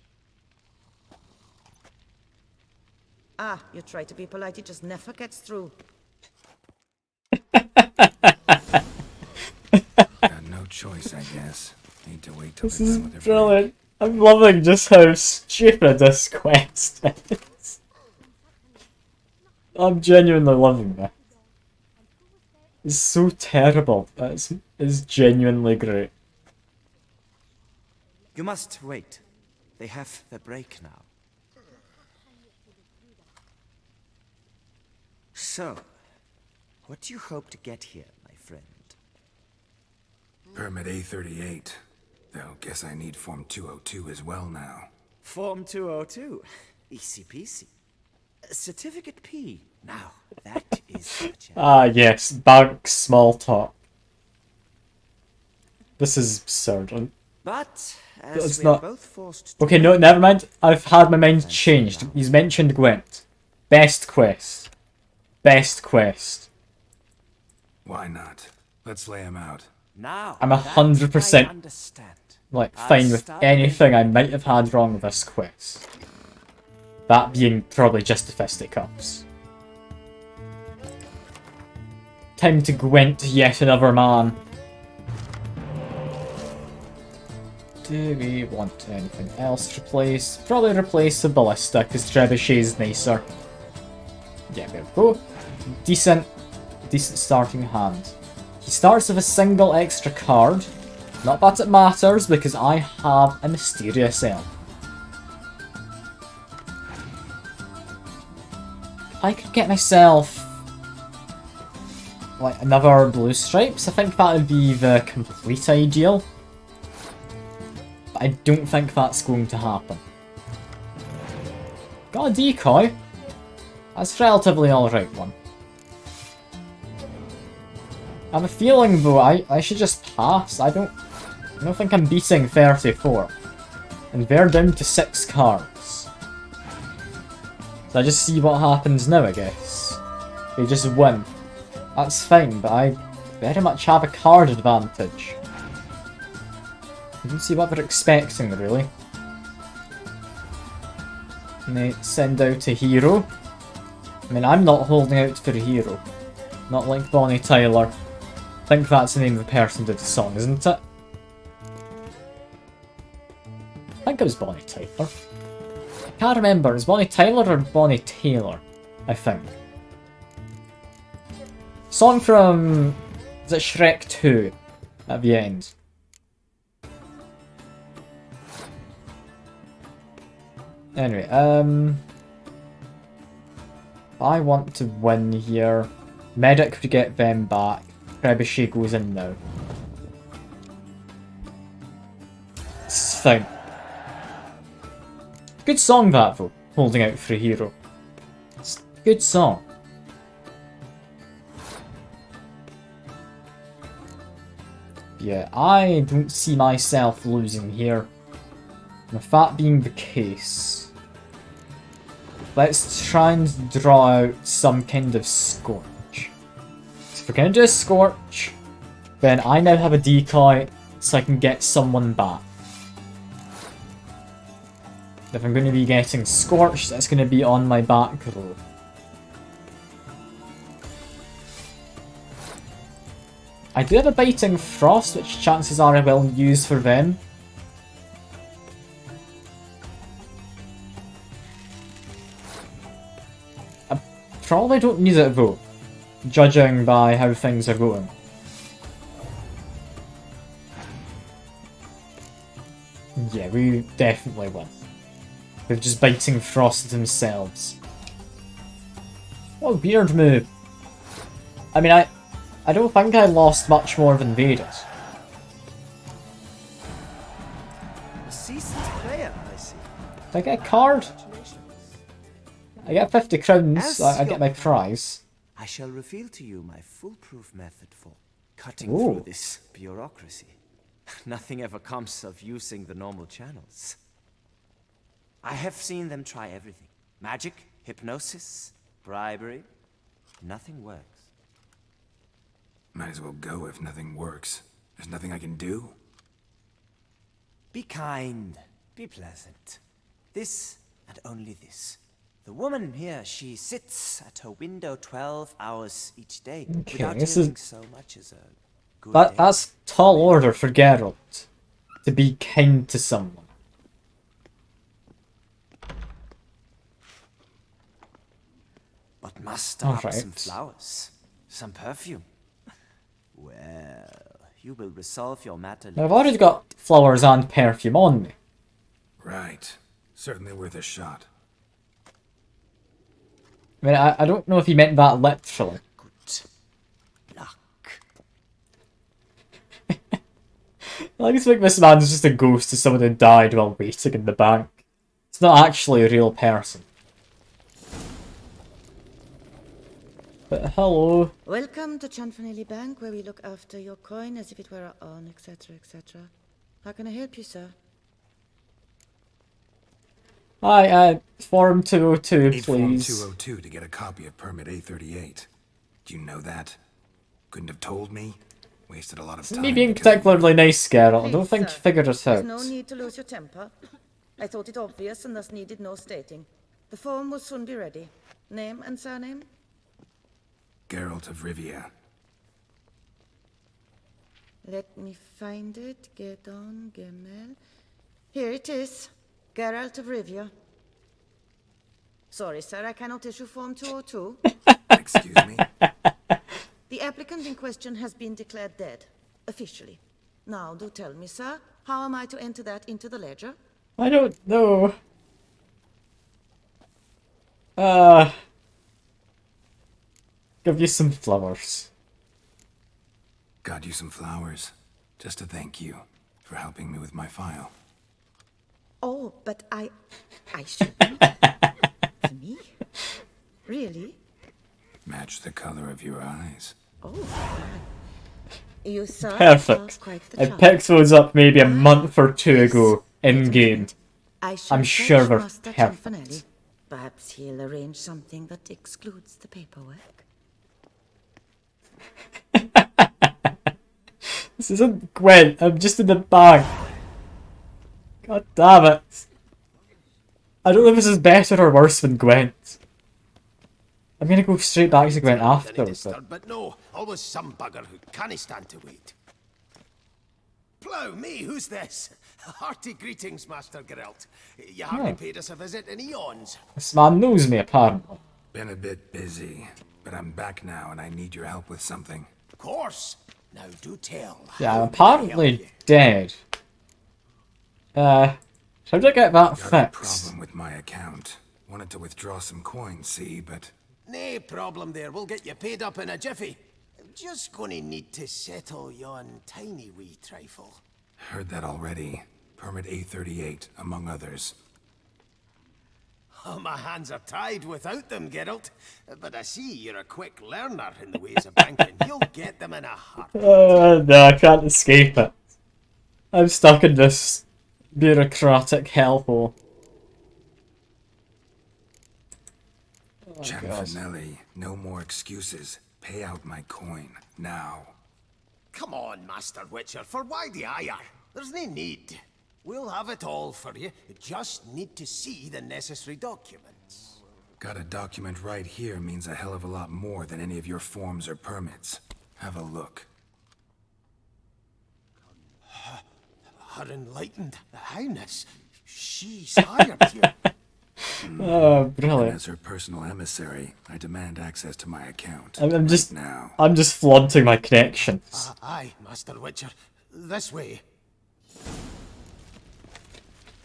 Ah, you try to be polite, it just never gets through. Got no choice, I guess. Need to wait till This they're is done with their break. brilliant. I'm loving just how stupid this quest is. I'm genuinely loving this. It's so terrible, but it's genuinely great. You must wait. They have their break now. So, what do you hope to get here, my friend? Permit A38. Though, guess I need Form 202 as well now. Form 202. Easy peasy. Certificate P. Now, that is such a... Ah, yes, bank small talk. This is absurd. But, as It's we are not. both forced to... Okay, no, never mind. I've had my mind changed. He's mentioned Gwent. Best quest. Best quest. Why not? Let's lay him out. Now, I'm that 100% I understand. like I'll fine with start anything I might have had wrong with this quest. That being probably just the fisticuffs. Time to gwent yet another man. Do we want anything else replaced? Probably replace the ballista because trebuchet's nicer. Yeah, there we go. Decent starting hand. He starts with a single extra card. Not that it matters because I have a mysterious elf. If I could get myself like another blue stripes, I think that would be the complete ideal. But I don't think that's going to happen. Got a decoy. That's a relatively alright one. I have a feeling though I should just pass. I don't think I'm beating 34. And they're down to 6 cards. So I just see what happens now, I guess. They just win. That's fine, but I very much have a card advantage. I don't see what they're expecting, really. And they send out a hero. I mean, I'm not holding out for a hero. Not like Bonnie Tyler. I think that's the name of the person who did the song, isn't it? I think it was Bonnie Tyler. I can't remember. Is Bonnie Tyler or Bonnie Taylor? I think. Song from... is it Shrek 2? At the end. Anyway, I want to win here. Medic to get them back. Trebuchet goes in now. It's fine. Good song that though, holding out for a hero. It's a good song. Yeah, I don't see myself losing here. With that being the case, let's try and draw out some kind of Scorch. So if we're going to do a Scorch, then I now have a decoy so I can get someone back. If I'm going to be getting Scorched, that's going to be on my back row. I do have a Biting Frost, which chances are I will use for them. I probably don't need it though, judging by how things are going. Yeah, we definitely win. They're just Biting Frost themselves. What a weird move. I mean, I don't think I lost much more than they did. A seasoned player, I see. Did I get a card? I get 50 crowns, As I get your my prize. I shall reveal to you my foolproof method for cutting Ooh. through this bureaucracy. Nothing ever comes of using the normal channels. I have seen them try everything. Magic, hypnosis, bribery. Nothing works. Might as well go if nothing works. There's nothing I can do. Be kind. Be pleasant. This and only this. The woman here, she sits at her window 12 hours each day without doing so much as a good day. That's tall order for Geralt. To be kind to someone. But muster up some flowers. Some perfume. Well, you will resolve your matter later. Now, I've already got flowers and perfume on me. Right. Certainly worth a shot. I mean, I don't know if he meant that literally. Good luck. I just think this man's just a ghost of someone who died while waiting in the bank. It's not actually a real person. But hello. Welcome to Chanfanelli Bank, where we look after your coin as if it were our own, etc., etc. How can I help you, sir? Hi, Form 202, please. Form 202 to get a copy of Permit A38. Do you know that? Couldn't have told me? Wasted a lot of time. Me being particularly nice, Geralt. I don't think you figured it out. There's no need to lose your temper. I thought it obvious and thus needed no stating. The form will soon be ready. Name and surname? Geralt of Rivia. Let me find it. Get on, Gemel. Here it is. Geralt of Rivia. Sorry, sir, I cannot issue Form 202. Excuse me? The applicant in question has been declared dead, officially. Now, do tell me, sir, how am I to enter that into the ledger? I don't know. Give you some flowers. Got you some flowers. Just to thank you for helping me with my file. Oh, but I shouldn't. To me? Really? Match the color of your eyes. Oh. You, sir, Perfect. are quite the I child. picked those up maybe a month or two ago in game. I'm sure they're Master perfect. Chanfanelli. Perhaps he'll arrange something that excludes the paperwork. This isn't Gwent. I'm just in the bank. God damn it. I don't know if this is better or worse than Gwent. I'm gonna go straight back to Gwent after. But no, always some bugger who can't stand to wait. Plough me, who's this? Hearty greetings, Master Geralt. You hardly paid us a visit in eons. This man knows me, apparently. Been a bit busy, but I'm back now and I need your help with something. Of course. Now do tell. Yeah, I'm apparently dead. How did I get that Got a fixed? problem with my account. Wanted to withdraw some coins, see, but... No problem there. We'll get you paid up in a jiffy. Just gonna need to settle yon tiny wee trifle. Heard that already. Permit A38, among others. Oh, my hands are tied without them, Geralt. But I see you're a quick learner in the ways of banking. You'll get them in a heartbeat. No, I can't escape it. I'm stuck in this bureaucratic hellhole. Oh, Chanfanelli, no more excuses. Pay out my coin, now. Come on, Master Witcher, for why the ire? There's no need. We'll have it all for you. You just need to see the necessary documents. Got a document right here means a hell of a lot more than any of your forms or permits. Have a look. Her enlightened highness. She's hired you. Oh, brilliant. And as her personal emissary, I demand access to my account. I'm just now. I'm just flaunting my connections. Aye, Master Witcher. This way.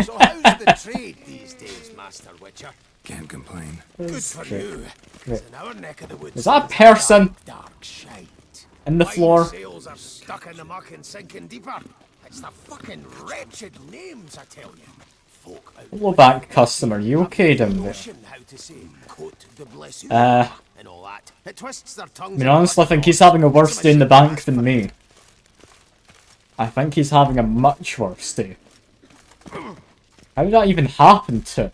So how's the trade these days, Master Witcher? Can't complain. Good for you. Great. In our neck of the woods, Is that a person dark shite. in the floor? Sails are stuck in the muck and sinking deeper. It's the fucking wretched names, I tell you. Folk out Hello, bank customer. You okay down there? notion how to say Cote de Blessure and all that. It twists their I tongues. mean, honestly, I think he's having a worse day in the bank than me. I think he's having a much worse day. How did that even happen to him?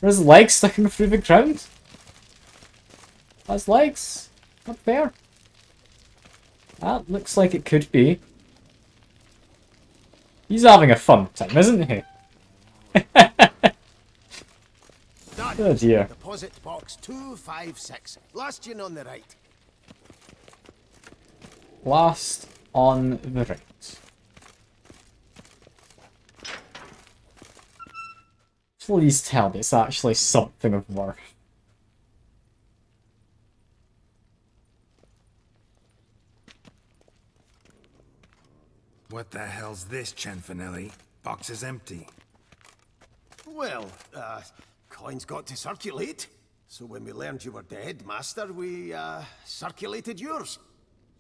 Are his legs sticking through the ground? His legs? Not there. That looks like it could be. He's having a fun time, isn't he? Oh dear. Deposit box 256. Last in on the right. Last on the right. Please tell me it's actually something of worth. What the hell's this, Cianfanelli? Box is empty. Well, coins got to circulate. So when we learned you were dead, Master, we, circulated yours.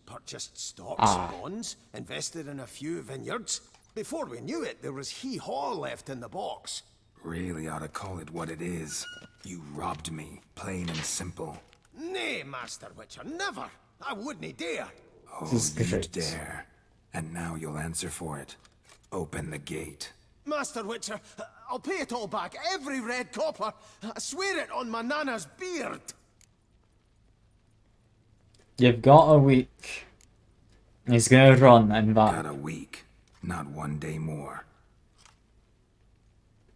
Purchased stocks, bonds, invested in a few vineyards. Before we knew it, there was hee-haw left in the box. Really ought to call it what it is. You robbed me, plain and simple. Nay, Master Witcher, never. I wouldn't dare. Oh, you'd dare. And now you'll answer for it. Open the gate. Master Witcher, I'll pay it all back, every red copper. I swear it on my nana's beard. You've got a week. He's gonna run and that. Got a week, not 1 day more.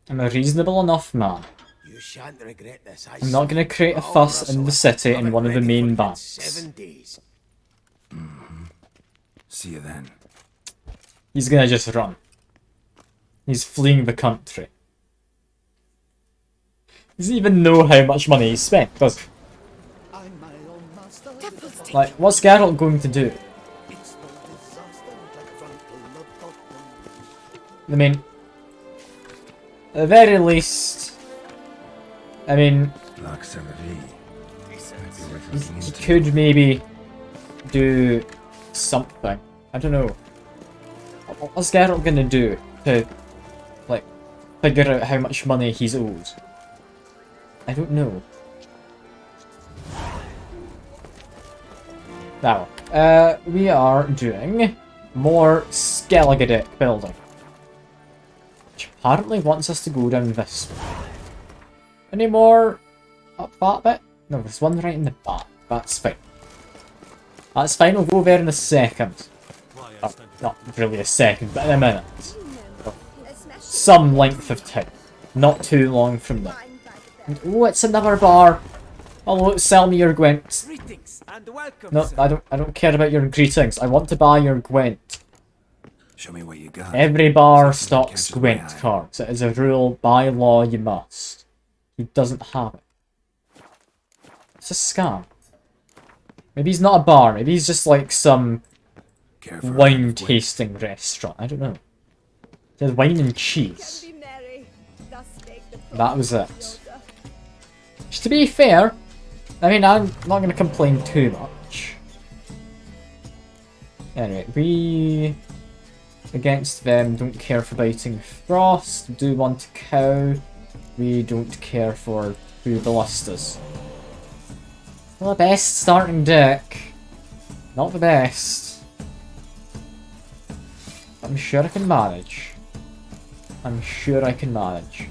I'm a reasonable enough man. You shan't regret this. I'm not gonna create a fuss in the city in one of the main banks. 7 days. See you then. He's gonna just run. He's fleeing the country. He doesn't even know how much money he spent, does he? Like, what's Geralt going to do? I mean, at the very least, I mean, he could maybe do something. I don't know. What's Geralt gonna do to, like, figure out how much money he's owed? I don't know. Now, we are doing more Skellige deck building. Which apparently wants us to go down this way. Any more up that bit? No, there's one right in the back. That's fine. That's fine, we'll go there in a second. Oh, not really a second, but in a minute. Some length of time. Not too long from now. And, oh, it's another bar. Oh, sell me your gwent. And welcome, No, sir. I don't care about your greetings. I want to buy your gwent. Show me what you got. Every bar Something stocks catches my gwent eye. cards. It is a rule, by law you must. He doesn't have it. It's a scam. Maybe he's not a bar, maybe he's just like some wine tasting restaurant. I don't know. There's wine and cheese. That was it. Which, to be fair, I mean, I'm not going to complain too much. Anyway, we, against them, don't care for biting frost, do want a cow, we don't care for two ballistas. Not the best starting deck. Not the best. I'm sure I can manage. I'm sure I can manage.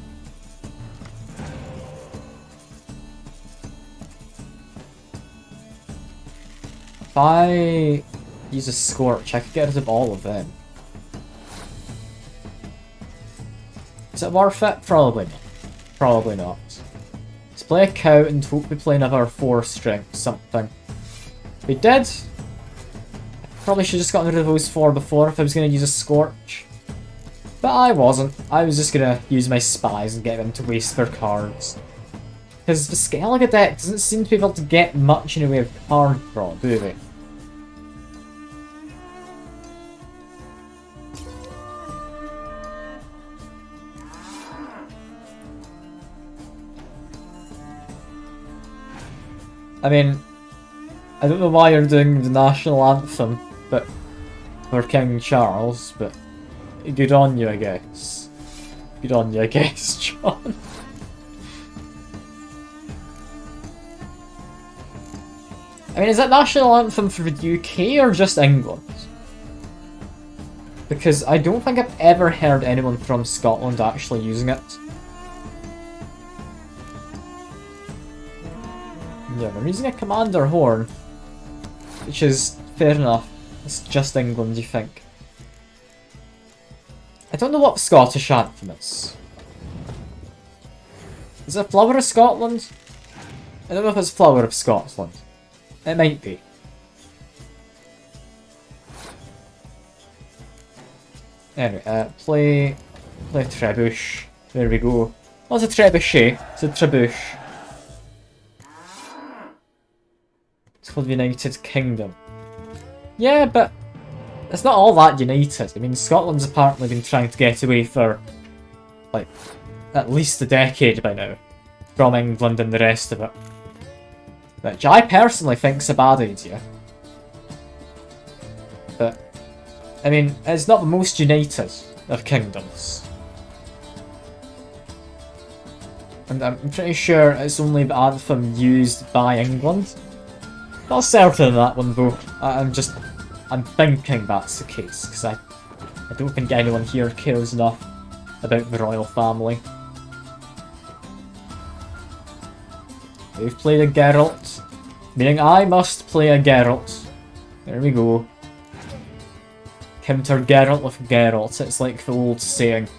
If I use a Scorch, I could get rid of all of them. Is it worth it? Probably not. Probably not. Let's play a cow and hope we play another 4 strength something. We did. Probably should have just gotten rid of those 4 before if I was going to use a Scorch. But I wasn't. I was just going to use my spies and get them to waste their cards. Because the Skellige deck doesn't seem to be able to get much in the way of card draw, do they? I mean, I don't know why you're doing the national anthem, but for King Charles, but good on you, I guess. Good on you, I guess, John. I mean, is that national anthem for the UK or just England? Because I don't think I've ever heard anyone from Scotland actually using it. Yeah, they're using a commander horn. Which is fair enough. It's just England, you think. I don't know what the Scottish anthem is. Is it Flower of Scotland? I don't know if it's Flower of Scotland. It might be. Anyway, play trebuch. There we go. Oh, it's a trebuchet. It's a trebuch. It's called United Kingdom. Yeah, but it's not all that united. I mean, Scotland's apparently been trying to get away for, like, at least a decade by now. From England and the rest of it. Which I personally think's a bad idea. But, I mean, it's not the most united of kingdoms. And I'm pretty sure it's only the anthem used by England. Not certain on that one though. I'm thinking that's the case, because I don't think anyone here cares enough about the royal family. We've played a Geralt, meaning I must play a Geralt. There we go. Counter Geralt with Geralt, it's like the old saying.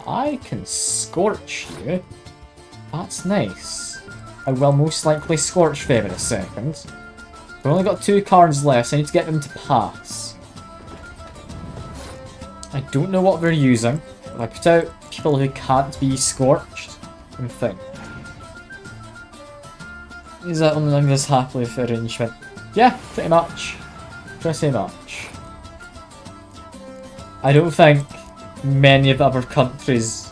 I can scorch you. That's nice. I will most likely scorch them in a second. We've only got 2 cards left, so I need to get them to pass. I don't know what they're using. If I put out people who can't be scorched, and think. Is that only like this happily for arrangement? Yeah, pretty much. Pretty much. I don't think many of the other countries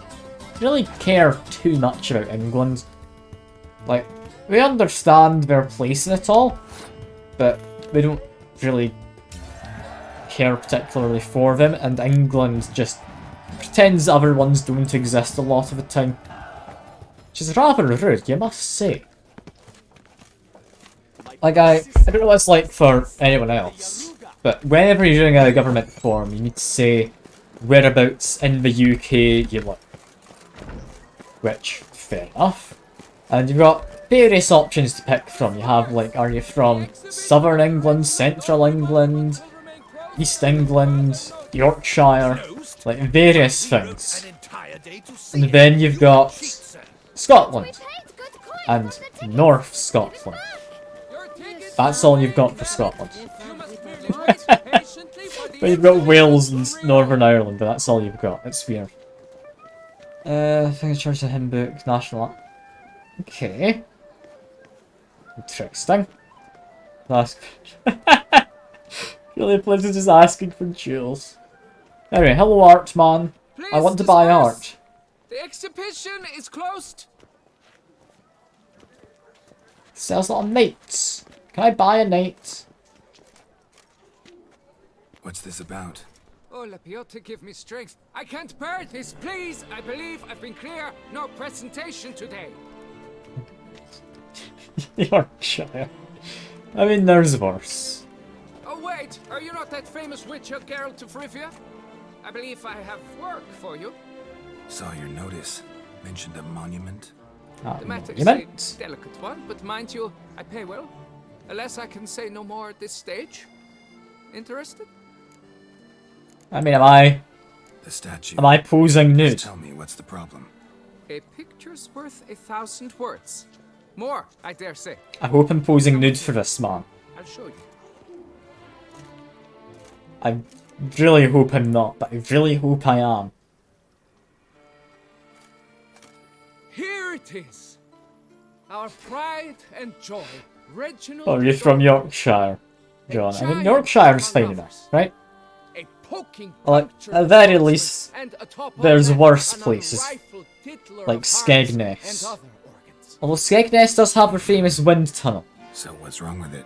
really care too much about England. Like, we understand their place in it all, but we don't really care particularly for them, and England just pretends other ones don't exist a lot of the time. Which is rather rude, you must say. Like, I don't know what it's like for anyone else, but whenever you're doing a government form, you need to say whereabouts in the UK you live. Which, fair enough. And you've got various options to pick from. You have, like, are you from Southern England, Central England, East England, Yorkshire, like, various things. And then you've got Scotland, and North Scotland. That's all you've got for Scotland. But you've got Wales and Northern Ireland, but that's all you've got. It's weird. I think I charged the hymn book, national. Okay. Interesting. Ask. Really pleasant just asking for jewels. Anyway, hello art man. I want to buy art. The exhibition is closed. Sells a lot of knights. Can I buy a knight? What's this about? Oh, Lapiota, give me strength. I can't bear this, please. I believe I've been clear. No presentation today. Yorkshire. I mean, there's worse. Oh, wait. Are you not that famous witcher, Geralt of Rivia? I believe I have work for you. Saw your notice. Mentioned a monument. The matter is a delicate one, but mind you, I pay well. Alas, I can say no more at this stage. Interested? I mean, the statue. Am I posing nude? Just tell me, what's the problem? A picture's worth 1,000 words. More, I dare say. I hope I'm posing nude for this man. I'll show you. I really hope I'm not, but I really hope I am. Here it is. Our pride and joy. Reginald. Oh, you're from Yorkshire, John. I mean, Yorkshire's fine enough, right? Well, at the very least, there's worse places, like Skegness. Although Skegness does have a famous wind tunnel. So what's wrong with it?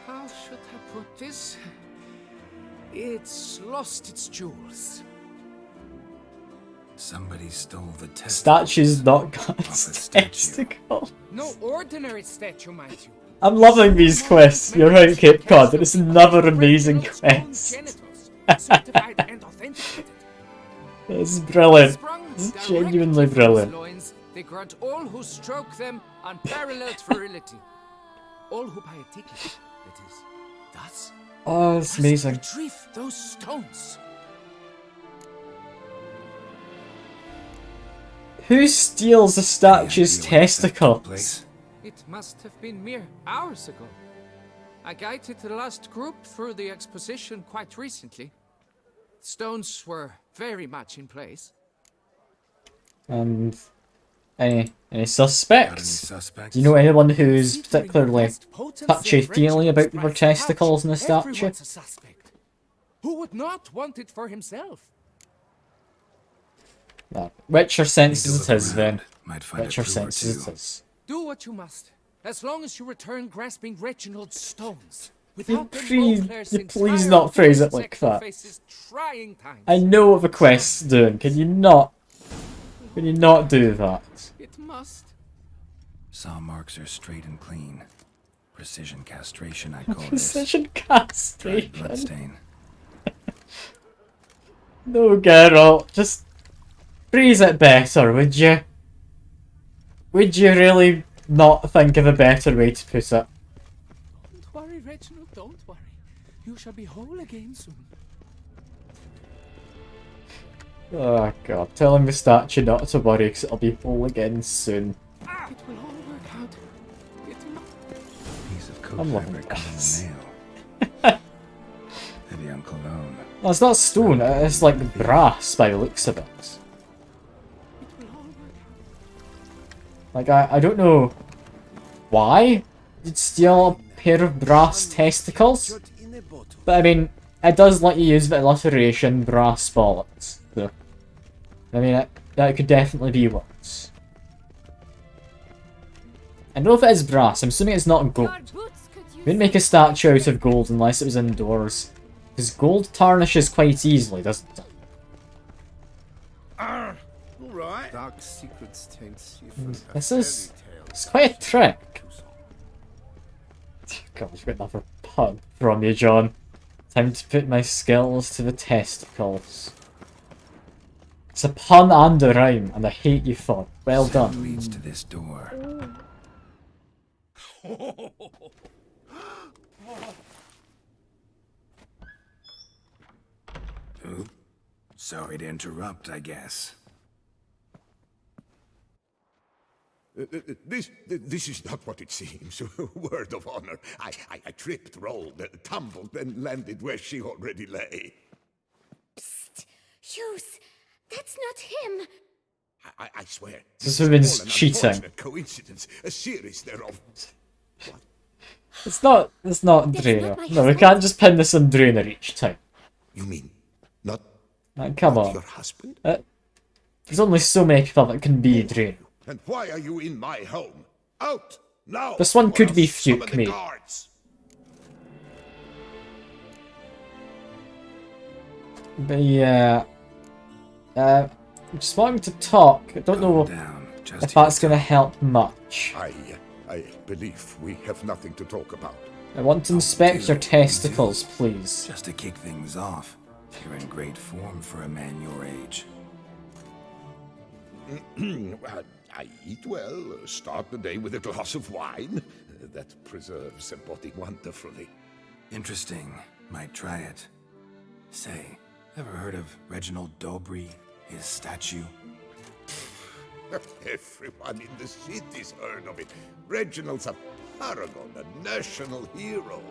How should I put this? It's lost its jewels. Somebody stole the testicle. Statue's not got its testicle. No ordinary statue, mind you. I'm loving these quests. You're right, Cape Cod. It's another amazing quest. It's brilliant. It's genuinely brilliant. Loins, they grant all who stroke them unparalleled virility. All who buy a ticket, that is, thus. Oh, it's amazing. Retrieve those stones. Who steals a statue's testicles? It must have been mere hours ago. I guided the last group through the exposition quite recently. Stones were very much in place. And any suspects? Got any suspects? Do you know anyone who's particularly touchy-feely about their testicles in the statue? Everyone's a suspect. Who would not want it for himself? No. Witcher senses it is, then. Might find a Witcher clue or senses two. it is. Do what you must, as long as you return grasping Reginald's stones. Without them, Please, Beauclair's you please entire not phrase it force like that. faces trying times. I know what the quest's doing. Can you not do that? It must. Saw marks are straight and clean. Precision castration, I'd call this. Precision Dried castration. bloodstain. No, Geralt, just phrase it better, would you? Would you really not think of a better way to put it? Don't worry, Reginald, don't worry. You shall be whole again soon. Oh god, telling the statue not to worry because it'll be whole again soon. It will all work out. It will. Piece of coat I'm loving fabric on this. a nail. Heavy on cologne. Well, it's not stone, it's like brass by the looks of it. Like, I don't know why you'd steal a pair of brass testicles, but I mean, it does let you use the alliteration brass bollocks, so, I mean, that could definitely be worse. I know if it is brass, I'm assuming it's not gold. You wouldn't make a statue out of gold unless it was indoors, because gold tarnishes quite easily, doesn't it? Alright. Dark secrets taints This is... it's quite a trick. God, you've got another pun from you, John. Time to put my skills to the testicles. It's a pun and a rhyme, and I hate you for it. Well done. Leads to this door. Oop. Sorry to interrupt, I guess. This is not what it seems. Word of honor. I tripped, rolled, tumbled, and landed where she already lay. Psst! Hughes, that's not him. I swear. This woman's All an cheating. unfortunate coincidence. A series thereof. It's not Draenor. No, we can't just pin this on Draenor each time. You mean not? Like, come not on. your husband? There's only so many people that can be Draenor. And why are you in my home? Out now! This one or could I'll be summon Fuke the me. guards. But yeah, I'm just wanting to talk. I don't know if that's going to help much. I believe we have nothing to talk about. I want to inspect your testicles, please. Just to kick things off, you're in great form for a man your age. I eat well, start the day with a glass of wine. That preserves a body wonderfully. Interesting. Might try it. Say, ever heard of Reginald Dobry, his statue? Everyone in the city's heard of it. Reginald's a paragon, a national hero.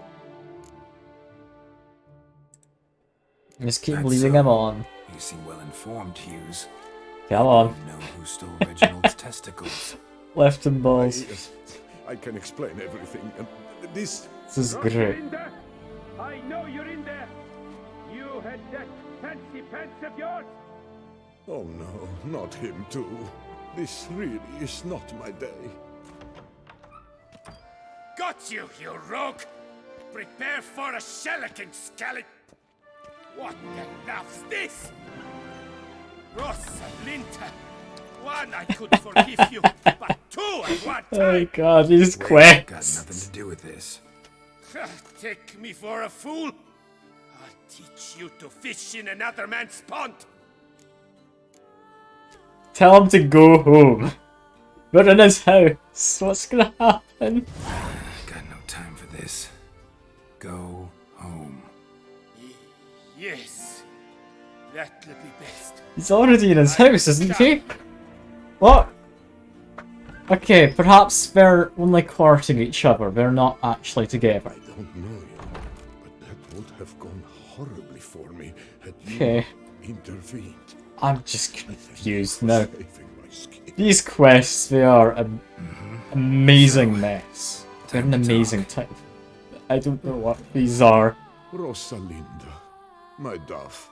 Just keep That's leading so. him on. You seem well informed, Hughes. Come on. You know who stole Reginald's testicles. Left and balls. I can explain everything. This is great. I know you're in there. You had that fancy pants of yours. Oh no, not him too. This really is not my day. Got you, you rogue! Prepare for a shellacking, scallop! What the laugh's this? Rosalinda! One I could forgive you, but two at one Oh time. god, these Got quests. nothing to do with this. Take me for a fool? I'll teach you to fish in another man's pond. Tell him to go home. We're in his house. What's gonna happen? Got no time for this. Go home. Yes, that'll be best. He's already in his house, isn't he? What? Okay, perhaps they're only courting each other. They're not actually together. I don't know you, but that would have gone horribly for me had you Okay. intervened. I'm just confused now. These quests, they are an amazing mess. They're an amazing type. I don't know what these are. Rosalinda, my dove,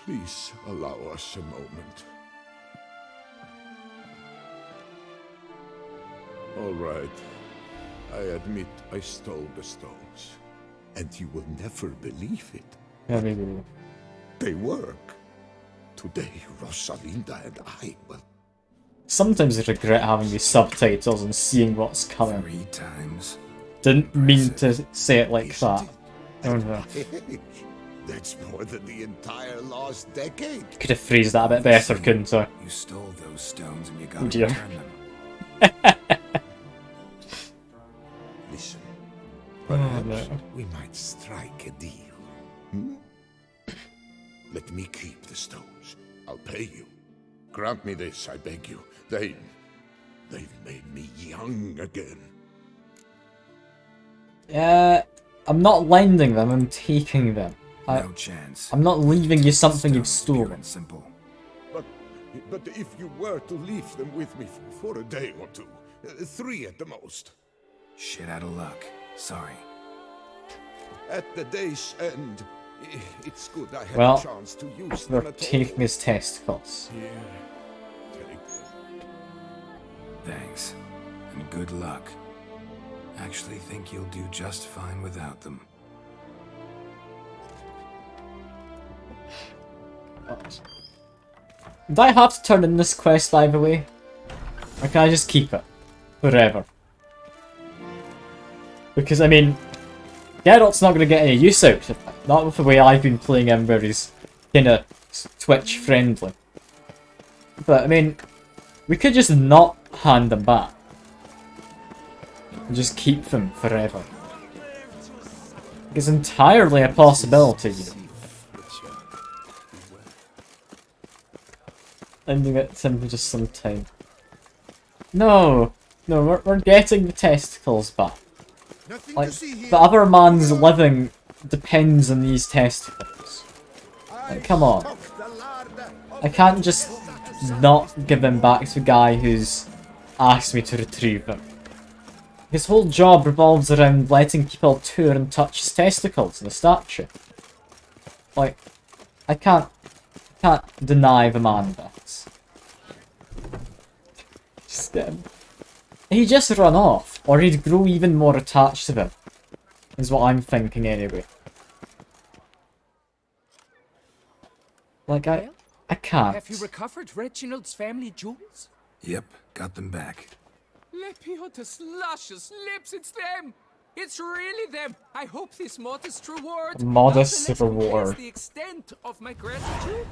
please allow us a moment. All right. I admit I stole the stones. And you will never believe it. Yeah, maybe. They work. Today, Rosalinda and I will... Sometimes I regret having these subtitles and seeing what's coming. 3 times. Didn't mean to say it like that. Oh no. That's more than the entire last decade. Could have phrased that a bit better, couldn't I? You stole those stones and you Oh gotta dear. return them. Listen, Oh, perhaps no. we might strike a deal. Hmm? Let me keep the stones. I'll pay you. Grant me this, I beg you. They've made me young again. I'm not lending them, I'm taking them. No chance. I'm not leaving you something you've Stones, pure stolen. and simple. But if you were to leave them with me for a day or two, 3 at the most. Shit out of luck. Sorry. At the day's end, it's good I had Well, a chance to use we're them at all. taking his testicles. Here, take them. Thanks. And good luck. Actually think you'll do just fine without them. Do I have to turn in this quest, by the way? Or can I just keep it? Forever? Because, I mean, Geralt's not going to get any use out of it. Not with the way I've been playing him, where he's kind of Twitch-friendly. But, I mean, we could just not hand them back. And just keep them forever. It's entirely a possibility, you know. Ending it simply just some time. No! No, we're getting the testicles back. Like, the other man's living depends on these testicles. Like, come on. I can't just not give them back to a guy who's asked me to retrieve them. His whole job revolves around letting people tour and touch his testicles in the statue. Like, I can't deny the man this. Just get him. He'd just run off, or he'd grow even more attached to them. Is what I'm thinking anyway. Like, I can't. Have you recovered Reginald's family jewels? Yep, got them back. Lepiotus luscious lips, it's them! It's really them! I hope this modest reward Modest nonetheless compares reward. the extent of my gratitude.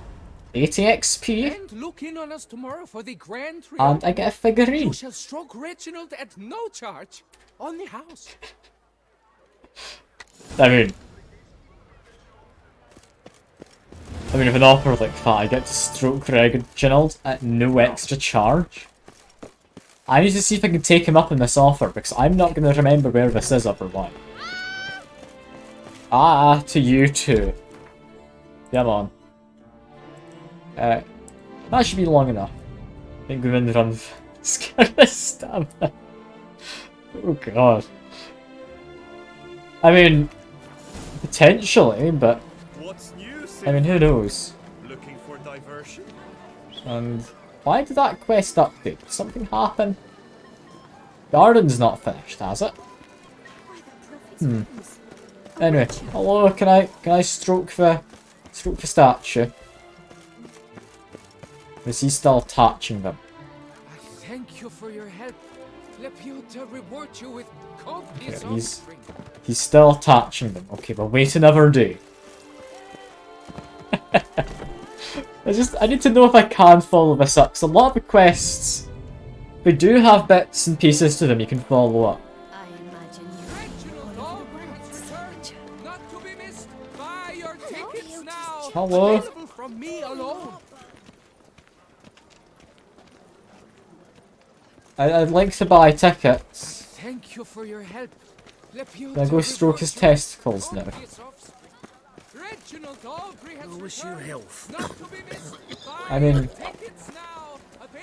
80 XP? And look in on us tomorrow for the grand And I get a figurine. You shall stroke Reginald at no charge on the house. I mean, with an offer like that, I get to stroke Reginald at no extra charge. I need to see if I can take him up on this offer, because I'm not going to remember where this is otherwise. Ah, to you too. Come on. That should be long enough. I think we're in the run. Stamina. Oh god. I mean, potentially, but I mean, who knows? Looking for diversion? And why did that quest update? Did something happen? Garden's not finished, has it? Anyway, hello. Can I stroke the statue? Is he still touching them? thank you for your help. Lepiota reward you with copious Okay, offspring. he's still attaching them. Okay, we'll wait another day. I need to know if I can follow this up, because a lot of the quests, they do have bits and pieces to them you can follow up. Not to be missed. Buy your tickets now. Hello? Available from me alone. I'd like to buy tickets. Thank you for your help. Can I go stroke his testicles now? Reginald Aubrey has wish you health. Not to be missed. I mean,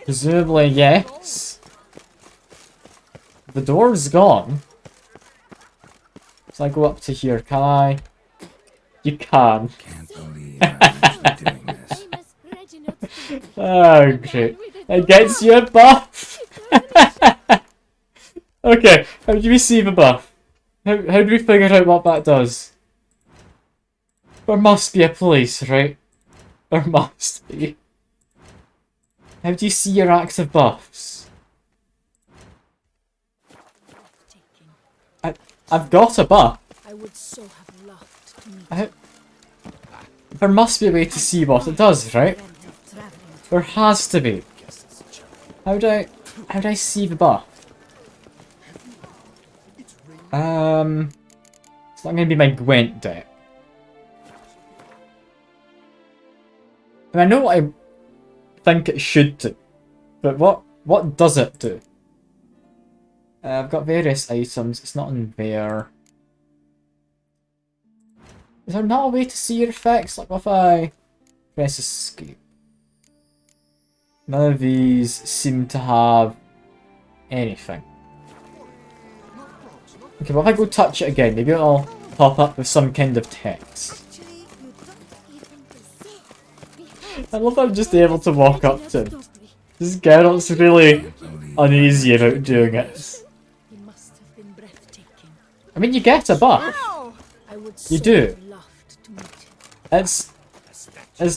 presumably yes. The door's gone. So I go up to here, can I? You can. Can't believe I'm actually doing this. Oh, great. It gets you a buff! Okay, how do we see the buff? How do we figure out what that does? There must be a place, right? There must be. How do you see your active buffs? I've got a buff. I would so have loved to meet There must be a way to see what it does, right? There has to be. How do I see the buff? It's not gonna be my Gwent deck. And I know what I think it should do, but what does it do? I've got various items. It's not in there. Is there not a way to see your effects? Like if I press escape. None of these seem to have anything. Okay, well if I go touch it again, maybe it'll pop up with some kind of text. I love that I'm just able to walk up to him. This Geralt's really uneasy about doing it. I mean, you get a buff. You do. It's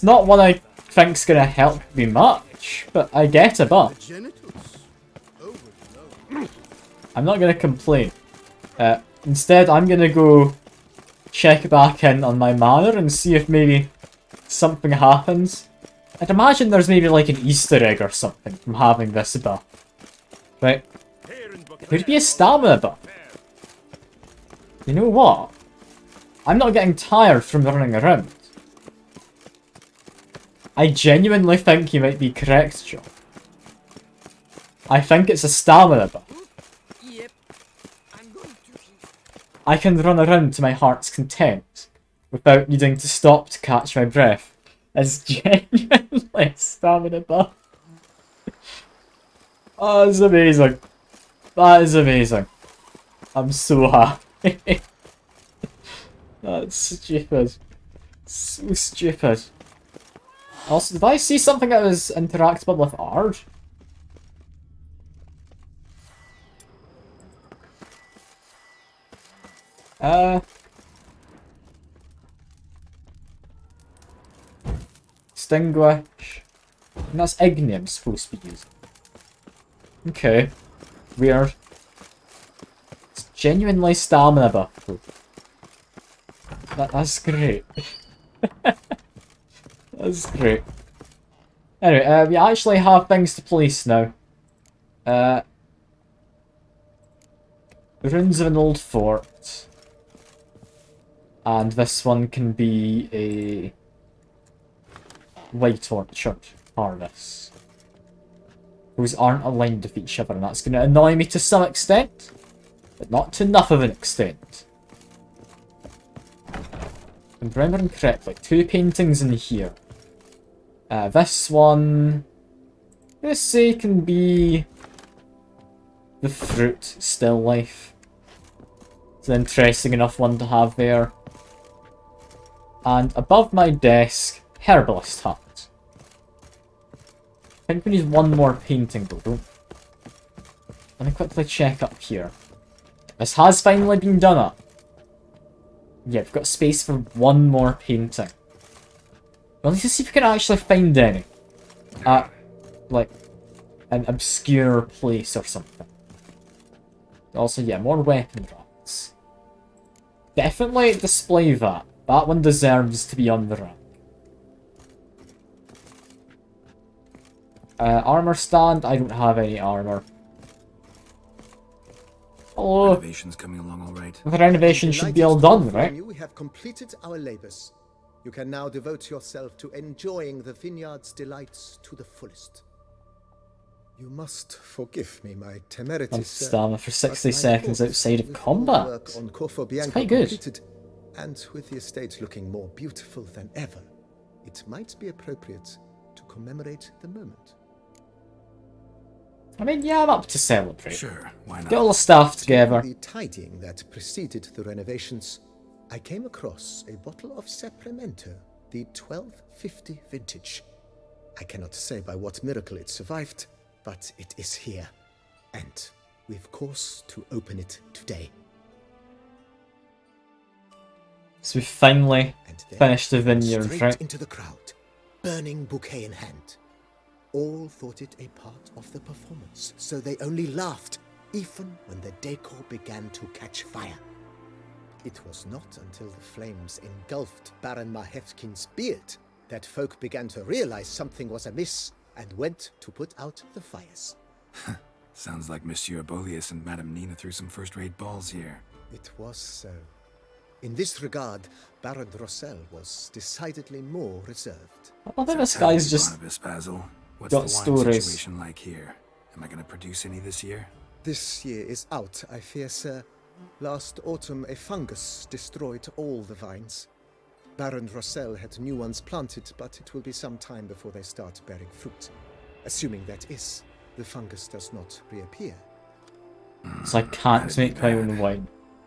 not one I think's gonna help me much, but I get a buff. I'm not gonna complain. Instead, I'm gonna go check back in on my manor and see if maybe something happens. I'd imagine there's maybe like an Easter egg or something from having this buff. Right? Could be a stamina buff. You know what? I'm not getting tired from running around. I genuinely think you might be correct, John. I think it's a stamina buff. I can run around to my heart's content without needing to stop to catch my breath. It's genuinely a stamina buff. Oh, that's amazing. That is amazing. I'm so happy. That's stupid. So stupid. Also, did I see something that was interactable with art? Extinguish. And that's Igni I'm supposed to be using. Okay. Weird. It's genuinely stamina buff. That's great. That's great. Anyway, we actually have things to place now. The ruins of an old fort. And this one can be a white orchard harvest. Those aren't aligned with each other, and that's going to annoy me to some extent, but not to enough of an extent. If I'm remembering correctly, 2 paintings in here. This one, let's say, can be the fruit still life. It's an interesting enough one to have there. And above my desk, herbalist hut. I think we need one more painting though. Let me quickly check up here. This has finally been done up. Yeah, we've got space for one more painting. We'll need to see if we can actually find any. Like, an obscure place or something. Also, yeah, more weapon racks. Definitely display that. That one deserves to be on the rack. Armor stand, I don't have any armor. Hello. Renovations coming along all right. The renovation should be all done, right? We have completed our labors. You can now devote yourself to enjoying the vineyard's delights to the fullest. You must forgive me my temerity, I'm sir, stamina for 60 but my seconds thoughts outside of with all the combat. work on Corfo It's Bianco quite good. completed, and with the estate looking more beautiful than ever, it might be appropriate to commemorate the moment. I mean, yeah, I'm up to celebrate. Sure, why not? Get all the staff together. During the tidying that preceded the renovations, I came across a bottle of Sapramento, the 1250 vintage. I cannot say by what miracle it survived, but it is here, and we've course to open it today. So we finally finished the vineyard, Straight right? into the crowd, burning bouquet in hand. All thought it a part of the performance, so they only laughed, even when the decor began to catch fire. It was not until the flames engulfed Baron Mahevkin's beard that folk began to realize something was amiss and went to put out the fires. Sounds like Monsieur Bolius and Madame Nina threw some first-rate balls here. It was so. In this regard, Baron Rossel was decidedly more reserved. I think this guy's just Barnabas Basil, what's got the wine stories. situation like here? Am I going to produce any this year? This year is out, I fear, sir. Last autumn, a fungus destroyed all the vines. Baron Rossel had new ones planted, but it will be some time before they start bearing fruit. Assuming that is, the fungus does not reappear. So I can't make my own wine.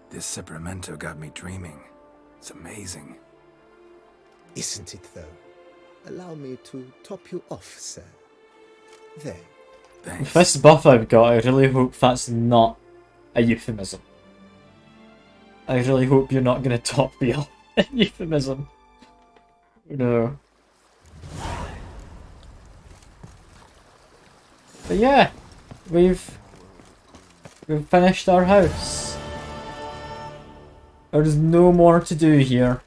This Sapramento got me dreaming. It's amazing. Isn't it, though? Allow me to top you off, sir. There. With this buff I've got, I really hope that's not a euphemism. I really hope you're not going to top me off. Euphemism. No. But yeah, we've finished our house. There's no more to do here.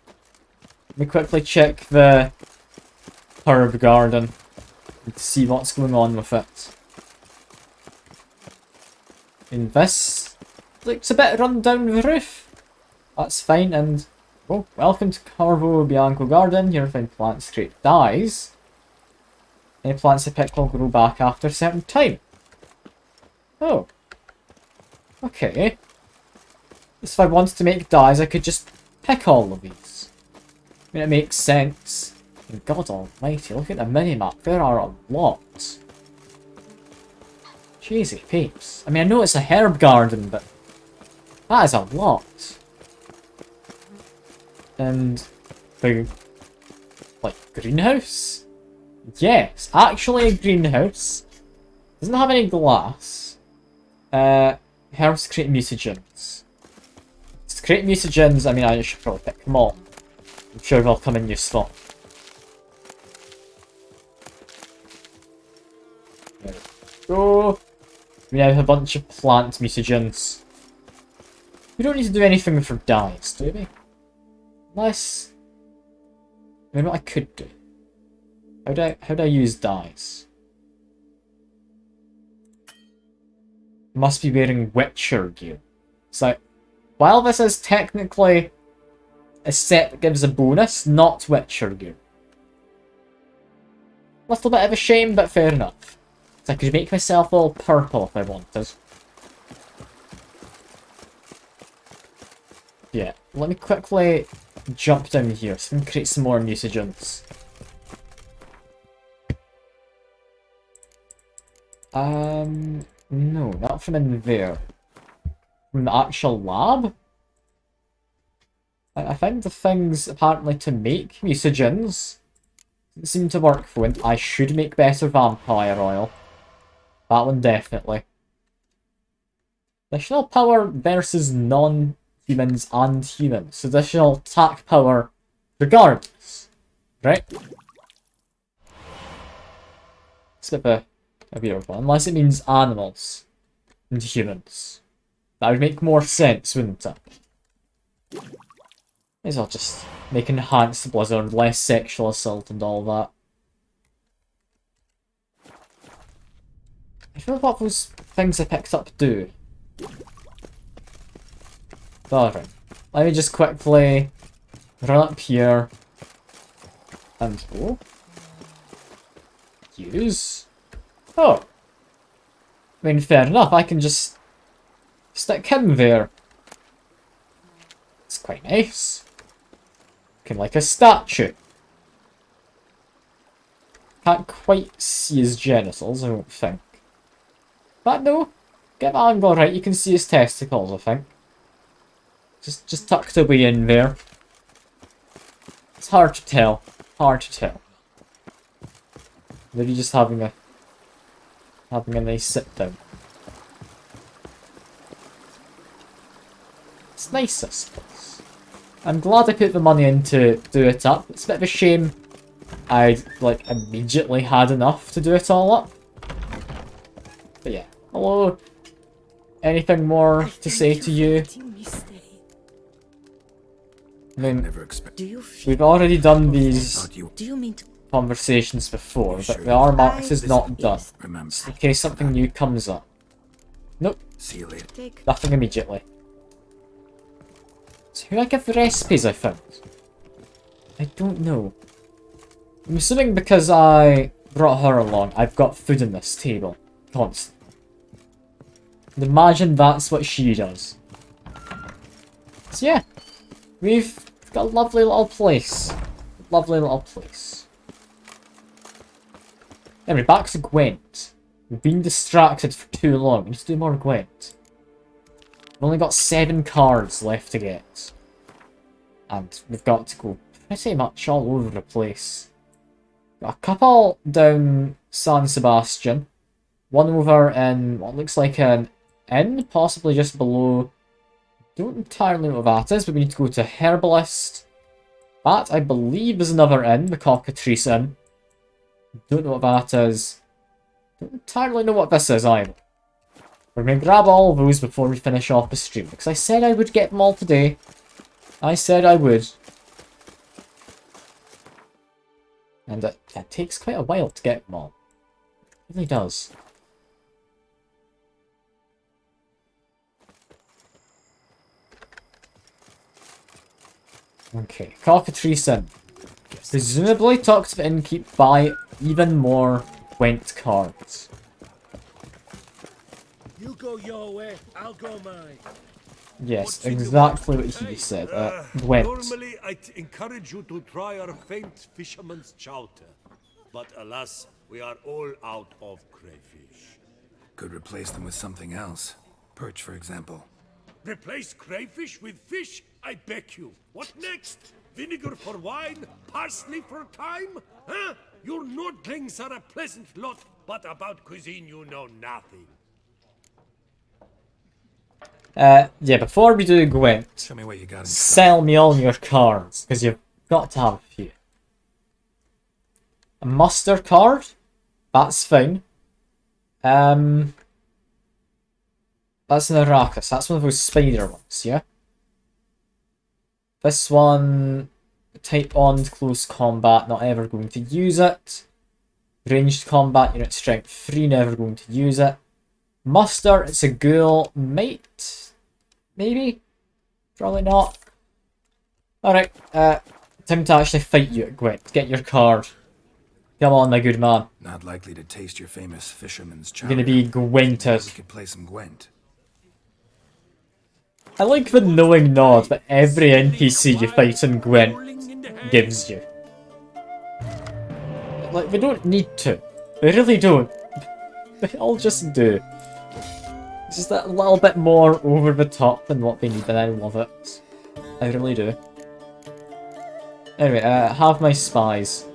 Let me quickly check the herb garden to see what's going on with it. And this looks a bit run down the roof. That's fine, and oh, welcome to Corvo Bianco Garden. Here find plants create dyes. Any plants I pick will grow back after a certain time. Oh. Okay. So if I wanted to make dyes, I could just pick all of these. I mean, it makes sense. And God almighty, look at the minimap. There are a lot. Jeezy peeps. I mean, I know it's a herb garden, but that is a lot. And the, like, greenhouse? Yes, actually a greenhouse. Doesn't have any glass. Herbs create mutagens. To create mutagens, I mean, I should probably pick them all. I'm sure they'll come in useful. There we go. We now have a bunch of plant mutagens. We don't need to do anything for dyes, do we? Unless... I mean, what I could do. How do I use dyes? Must be wearing Witcher gear. So, while this is technically a set that gives a bonus, not Witcher gear. Little bit of a shame, but fair enough. So I could make myself all purple if I wanted. Yeah, let me quickly jump down here so we can create some more mutagens. No, not from in there. From the actual lab? I found the things apparently to make mutagens. Didn't seem to work for it. I should make better vampire oil. That one definitely. Additional power versus non-humans and humans. Additional attack power regardless. Right? It's a bit of a weird one. Unless it means animals and humans. That would make more sense, wouldn't it? May as well just make enhanced Blizzard, less sexual assault and all that. I don't know what those things I picked up do. Alright. Let me just quickly run up here and go. Use. Oh. I mean, fair enough, I can just stick him there. It's quite nice. Looking like a statue. Can't quite see his genitals, I don't think. But no, get the angle right, you can see his testicles, I think. Just tucked away in there. It's hard to tell. Hard to tell. Maybe just having a nice sit down. It's nice, I suppose. I'm glad I put the money in to do it up. It's a bit of a shame I like immediately had enough to do it all up. But yeah. Hello. Anything more to say to you? I mean, we've already done these conversations before, but the R Marks is not done. Just in case something new comes up. Nope. See you later. Nothing immediately. So who I give the recipes I found? I don't know. I'm assuming because I brought her along, I've got food in this table. Constant. And imagine that's what she does. So yeah. We've got a lovely little place. Lovely little place. Anyway, back to Gwent. We've been distracted for too long. We need to do more Gwent. We've only got 7 cards left to get. And we've got to go pretty much all over the place. Got a couple down San Sebastian. One over in what looks like an inn, possibly just below. Don't entirely know what that is, but we need to go to Herbalist. That, I believe, is another inn, the Cockatrice Inn. Don't know what that is. Don't entirely know what this is either. We're going to grab all of those before we finish off the stream, because I said I would get them all today. I said I would. And it takes quite a while to get them all. It really does. Okay, Cockatrice Inn. Presumably talk to the innkeep, buy even more Gwent cards. You go your way, I'll go mine. Yes, exactly what he said. Gwent. Normally, I'd encourage you to try our famed fisherman's chowder. But alas, we are all out of crayfish. Could replace them with something else. Perch, for example. Replace crayfish with fish? I beg you. What next? Vinegar for wine? Parsley for thyme? Huh? Your Nordlings are a pleasant lot, but about cuisine you know nothing. Yeah, before we do Gwent, Show me what you got. Sell me all your cards, because you've got to have a few. A muster card? That's fine. That's an Arrakis. That's one of those spider ones, yeah? This one, type on close combat, not ever going to use it. Ranged combat, unit strength 3, never going to use it. Muster, it's a ghoul, might? Maybe? Probably not. Alright, time to actually fight you at Gwent. Get your card. Come on, my good man. Not likely to taste your famous fisherman's You're chowder. gonna be Gwented. We could play some Gwent. I like the knowing nod that every NPC you fight in Gwent gives you. Like, they don't need to. They really don't. They all just do. It's just a little bit more over the top than what they need, and I love it. I really do. Anyway, have my spies.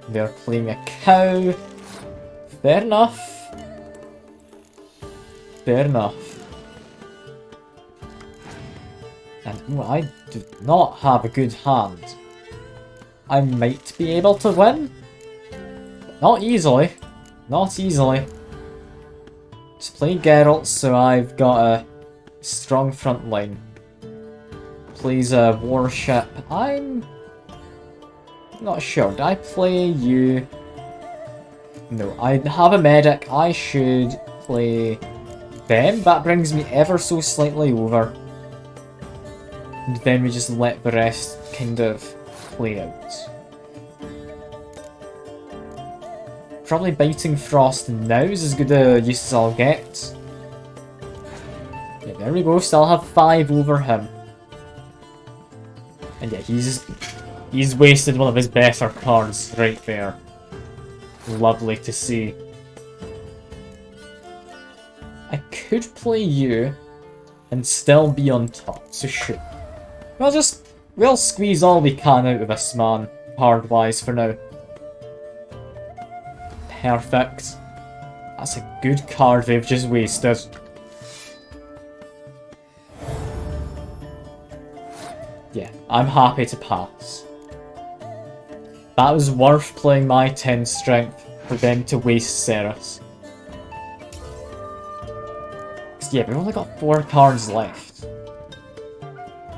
They're playing a cow. Fair enough. Fair enough. And ooh, I do not have a good hand. I might be able to win. Not easily. Not easily. Just play Geralt, so I've got a strong front line. Plays a warship. I'm not sure. Did I play you? No, I have a medic. I should play them. That brings me ever so slightly over. And then we just let the rest kind of play out. Probably Biting Frost now is as good a use as I'll get. Yeah, there we go. Still have 5 over him. And yeah, he's wasted one of his better cards right there. Lovely to see. I could play you and still be on top, so sure. We'll squeeze all we can out of this man, card-wise for now. Perfect. That's a good card they've just wasted. Yeah, I'm happy to pass. That was worth playing my 10 strength for them to waste Ceres. Yeah, we've only got 4 cards left.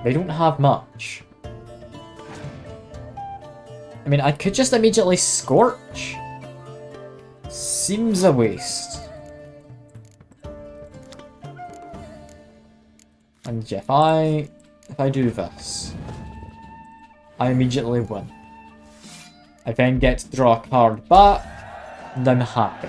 They don't have much. I mean, I could just immediately Scorch. Seems a waste. And yeah, if I do this, I immediately win. I then get to draw a card back, and I'm happy.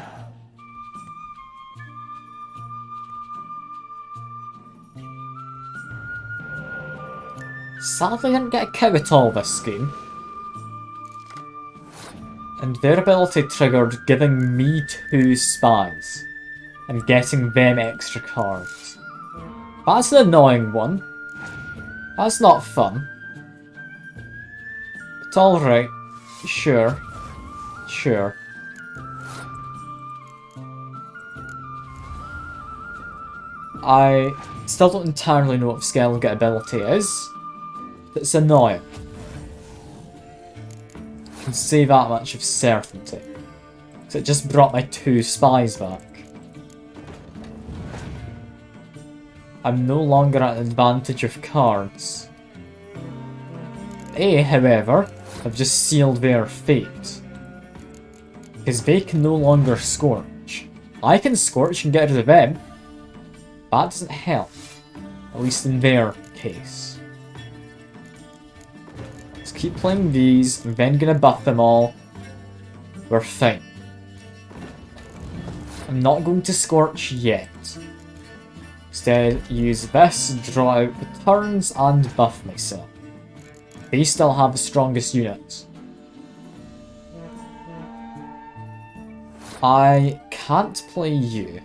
Sadly, I didn't get a cow at all this game. And their ability triggered giving me 2 spies, and getting them extra cards. That's an annoying one. That's not fun. But alright. Sure. Sure. I still don't entirely know what Skellige ability is. It's annoying. I can say that much of certainty. So it just brought my 2 spies back. I'm no longer at an advantage of cards. They, however, have just sealed their fate. Because they can no longer Scorch. I can Scorch and get rid of them. That doesn't help. At least in their case. Let's keep playing these. I'm then gonna buff them all. We're fine. I'm not going to Scorch yet. Instead, use this, draw out the turns, and buff myself. They still have the strongest units. I can't play you.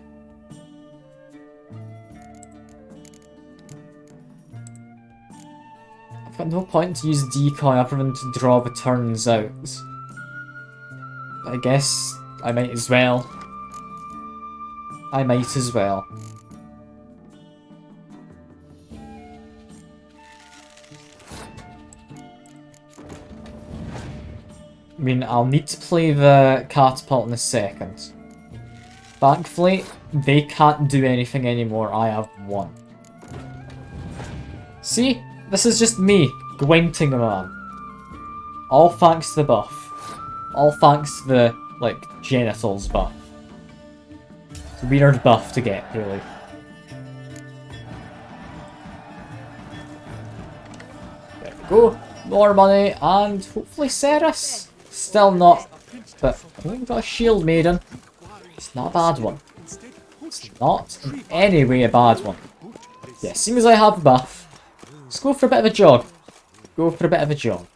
I've got no point to use decoy other than to draw the turns out. I guess I might as well. I might as well. I mean, I'll need to play the catapult in a second. Thankfully, they can't do anything anymore. I have 1. See? This is just me, gwenting them on. All thanks to the buff. All thanks to the, like, genitals buff. It's a weird buff to get, really. There we go. More money, and hopefully Ceres. Still not, but I think we've got a Shield Maiden. It's not a bad one. It's not in any way a bad one. Yeah, seeing as I have a buff, let's go for a bit of a jog. Go for a bit of a jog.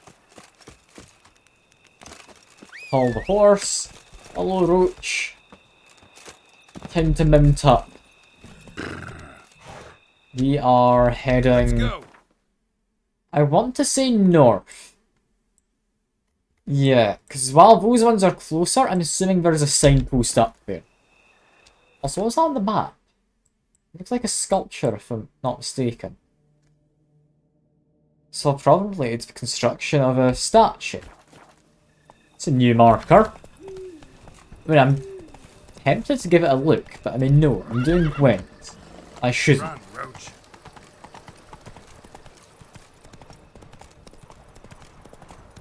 Call the horse. Hello, Roach. Time to mount up. We are heading... I want to say north. Yeah, because while those ones are closer, I'm assuming there's a signpost up there. Also, what's that on the map? It looks like a sculpture, if I'm not mistaken. So probably it's the construction of a statue. It's a new marker. I mean, I'm tempted to give it a look, but I mean, no, I'm doing gwent. I shouldn't. Run, Roach.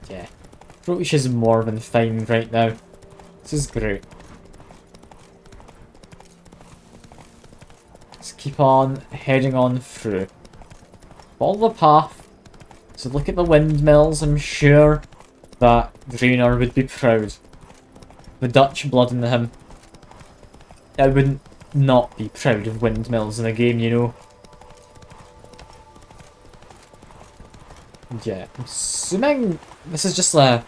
Yeah. Roach is more than fine right now. This is great. Let's keep on heading on through. Follow the path. So look at the windmills. I'm sure that Draenor would be proud. The Dutch blood in him. I wouldn't not be proud of windmills in a game, you know. Yeah, I'm assuming this is just a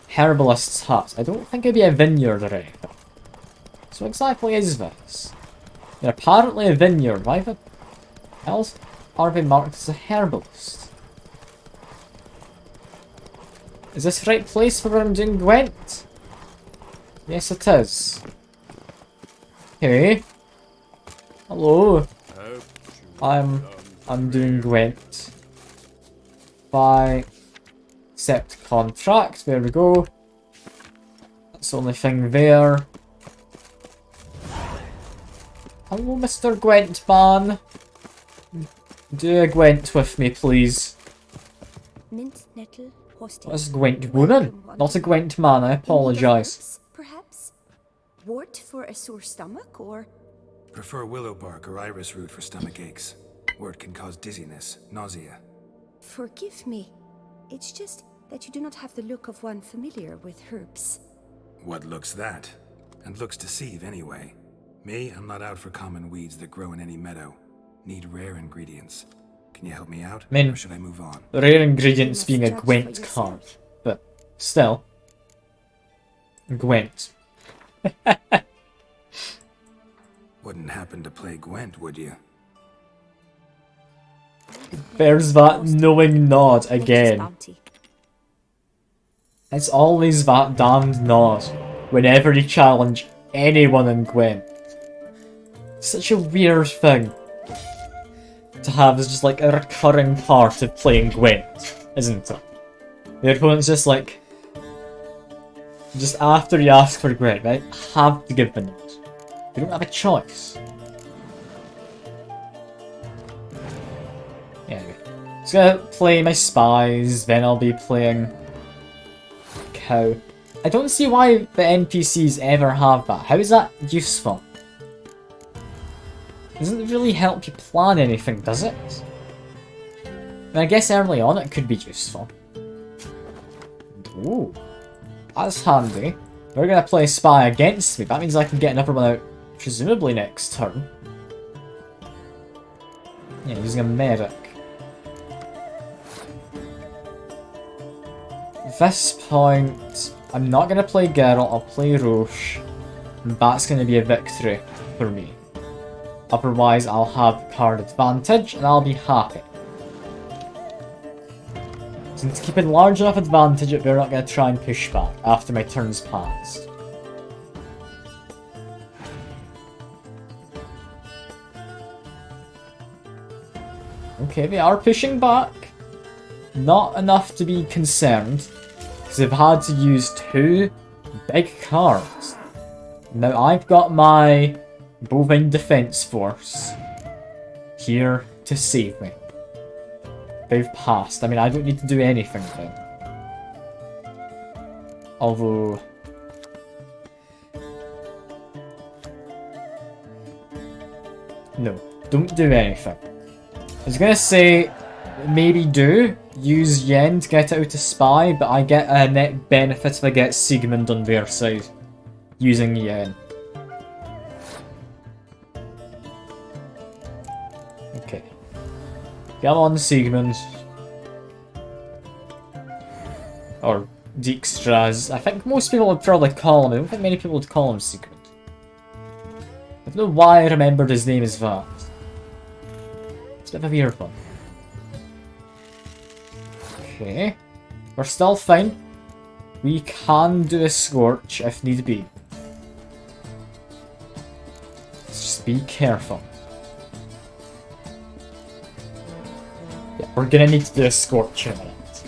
herbalist's hut. I don't think it'd be a vineyard or anything. So what exactly is this? They're apparently a vineyard. Why the hell are they marked as a herbalist? Is this the right place for where I'm doing gwent? Yes, it is. Okay. Hello. I'm doing gwent. Buy. Accept contract. There we go. That's the only thing there. Hello, Mr. Gwent man. Do a gwent with me, please. Mint nettle, hosting. What is Gwent woman? Not a Gwent man, I apologise. Perhaps? Wort for a sore stomach, or? Prefer willow bark or iris root for stomach aches. Wort can cause dizziness, nausea. Forgive me. It's just that you do not have the look of one familiar with herbs. What looks that? And looks deceive anyway. Me, I'm not out for common weeds that grow in any meadow. Need rare ingredients. Can you help me out? I mean, or should I move on? The rare ingredients being a Gwent card. But still. Gwent. Wouldn't happen to play Gwent, would you? There's that knowing nod again. It's always that damned nod whenever you challenge anyone in Gwent. Such a weird thing to have as just like a recurring part of playing Gwent, isn't it? The opponent's just like, just after you ask for Gwent, right? Have to give the nod. You don't have a choice. Anyway, just gonna play my spies, then I'll be playing cow. I don't see why the NPCs ever have that. How is that useful? Doesn't really help you plan anything, does it? And I guess early on it could be useful. Ooh, that's handy. We're gonna play spy against me. That means I can get another one out, presumably next turn. Yeah, using a medic. At this point, I'm not gonna play Geralt, I'll play Roche. And that's gonna be a victory for me. Otherwise, I'll have card advantage and I'll be happy. Since keeping large enough advantage that they're not going to try and push back after my turn's passed. Okay, they are pushing back. Not enough to be concerned, because they've had to use 2 big cards. Now I've got my Bovine Defense Force here to save me. They've passed. I mean, I don't need to do anything then. Although... no, don't do anything. I was gonna say, maybe do use Yen to get out to spy, but I get a net benefit if I get Sigmund on their side using Yen. Okay. Come on, Sigmund. Or Dijkstra's. I think most people would probably call him. I don't think many people would call him Sigmund. I don't know why I remembered his name as that. It's a bit of a weird one. Okay. We're still fine. We can do a Scorch if need be. Let's just be careful. Yeah, we're gonna need to do a Scorch in a minute.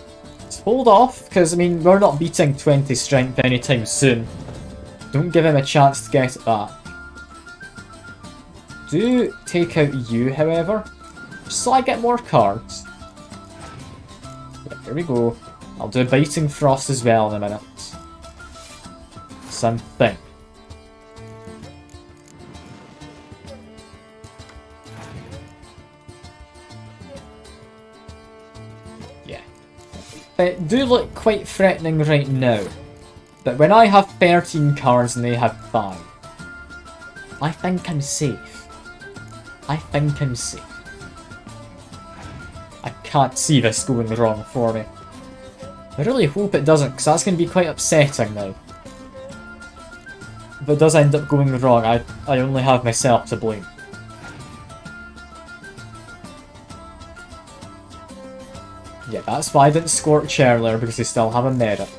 It's hold off, because, I mean, we're not beating 20 strength anytime soon. Don't give him a chance to get it back. Do take out you, however, just so I get more cards. Yeah, here we go. I'll do Biting Frost as well in a minute. Something. Yeah. They do look quite threatening right now. But when I have 13 cards and they have 5, I think I'm safe. I think I'm safe. I can't see this going wrong for me. I really hope it doesn't, because that's going to be quite upsetting now. If it does end up going wrong, I only have myself to blame. Yeah, that's why I didn't Scorch earlier, because they still have a medic.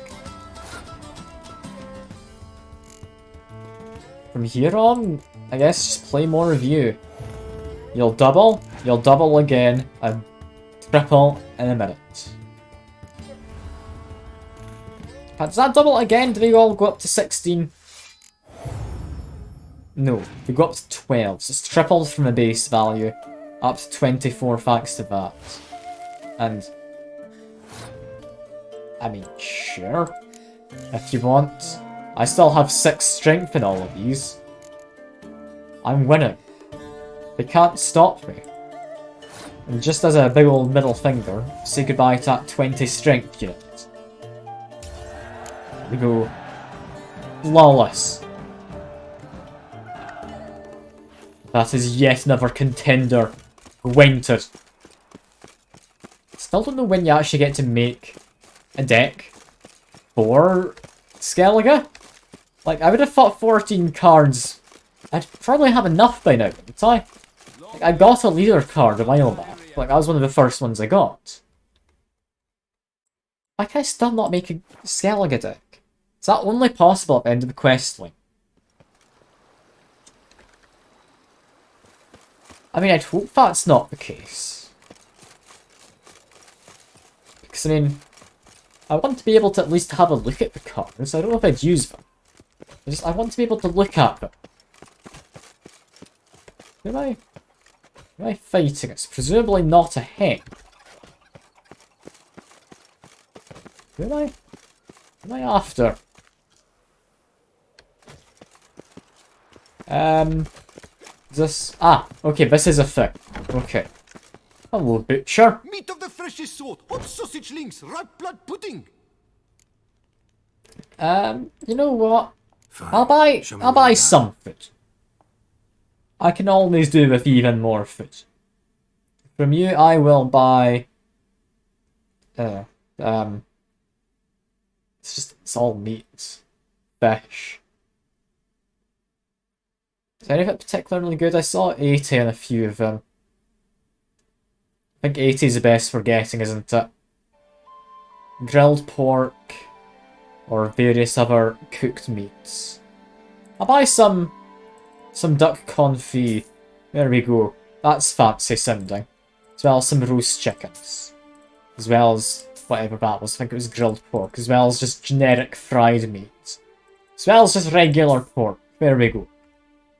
From here on, I guess just play more of you. You'll double again, and triple in a minute. Does that double again? Do they all go up to 16? No, they go up to 12, so it's tripled from the base value, up to 24 thanks to that. And, I mean, sure, if you want. I still have 6 strength in all of these. I'm winning. They can't stop me. And just as a big old middle finger, say goodbye to that 20 strength unit. There we go. Flawless. That is yet another contender. Gwented. Still don't know when you actually get to make a deck for Skellige. Like, I would have thought 14 cards. I'd probably have enough by now, wouldn't I? Like, I got a leader card a while back. Like, that was one of the first ones I got. Why can I still not make a Skellige deck? Is that only possible at the end of the quest line? I mean, I'd hope that's not the case. Because, I mean, I want to be able to at least have a look at the cards. I don't know if I'd use them. I want to be able to look at them. Who am I fighting? It's presumably not a hen. Who am I? Who am I after? This... Ah, okay, this is a thing. Okay. Hello, butcher. Meat of the freshest sort, hot sausage links, ripe blood pudding. You know what? I'll buy some food. I can always do with even more food. From you, I will buy... it's all meat. Fish. Is any of it particularly good? I saw 80 on a few of them. I think 80 is the best for getting, isn't it? Grilled pork. Or various other cooked meats. I'll buy some duck confit. There we go. That's fancy sounding. As well as some roast chickens. As well as whatever that was. I think it was grilled pork. As well as just generic fried meat. As well as just regular pork. There we go.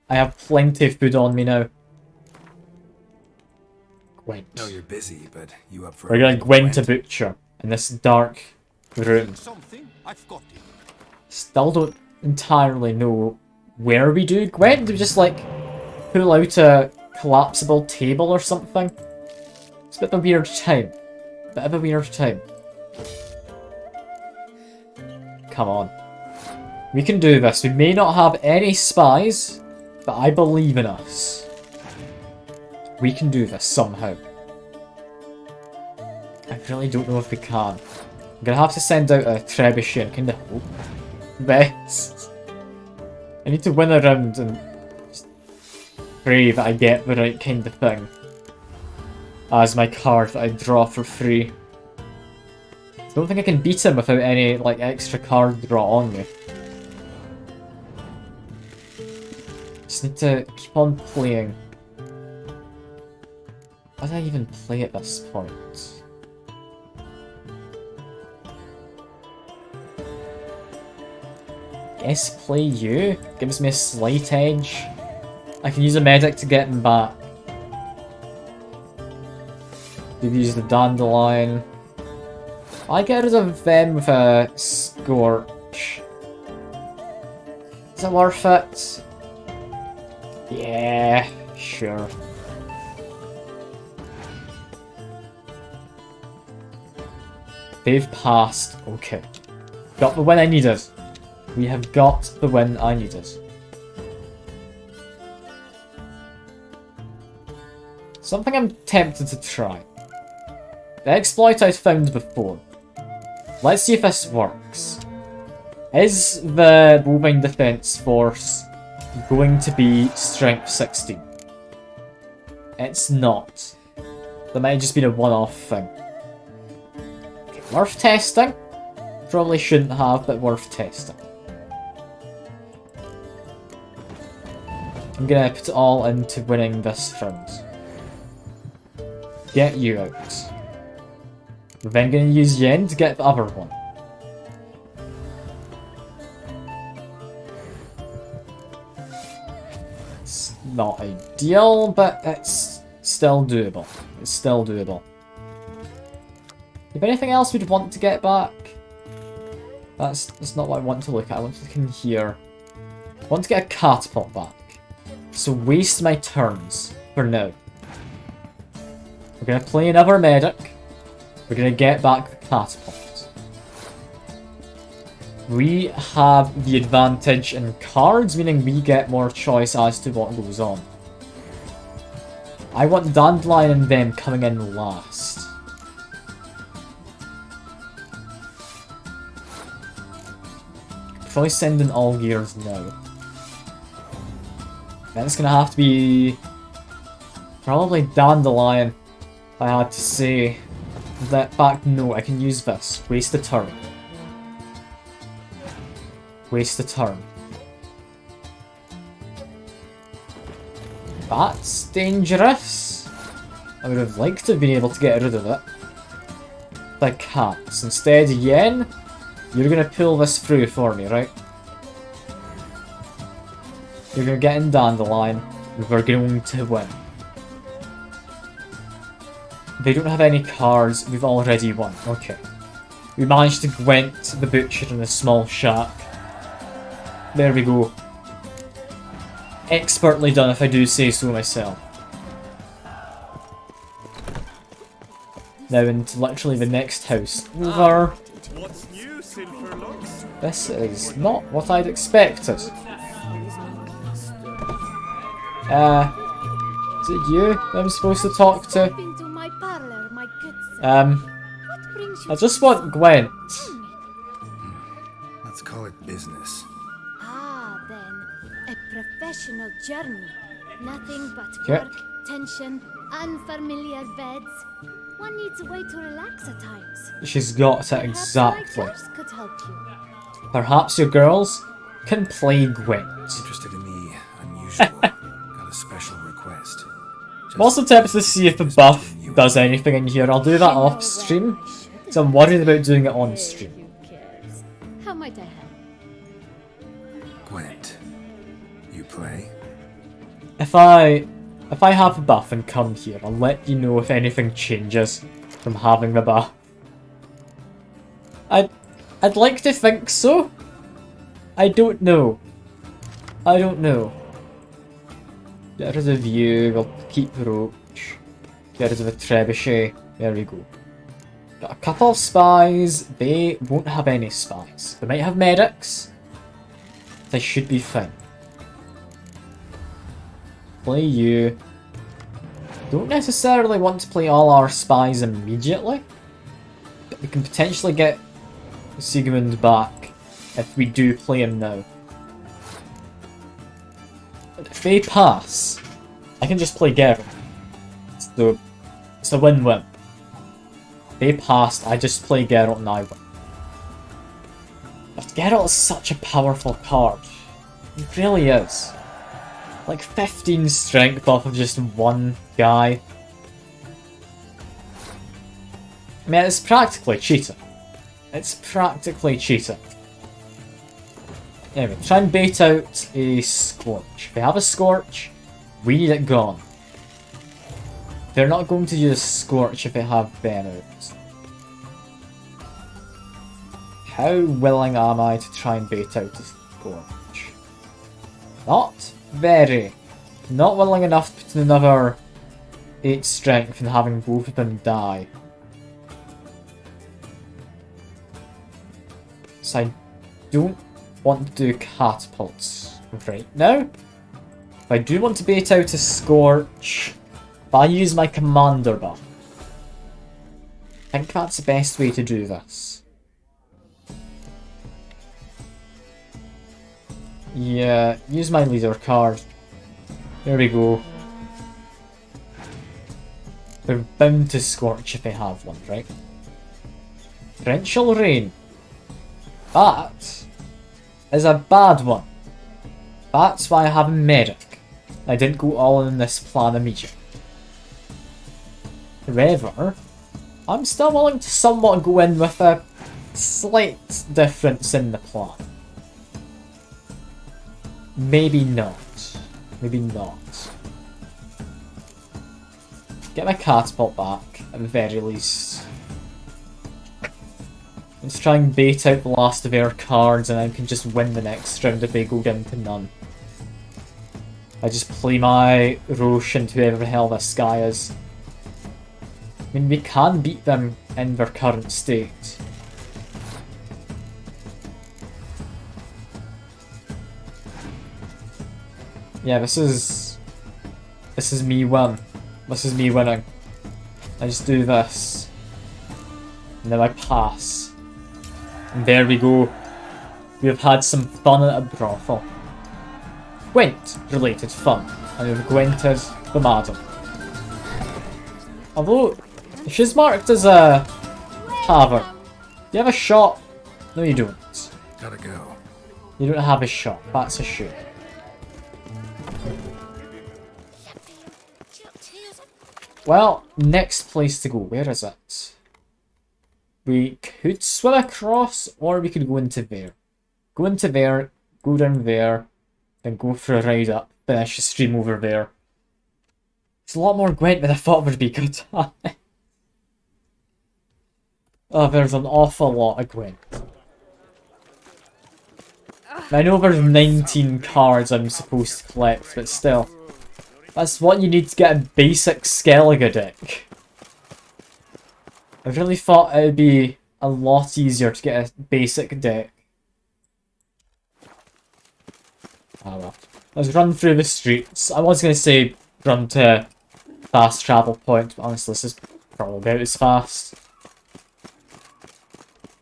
I have plenty of food on me now. Gwent. No, you're busy, but you up for We're gonna Gwent a butcher in this dark room. I've got it. Still don't entirely know where we do Gwent. Do we just like pull out a collapsible table or something? It's a bit of a weird time. Bit of a weird time. Come on. We can do this. We may not have any spies, but I believe in us. We can do this somehow. I really don't know if we can. I'm gonna have to send out a trebuchet, kind of hope. Best. I need to win a round and just pray that I get the right kind of thing. As my card that I draw for free. I don't think I can beat him without any like extra card draw on me. Just need to keep on playing. How do I even play at this point? Guess play you. Gives me a slight edge. I can use a medic to get him back. We've used the dandelion. I get rid of them with a scorch. Is it worth it? Yeah, sure. They've passed. Okay. Got the win I needed. We have got the win I needed. Something I'm tempted to try. The exploit I found before. Let's see if this works. Is the bovine defense force going to be strength 16? It's not. That might have just been a one-off thing. Okay, worth testing. Probably shouldn't have, but worth testing. I'm gonna put it all into winning this round. Get you out. We're then gonna use yen to get the other one. It's not ideal, but it's still doable. It's still doable. If anything else we'd want to get back, that's not what I want to look at. I want to look in here. I want to get a catapult back. So waste my turns for now. We're gonna play another medic. We're gonna get back the catapult. We have the advantage in cards, meaning we get more choice as to what goes on. I want Dandelion and them coming in last. Probably send in all gears now. Then it's gonna have to be probably Dandelion, if I had to say. That fact, no, I can use this. Waste a turn. Waste a turn. That's dangerous. I would have liked to have been able to get rid of it. But I can't. Instead, yen, you're gonna pull this through for me, right? You're gonna get in Dandelion, and we're going to win. They don't have any cards, we've already won. Okay. We managed to gwent the butcher in a small shack. There we go. Expertly done, if I do say so myself. Now into literally the next house over. This is not what I'd expected. Is it you that I'm supposed to talk to? I just want Gwent. Let's call it business. Ah, then. A professional journey. Nothing but Yep. work, tension, unfamiliar beds. One needs a way to relax at times. She's got it Perhaps exactly. my girls could help you. Perhaps your girls can play Gwent. Interested in the unusual. Got a special request. I'm also tempted to see if the buff does anything in here. I'll do that off stream, so I'm worried about doing it on stream. How might I help? Gwent, you play? If I have the buff and come here, I'll let you know if anything changes from having the buff. I'd like to think so. I don't know. I don't know. Get rid of you, we'll keep Roach. Get rid of the trebuchet. There we go. Got a couple of spies. They won't have any spies. They might have medics. They should be fine. Play you. Don't necessarily want to play all our spies immediately. But we can potentially get Sigmund back if we do play him now. But if they pass, I can just play Geralt. So it's a win-win. If they passed, I just play Geralt and I win. But Geralt is such a powerful card. It really is. Like 15 strength off of just one guy. I mean, it's practically cheating. It's practically cheating. Anyway, try and bait out a Scorch. If they have a Scorch, we need it gone. They're not going to use Scorch if they have Bennett. How willing am I to try and bait out a Scorch? Not very. Not willing enough to put in another 8 strength and having both of them die. So I don't want to do catapults right now. I do want to bait out a Scorch, but I use my commander buff. I think that's the best way to do this. Yeah, use my leader card. There we go. They're bound to Scorch if they have one, right? Torrential Rain. That is a bad one. That's why I have a medic. I didn't go all in this plan immediately. However, I'm still willing to somewhat go in with a slight difference in the plan. Maybe not. Maybe not. Get my catapult back, at the very least. Let's try and bait out the last of their cards and I can just win the next round if they go down to none. I just play my Roche into whoever the hell this guy is. I mean, we can beat them in their current state. Yeah, this is me win. This is me winning. I just do this. And then I pass. And there we go. We have had some fun at a brothel. Gwent related fun. And we've gwented the madam. Although, she's marked as a tavern. Do you have a shop? No, you don't. Gotta go. You don't have a shop. That's a shame. Well, next place to go. Where is it? We could swim across, or we could go into there. Go into there, go down there, then go for a ride up, finish the stream over there. It's a lot more Gwent than I thought would be good. Oh, there's an awful lot of Gwent. I know there's 19 cards I'm supposed to collect, but still. That's what you need to get a basic Skellige deck. I really thought it would be a lot easier to get a basic deck. Ah well. Let's run through the streets. I was going to say run to fast travel point, but honestly this is probably about as fast.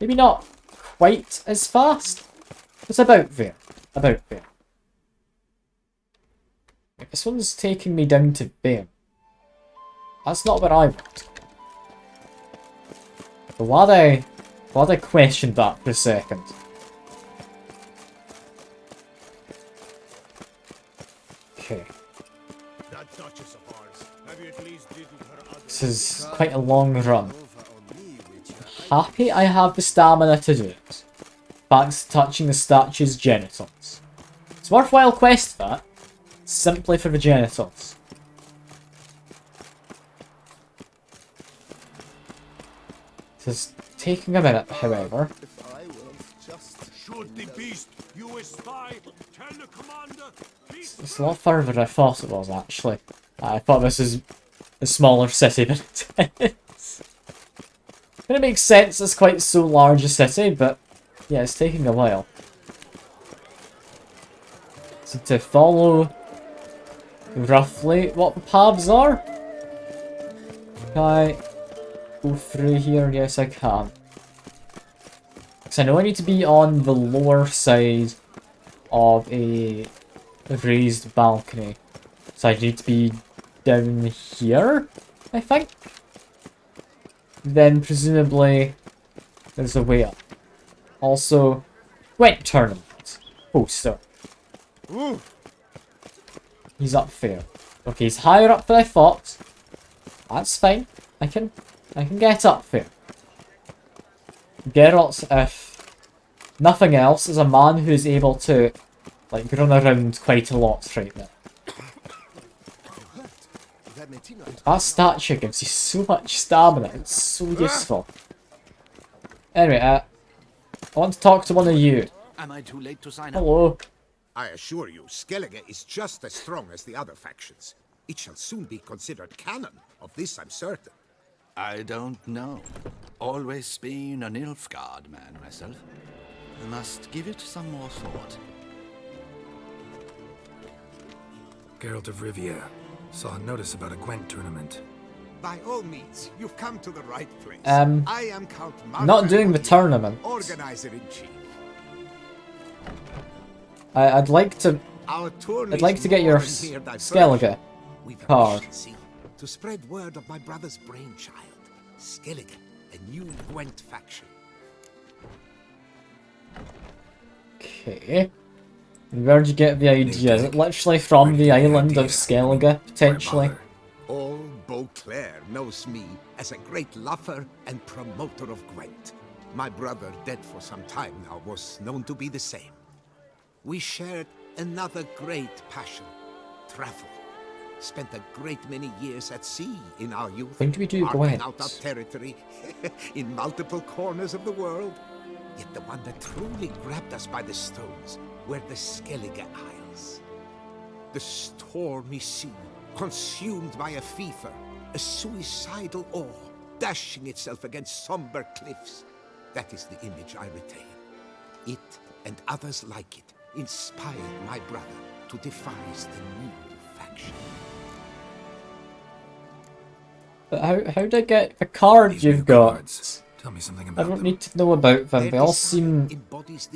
Maybe not quite as fast. It's about there. About there. This one's taking me down to there. That's not what I want. But glad I questioned that for a second. Okay. This is quite a long run. Happy I have the stamina to do it. Back to touching the statue's genitals. It's a worthwhile quest, that. Simply for the genitals. This is taking a minute, however. It's a lot further than I thought it was, actually. I thought this is a smaller city than it is. It makes sense, it's quite so large a city, but yeah, it's taking a while. So to follow roughly what the paths are. Can I go through here? Yes, I can. Because I know I need to be on the lower side of a raised balcony. So I need to be down here, I think. Then presumably there's a way up. Also, Gwent tournament poster. Ooh. He's up there. Okay, he's higher up than I thought. That's fine. I can get up there. Geralt, if nothing else, is a man who is able to like run around quite a lot right now. That statue gives you so much stamina, it's so useful. Anyway, I want to talk to one of you. Am I too late to sign up? Hello. I assure you, Skellige is just as strong as the other factions. It shall soon be considered canon. Of this I'm certain. I don't know. Always been a Nilfgaard man myself. I must give it some more thought. Geralt of Rivia. Saw a notice about a Gwent tournament. By all means, you've come to the right place. I am Count not doing the tournament. Organizer-in-Chief. I'd like to get your Skellige card. To spread word of my brother's brainchild, Skellige, a new Gwent faction. Okay. Where'd you get the idea? Is it literally from the island of Skellige, potentially? All Beauclair knows me as a great lover and promoter of Gwent. My brother, dead for some time now, was known to be the same. We shared another great passion, travel. Spent a great many years at sea in our youth, when do we do marking Gwent? out our territory in multiple corners of the world. Yet the one that truly grabbed us by the stones were the Skellige Isles. The stormy sea, consumed by a fever, a suicidal awe, dashing itself against somber cliffs. That is the image I retain. It, and others like it, inspired my brother to devise the new faction. But how'd I get the card you've got? Tell me something I about don't them. need to know about them, they all seem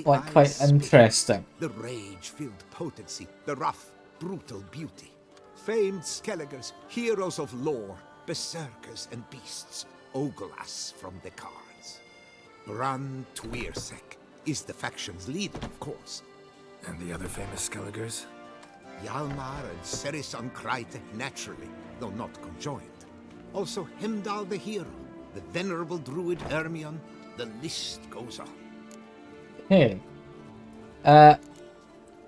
like quite interesting. The rage-filled potency, the rough, brutal beauty. Famed Skelligers, heroes of lore, berserkers and beasts, ogle us from the cards. Bran Tuirsek is the faction's leader, of course. And the other famous Skelligers? Hjalmar and Serisan Kreite, naturally, though not conjoined. Also Heimdall the hero, the venerable druid Hermione, the list goes on. Hey.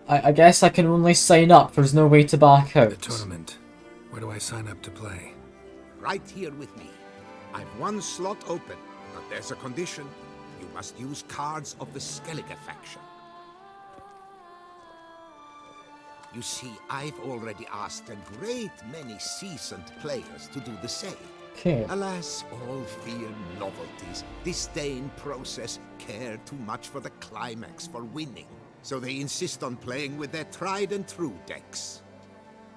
I guess I can only sign up, there's no way to back out. The tournament. Where do I sign up to play? Right here with me. I've one slot open, but there's a condition. You must use cards of the Skellige faction. You see, I've already asked a great many seasoned players to do the same. Okay. Alas, all fear novelties, disdain process, care too much for the climax, for winning. So they insist on playing with their tried and true decks.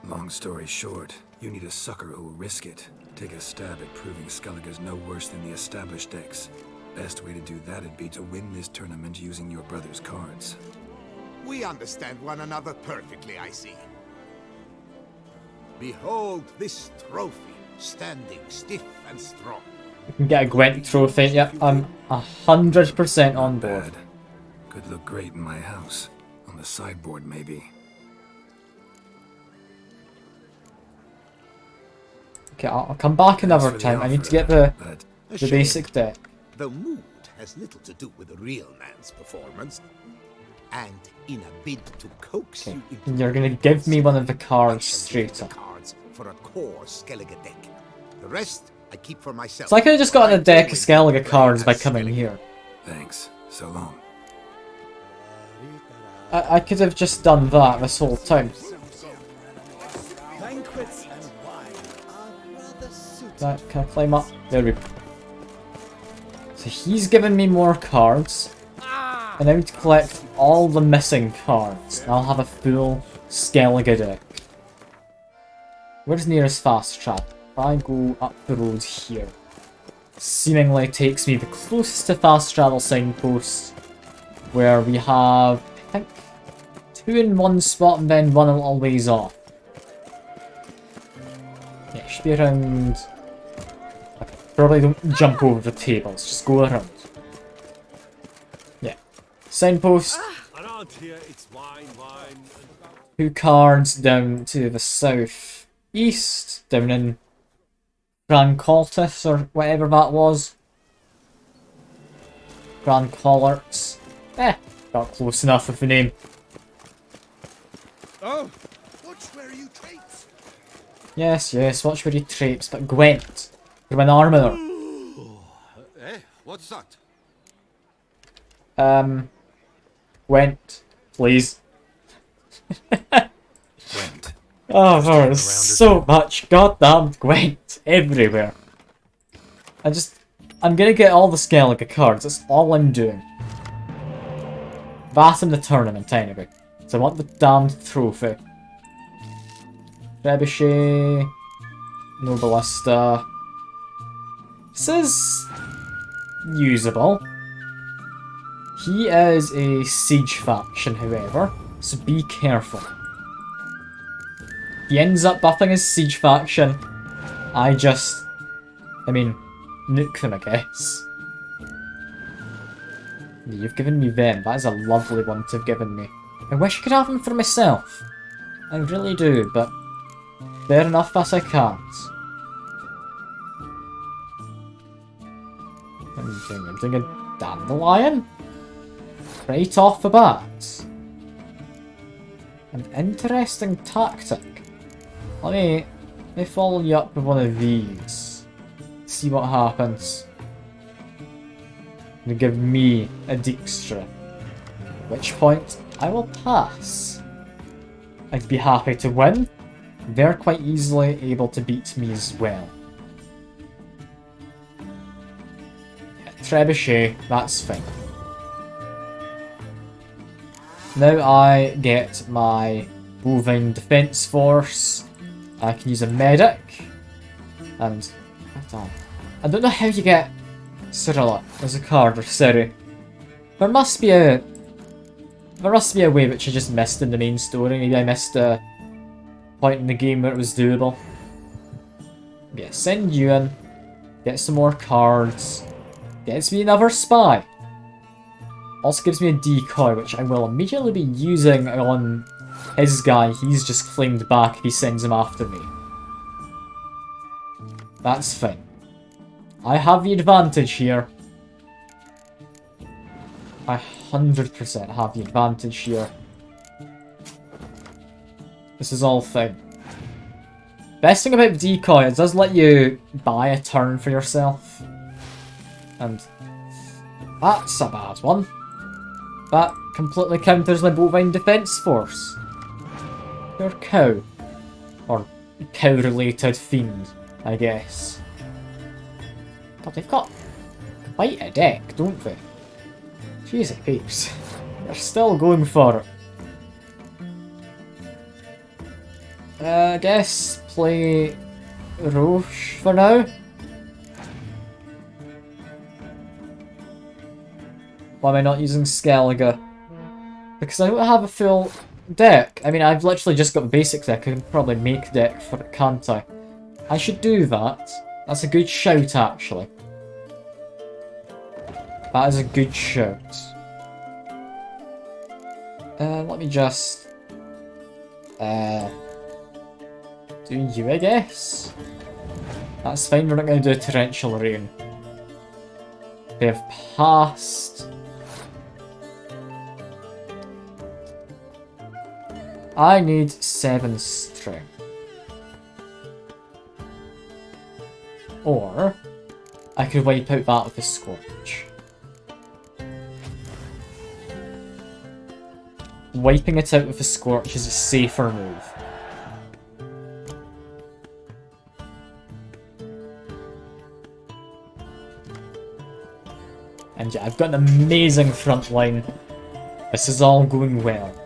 Long story short, you need a sucker who'll risk it. Take a stab at proving Skellige's no worse than the established decks. Best way to do that'd be to win this tournament using your brother's cards. We understand one another perfectly, I see. Behold this trophy, standing stiff and strong. You can get a Gwent trophy, yep, I'm 100% on board. Bad. Could look great in my house. On the sideboard, maybe. Okay, I'll come back another time. I need to get the basic deck. The mood has little to do with a real man's performance. And in a bid to coax you into You're gonna give me one of the cards straight up. cards for a core Skellige deck. The rest I keep for myself. So I could've just gotten a deck of Skellige cards by coming here. Thanks. So long. I could have just done that this whole time. Banquets and wine are rather suited. That, can I climb up? There we go. So he's given me more cards. And I need to collect all the missing cards. And I'll have a full Skellige deck. Where's nearest fast travel? If I go up the road here. Seemingly takes me the closest to fast travel signpost. Where we have, I think, 2 in one spot and then one a little ways off. Yeah, it should be around... Okay, probably don't jump over the tables, just go around. Yeah. Signpost. Around here, it's wine. 2 cards down to the south east, down in Francoltis or whatever that was. Francollerts. Got close enough with the name. Oh, watch where you traipse. Yes, watch where you traipse, but Gwent, you're an armourer. Eh, what's that? Gwent, please. Gwent. Oh, there's so much goddamn Gwent everywhere. I'm gonna get all the Skellige cards, that's all I'm doing. That in the tournament, anyway. So I want the damned trophy. Trebuchet. No ballista. This is usable. He is a siege faction, however, so be careful. If he ends up buffing his siege faction, I mean, nuke them, I guess. You've given me them. That is a lovely one to have given me. I wish I could have them for myself. I really do, but fair enough that I can't. I'm doing a dandelion? Right off the bat. An interesting tactic. Let me follow you up with one of these. See what happens. And give me a Dijkstra. At which point, I will pass. I'd be happy to win. They're quite easily able to beat me as well. Yeah, Trebuchet, that's fine. Now I get my bovine defense force. I can use a medic. And I don't know how you get Cyrilla as a card, or Ciri. There must be a way which I just missed in the main story. Maybe I missed a point in the game where it was doable. Yeah, send you in. Get some more cards. Gets me another spy. Also gives me a decoy, which I will immediately be using on his guy. He's just claimed back if he sends him after me. That's fine. I have the advantage here. I 100% have the advantage here. This is all fine. Best thing about decoy, it does let you buy a turn for yourself. And that's a bad one. That completely counters my bovine defense force. You're cow. Or cow-related fiend, I guess. God, they've got quite a deck, don't they? Jeez, peeps. They're still going for it. I guess play Roche for now. Why am I not using Skellige? Because I don't have a full deck. I mean, I've literally just got the basic deck. I can probably make deck for it, can't I? I should do that. That's a good shout, actually. That is a good shout. Let me just... do you, I guess? That's fine, we're not going to do a torrential rain. They have passed... I need 7 strength. Or, I could wipe out that with a Scorch. Wiping it out with a Scorch is a safer move. And yeah, I've got an amazing front line. This is all going well.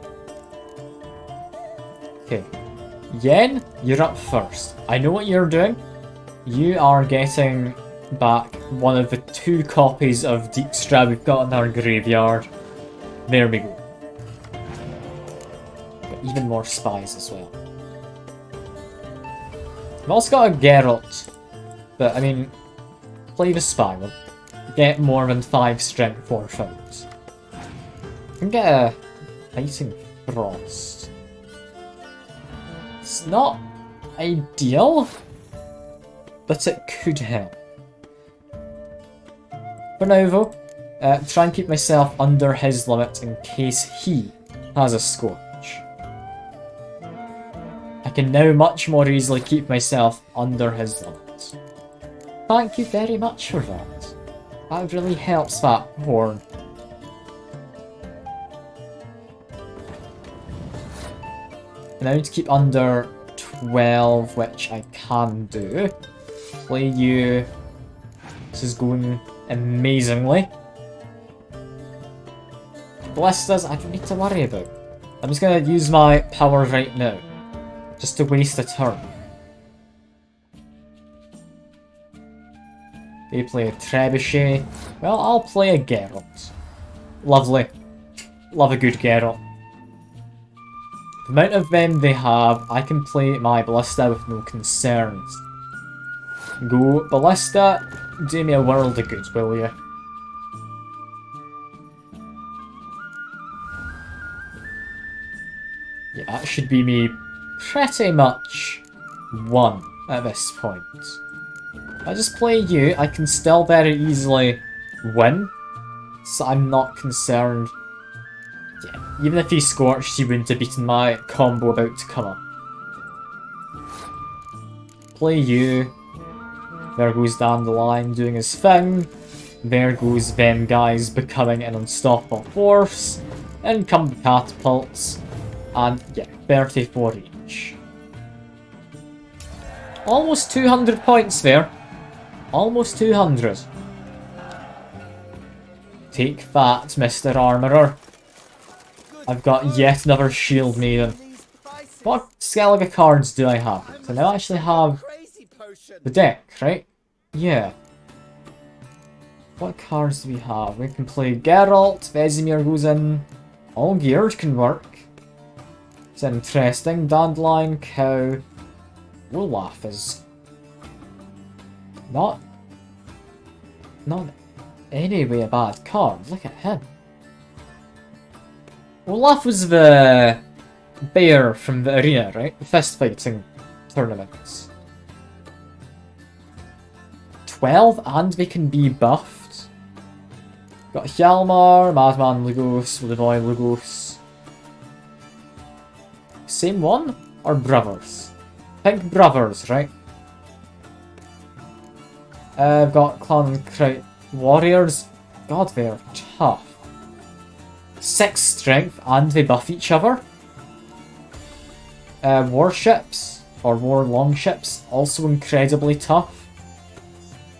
Okay. Yen, you're up first. I know what you're doing. You are getting back one of the 2 copies of Dijkstra we've got in our graveyard. There we go. Got even more spies as well. I've also got a Geralt. But, I mean, play the spy. We'll get more than 5 strength for fights. I can get a Fighting Frost. It's not ideal, but it could help. For now though, Try and keep myself under his limit in case he has a scorch. I can now much more easily keep myself under his limit. Thank you very much for that. That really helps that horn. And I need to keep under 12, which I can do. Play you. This is going amazingly. Ballistas, I don't need to worry about. I'm just gonna use my power right now. Just to waste a turn. They play a Trebuchet. Well, I'll play a Geralt. Lovely. Love a good Geralt. The amount of them they have, I can play my Ballista with no concerns. Go, Ballista, do me a world of good, will you? Yeah, that should be me pretty much won at this point. If I just play you, I can still very easily win, so I'm not concerned. Yeah, even if he scorched, he wouldn't have beaten my combo about to come up. Play you. There goes Dandelion doing his thing. There goes them guys becoming an unstoppable force. In come the catapults. And yeah, 34 each. Almost 200 points there. Almost 200. Take that, Mr. Armourer. I've got yet another Shield Maiden. What Skellige cards do I have? So now I actually have the deck, right? Yeah. What cards do we have? We can play Geralt, Vesemir goes in. All geared can work. It's interesting. Dandelion, Cow. Olaf is not anyway a bad card. Look at him. Olaf was the bear from the arena, right? The fist fighting tournaments. 12 and they can be buffed. Got Hjalmar, Madman Lugos, Levoy Lugos. Same one? Or brothers? I think brothers, right? I've got Clan and Kraut Warriors. God, they're tough. 6 strength and they buff each other. Warships, or war longships, also incredibly tough.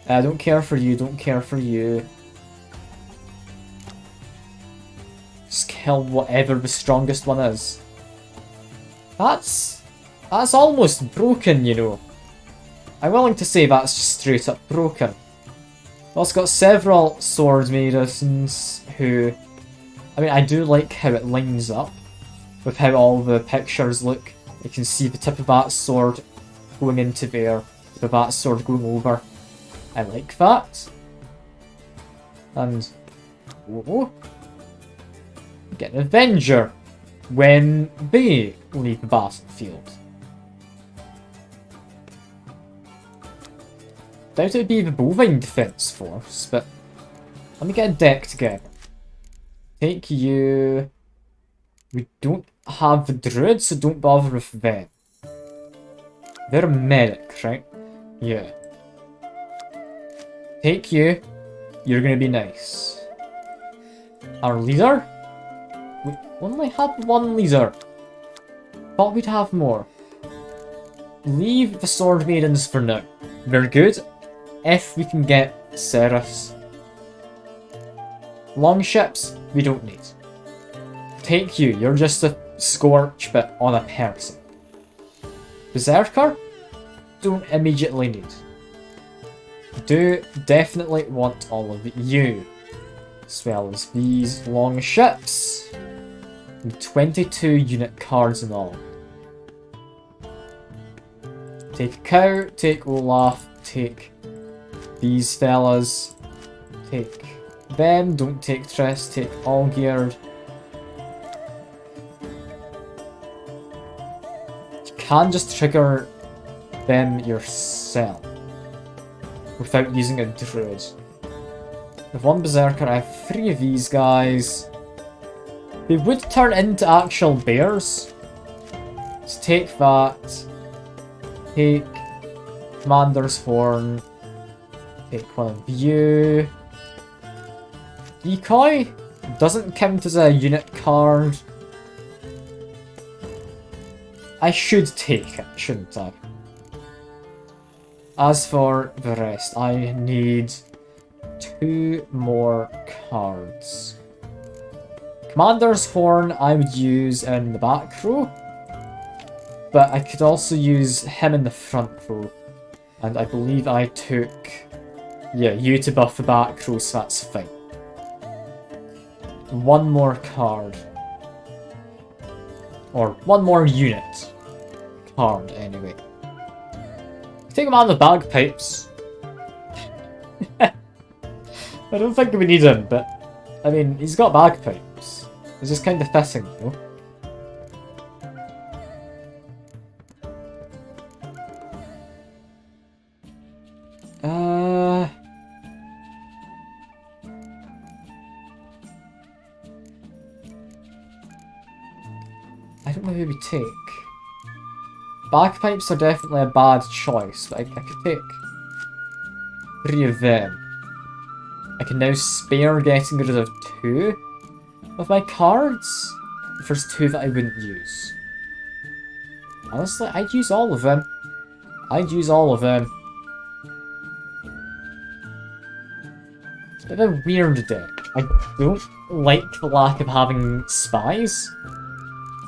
Don't care for you, don't care for you. Just kill whatever the strongest one is. That's almost broken, you know. I'm willing to say that's just straight up broken. Also got several sword maidens who... I mean, I do like how it lines up with how all the pictures look. You can see the tip of that sword going into there, tip of that sword going over. I like that. And... whoa. Get an Avenger when they leave the battlefield. Doubt it would be the Bovine Defense Force, but let me get a deck together. Take you. We don't have the Druid, so don't bother with them. They're a medic, right? Yeah. Take you. You're gonna be nice. Our leader? We only have one leader. Thought we'd have more. Leave the Sword Maidens for now. They're good if we can get Ceres. Longships, we don't need. Take you, you're just a Scorch but on a person. Berserker, don't immediately need. Do definitely want all of you. As well as these longships. 22 unit cards in all. Take a Cow, take Olaf, take these fellas, take them, don't take Triss, take all geared. You can just trigger them yourself without using a Druid. have one Berserker, I have 3 of these guys. They would turn into actual bears. Let's take that. Take Commander's Horn. Take one of you. Decoy doesn't count as a unit card. I should take it, shouldn't I? As for the rest, I need 2 more cards. Commander's Horn I would use in the back row, but I could also use him in the front row. And I believe I took, yeah, you to buff the back row, so that's fine. 1 more card. Or 1 more unit card, anyway. Take him out of the bagpipes. I don't think we need him, but I mean, he's got bagpipes. It's just kind of fitting, you know? I don't know who we take. Bagpipes are definitely a bad choice, but I could take 3 of them. I can now spare getting rid of 2 of my cards. If there's 2 that I wouldn't use. Honestly, I'd use all of them. I'd use all of them. It's a bit of a weird deck. I don't like the lack of having spies.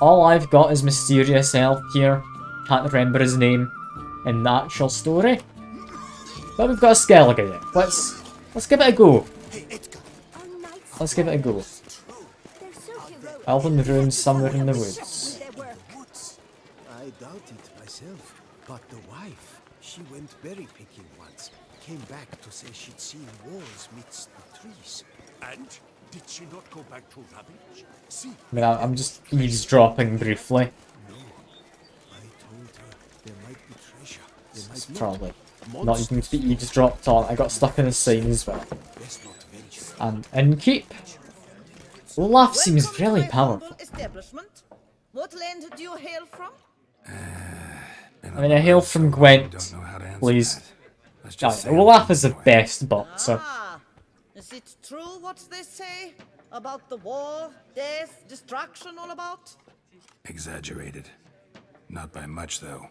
All I've got is Mysterious Elf here. Can't remember his name in the actual story. But we've got a Skellige deck. Let's give it a go. Let's give it a go. Elven ruins somewhere in the woods. I doubt it myself, but the wife, she went berry picking once. Came back to say she'd seen walls midst the trees. And did she not go back to Ravage? See, I mean, I'm just eavesdropping briefly. No. I told her there might be treasure. There might It's not. probably not even to be eavesdropped on. I got stuck in a sign as well. And keep. Olaf seems really powerful. Establishment. What land do you hail from? I mean, I hail from Gwent, please. Oh, yeah, Olaf is the best bot, so. Is it true what they say about the war, death, destruction all about? Exaggerated. Not by much, though.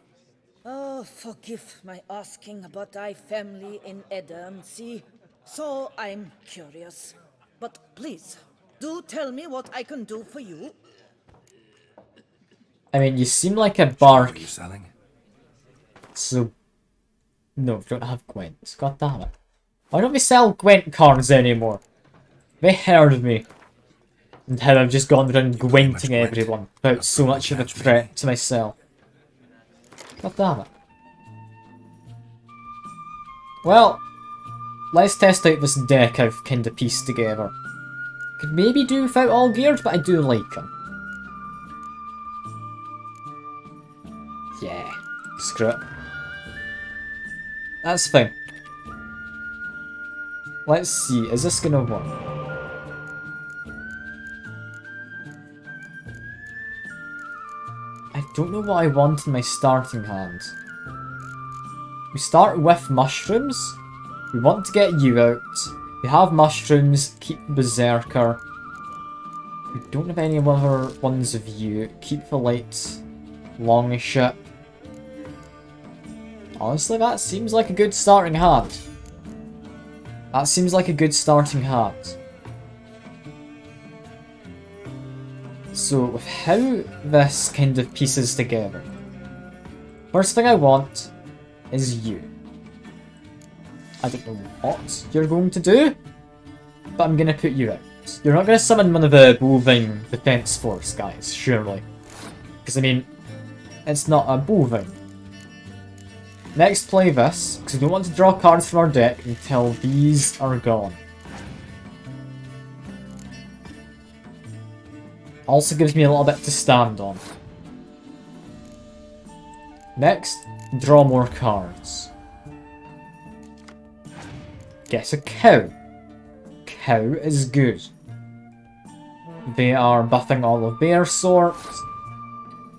Oh, forgive my asking about thy family in Edern, see? So I'm curious. But please, do tell me what I can do for you. I mean, you seem like a bark. What are you selling? So. No, we don't have Gwent. God damn it. Why don't we sell Gwent cards anymore? They heard me. And how I've just gone around Gwenting everyone without so much of a threat to myself. God damn it. Well, let's test out this deck I've kinda pieced together. Could maybe do without all geared, but I do like them. Yeah, screw it. That's fine. Let's see, is this gonna work? I don't know what I want in my starting hand. We start with mushrooms. We want to get you out. We have mushrooms, keep Berserker. We don't have any other ones of you. Keep the light long ship. Honestly, that seems like a good starting hand. That seems like a good starting hand. So, with how this kind of pieces together, first thing I want is you. I don't know what you're going to do, but I'm gonna put you out. You're not gonna summon one of the bovine defense force guys, surely. Because, I mean, it's not a bovine. Next, play this, because we don't want to draw cards from our deck until these are gone. Also gives me a little bit to stand on. Next, draw more cards. Guess a cow. cow is good. They are buffing all of their sorts.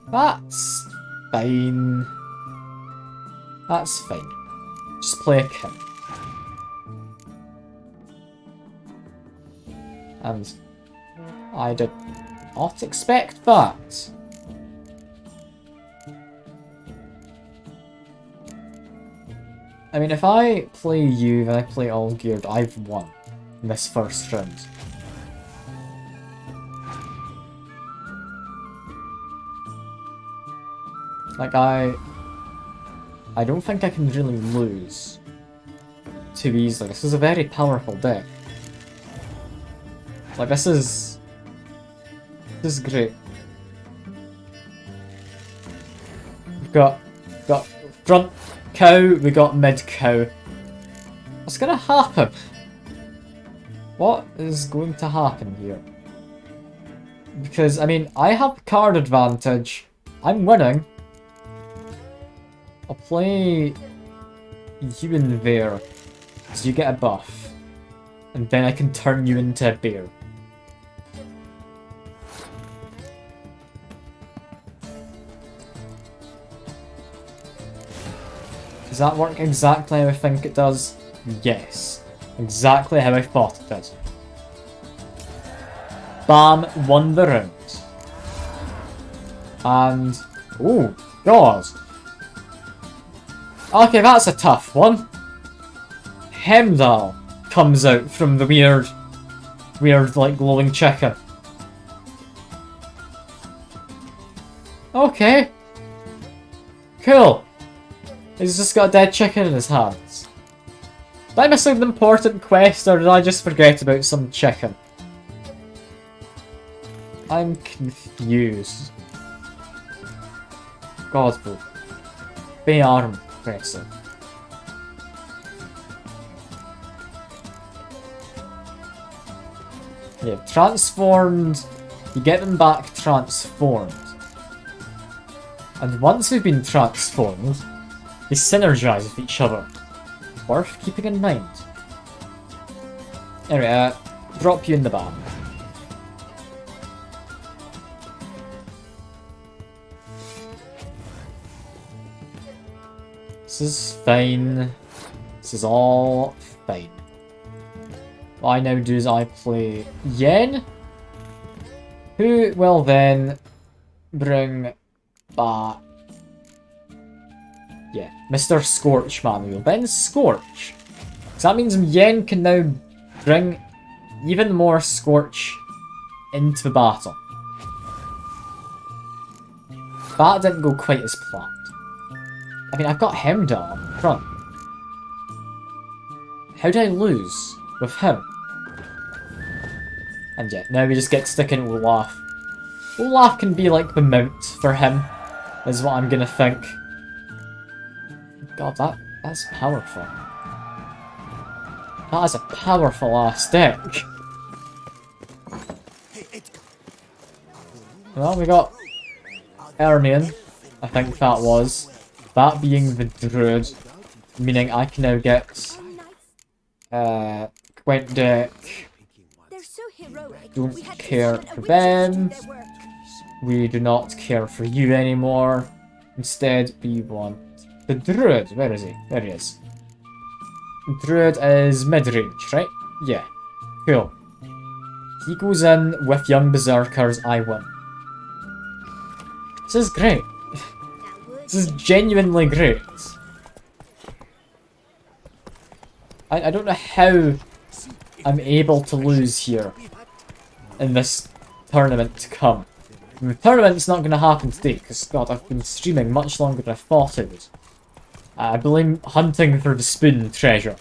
That's fine. That's fine. Just play a cow. And I did not expect that. I mean, if I play you, then I play all geared, I've won in this first round. Like, I don't think I can really lose too easily. This is a very powerful deck. Like, this is great. We've got front cow, we got mid cow. What's gonna happen? What is going to happen here? Because, I mean, I have card advantage. I'm winning. I'll play you in there, so you get a buff. And then I can turn you into a bear. Does that work exactly how I think it does? Yes. Exactly how I thought it did. Bam, won the round. And... oh, God. Okay, that's a tough one. Hemdall comes out from the weird, like, glowing chicken. Okay. Cool. He's just got a dead chicken in his hands. Did I miss an important quest, or did I just forget about some chicken? I'm confused. God, bro. Bay arm pressing. Yeah, transformed. You get them back transformed. And once they've been transformed, they synergize with each other. Worth keeping in mind. Anyway, drop you in the ban. This is fine. This is all fine. What I now do is I play Yen, who will then bring back, yeah, Mr. Scorch Man. We'll then Scorch. So that means Yen can now bring even more Scorch into the battle. That didn't go quite as planned. I mean, I've got Heimdall up front. How did I lose with him? And yeah, now we just get stuck in Olaf. Olaf can be like the mount for him, is what I'm gonna think. God, that's powerful. That is a powerful ass deck. Well, we got Ermion, I think that was. That being the Druid, meaning I can now get Gwent deck. Don't care for them. We do not care for you anymore. Instead, we want the Druid. Where is he? There he is. Druid is mid-range, right? Yeah. Cool. He goes in with Young Berserkers, I win. This is great. This is genuinely great. I don't know how I'm able to lose here in this tournament to come. I mean, the tournament's not going to happen today, because, God, I've been streaming much longer than I thought I would. I blame hunting for the spoon treasure.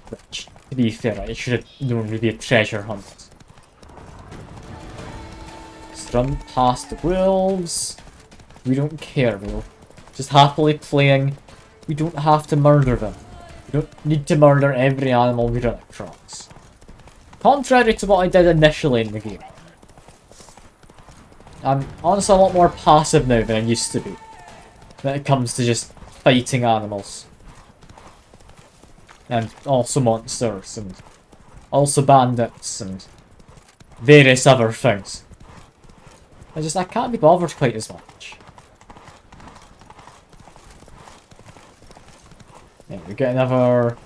Which, to be fair, it should have known to be a treasure hunt. Just run past the wolves. We don't care, though. Just happily playing. We don't have to murder them. We don't need to murder every animal we run across. Contrary to what I did initially in the game. I'm honestly a lot more passive now than I used to be. When it comes to just fighting animals. And also monsters and Also bandits and various other things. I can't be bothered quite as much. Yeah, we get another...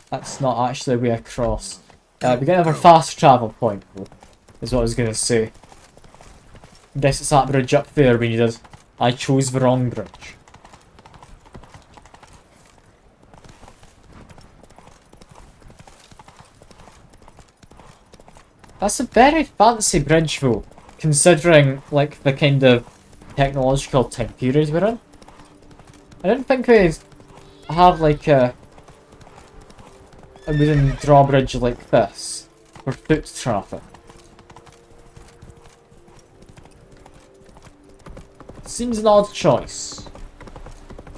That's not actually a way across. We get another fast travel point, though, is what I was going to say. Guess it's that bridge up there we needed. I chose the wrong bridge. That's a very fancy bridge, though, considering, like, the kind of technological time period we're in. I didn't think we'd have, like, a wooden drawbridge like this for foot traffic. Seems an odd choice.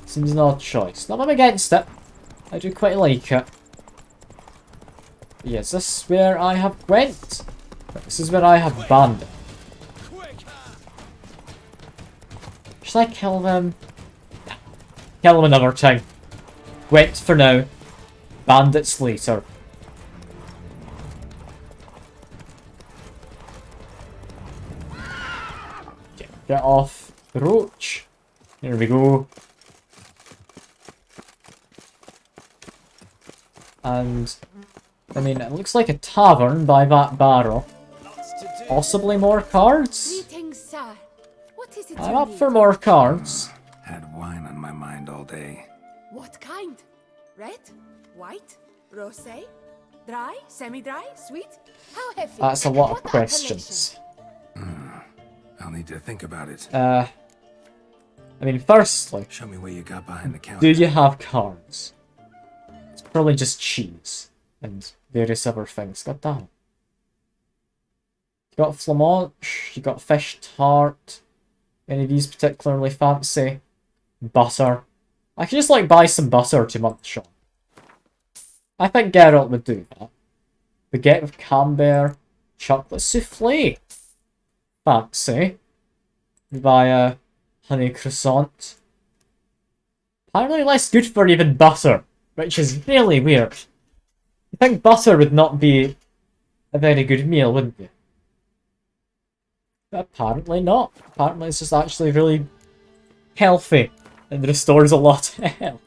Seems an odd choice. Not I'm against it. I do quite like it. Yeah, is this where I have gwent? This is where I have bandit. Should I kill them? Kill them another time. Gwent for now. Bandits later. Get off the roach. Here we go. And, I mean, it looks like a tavern by that barrel. Possibly more cards? Greetings, sir. What is it I'm you up need? for more cards. Had wine on my mind all day. What kind? Red? White? Rosé? Dry? Semi-dry? Sweet? How heavy? That's a lot of What questions. I'll need to think about it. I mean, firstly, Show me what you got behind the counter. do you have cards? It's probably just cheese and various other things. God damn. You got flamanche, you got fish tart. Any of these particularly fancy? Butter. I could just like buy some butter to munch on. I think Geralt would do that. Baguette with camembert, chocolate souffle. Fancy. Buy a honey croissant. Apparently less good for even butter, which is really weird. You think butter would not be a very good meal, wouldn't you? But apparently not. Apparently it's just actually really healthy and restores a lot of health.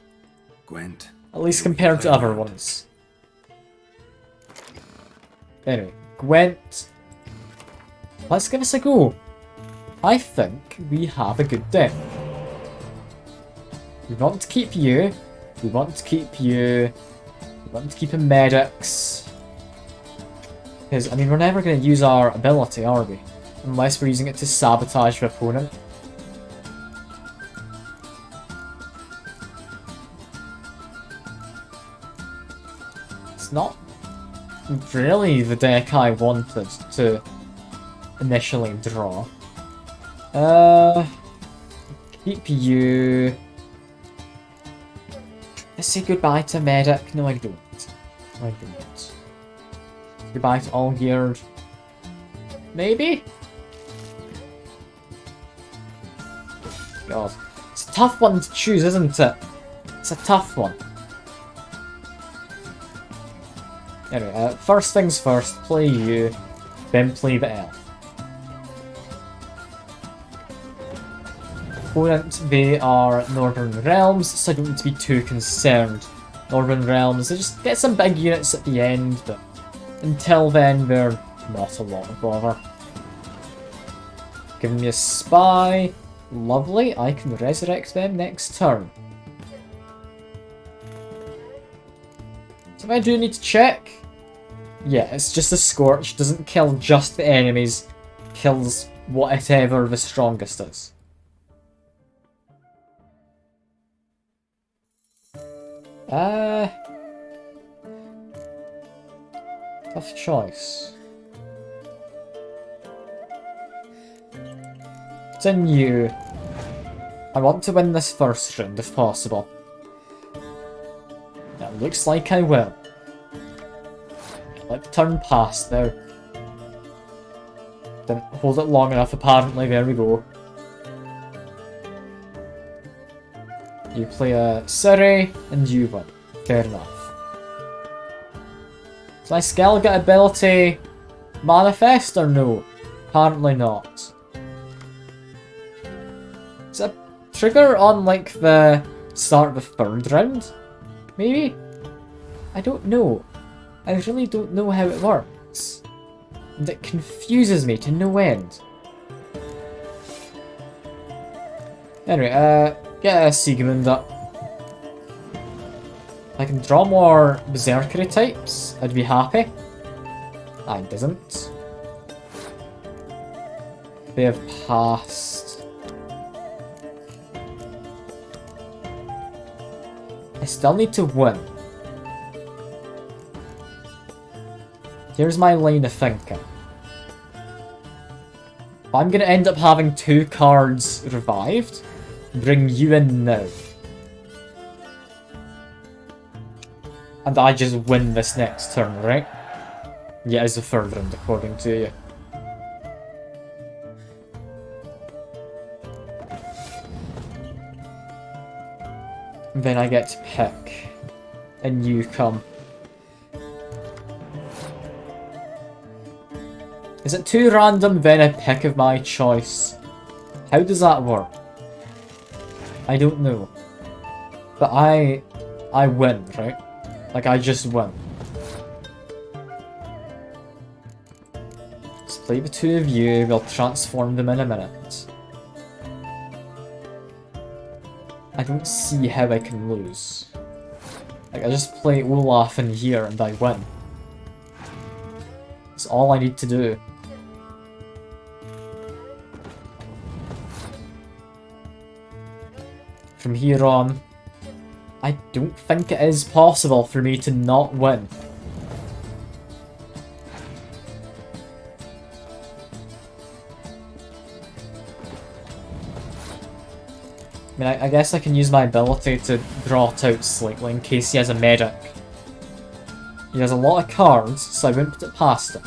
Gwent. At least compared to other ones. Anyway, Gwent. Let's give us a go. I think we have a good day. We want to keep you. We want to keep you. We want to keep in medics. Because, I mean, we're never going to use our ability, are we? Unless we're using it to sabotage the opponent. It's not really the deck I wanted to initially draw. Keep you. Let's say goodbye to medic. No, I don't. No, I don't. Goodbye to all geared. Maybe? God. It's a tough one to choose, isn't it? It's a tough one. Anyway, first things first, play you, then play the elf. Opponent, they are Northern Realms, so I don't need to be too concerned. Northern Realms, they just get some big units at the end, but until then, they're not a lot of bother. Give me a spy. Lovely, I can resurrect them next turn. So if I do need to check, yeah, it's just a Scorch, doesn't kill just the enemies, kills whatever the strongest is. Tough choice. It's in you. I want to win this first round if possible. It looks like I will. Let turn past now. Didn't hold it long enough apparently, there we go. You play a Surrey and you win. Fair enough. Does my Skellige ability manifest or no? Apparently not. Is it a trigger on like the start of the third round? Maybe? I don't know. I really don't know how it works. And it confuses me to no end. Anyway, get a Siegmund up. If I can draw more Berserkery types, I'd be happy. I didn't. They have passed. I still need to win. Here's my line of thinking. I'm gonna end up having 2 cards revived. Bring you in now. And I just win this next turn, right? Yeah, it's the third round according to you. Then I get to pick. And you come. Is it too random, then I pick of my choice? How does that work? I don't know. But I win, right? Like, I just win. Let's play the 2 of you, we'll transform them in a minute. I don't see how I can lose. Like, I just play Olaf in here and I win. That's all I need to do. From here on, I don't think it is possible for me to not win. I mean, I guess I can use my ability to draw it out slightly in case he has a medic. He has a lot of cards, so I wouldn't put it past him.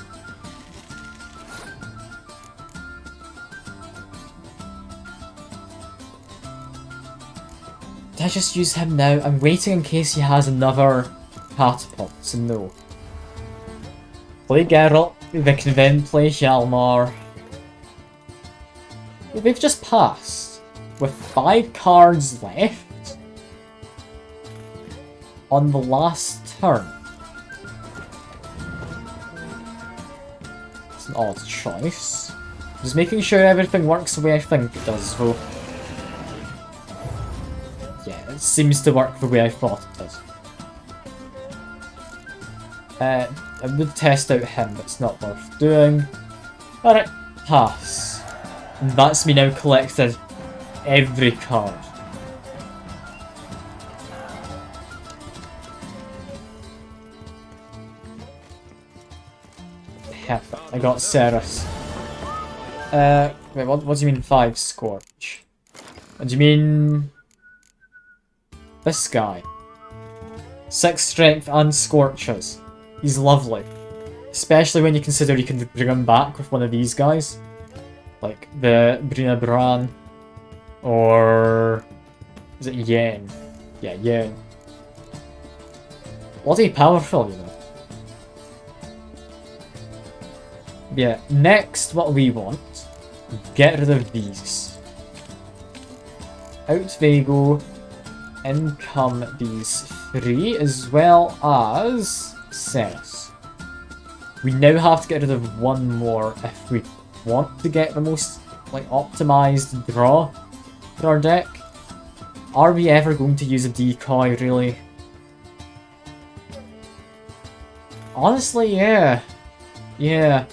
Did I just use him now? I'm waiting in case he has another catapult, so no. Play Geralt, they can then play Hjalmar. They've just passed. With 5 cards left. On the last turn. It's an odd choice. Just making sure everything works the way I think it does, though. Yeah, it seems to work the way I thought it does. I would test out him, but it's not worth doing. Alright, pass. And that's me now collected every card. Perfect, I got Ceres. Wait, what do you mean 5 Scorch? What do you mean... this guy? 6 Strength and Scorches. He's lovely. Especially when you consider you can bring him back with one of these guys. Like the Brina Bran. Or... is it Yen? Yeah, Yen. Bloody powerful, you know. Yeah, next what we want. Get rid of these. Out they go. In come these 3, as well as Ceres. We now have to get rid of 1 more if we want to get the most, like, optimized draw for our deck. Are we ever going to use a decoy, really? Honestly, yeah. Yeah.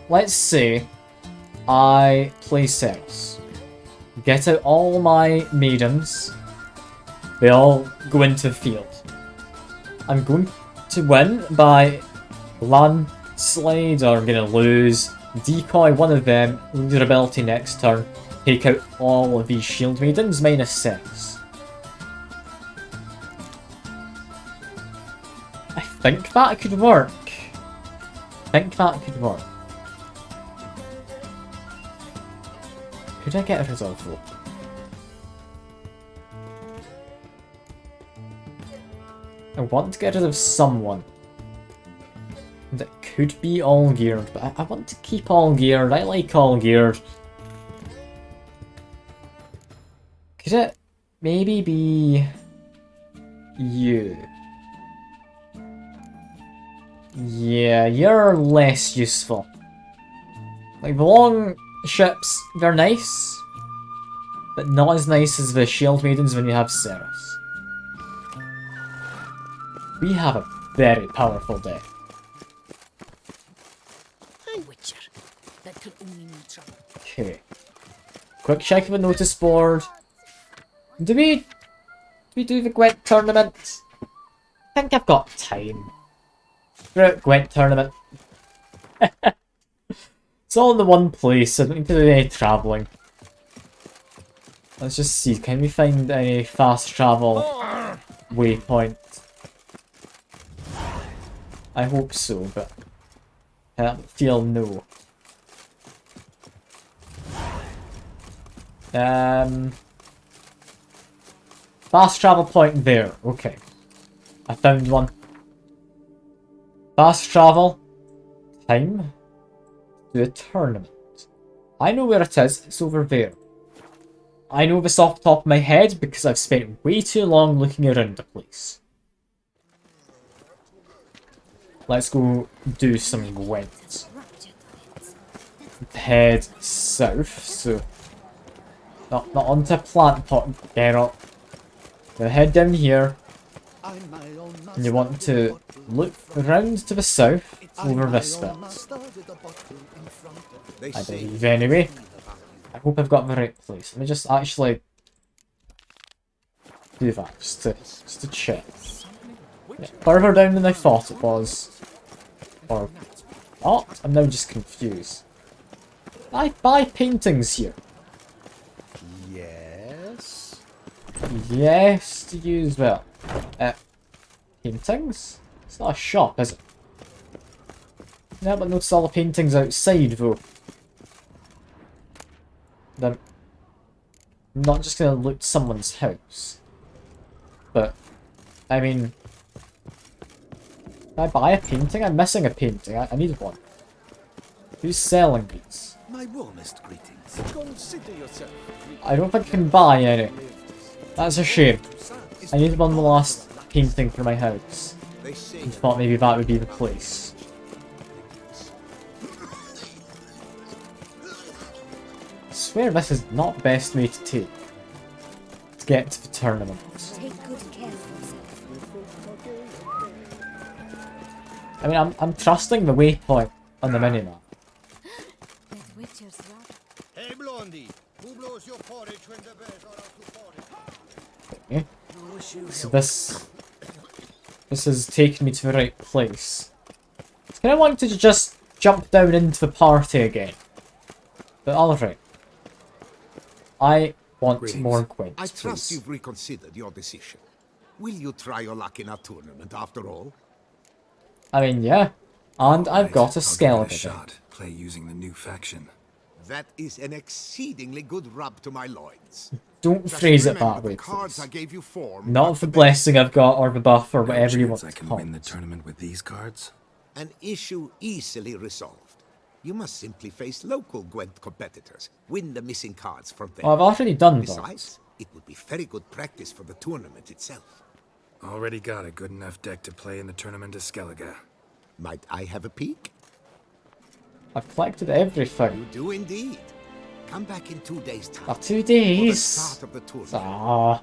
Let's say I play Ceres. Get out all my maidens. They all go into the field. I'm going to win by landslide, or I'm going to lose. Decoy one of them, lose your ability next turn. Take out all of these shield maidens, minus 6. I think that could work. Could I get rid of though? I want to get rid of someone. could be all geared, but I want to keep all geared. I like all geared. Could it maybe be you? Yeah, you're less useful. Like, the long ships, they're nice, but not as nice as the shield maidens when you have Ceres. We have a very powerful deck. A witcher. That could only mean trouble. Okay. Quick check of the notice board. Do we do the Gwent tournament? I think I've got time. Right, Gwent tournament. It's all in the one place, so I don't need to do any travelling. Let's just see, can we find any fast travel waypoint? I hope so, but I feel no. Fast travel point there, okay. I found one. Fast travel. Time. To a tournament. I know where it is, it's over there. I know this off the top of my head because I've spent way too long looking around the place. Let's go do some gwent. Head south, so not onto plant pot, get up. Gonna head down here. And you want to look around to the south over this bit. I believe anyway. I hope I've got the right place. Let me just actually do that, just to check. Yeah, further down than I thought it was. Or what? I'm now just confused. I buy paintings here. Yes. Yes, to use well. Paintings? It's not a shop, is it? Yeah, but notice all the paintings outside though. I'm not just gonna loot someone's house. But, I mean... Can I buy a painting? I'm missing a painting. I need one. Who's selling these? My warmest greetings. Consider yourself. I don't think I can buy any. That's a shame. I need one last painting for my house. I thought maybe that would be the place. I swear this is not the best way to take. To get to the tournament. Take good care of yourself. I mean, I'm trusting the waypoint on the minimap. Hey Blondie, who blows your porridge when the bears are out to forage? Okay. So this has taken me to the right place. I kind of wanted to just jump down into the party again. But alright. I want Greetings. more gwent, I trust please. you've reconsidered your decision. Will you try your luck in our tournament after all? I mean, yeah. And I've got a I'll give it a skeleton. shot. Play using the new faction. That is an exceedingly good rub to my loins. Don't Just phrase it remember that the way, cards please. I gave you form Not the blessing I've got or the buff or No whatever you chance want I to can call win the it. tournament with these cards. An issue easily resolved. You must simply face local Gwent competitors. Win the missing cards from them. Well, I've already done that. Besides, it would be very good practice for the tournament itself. Already got a good enough deck to play in the tournament of Skellige. Might I have a peek? I've collected everything. You do indeed. Come back in 2 days' time. Oh, 2 For the days? start of the tournament. Ah.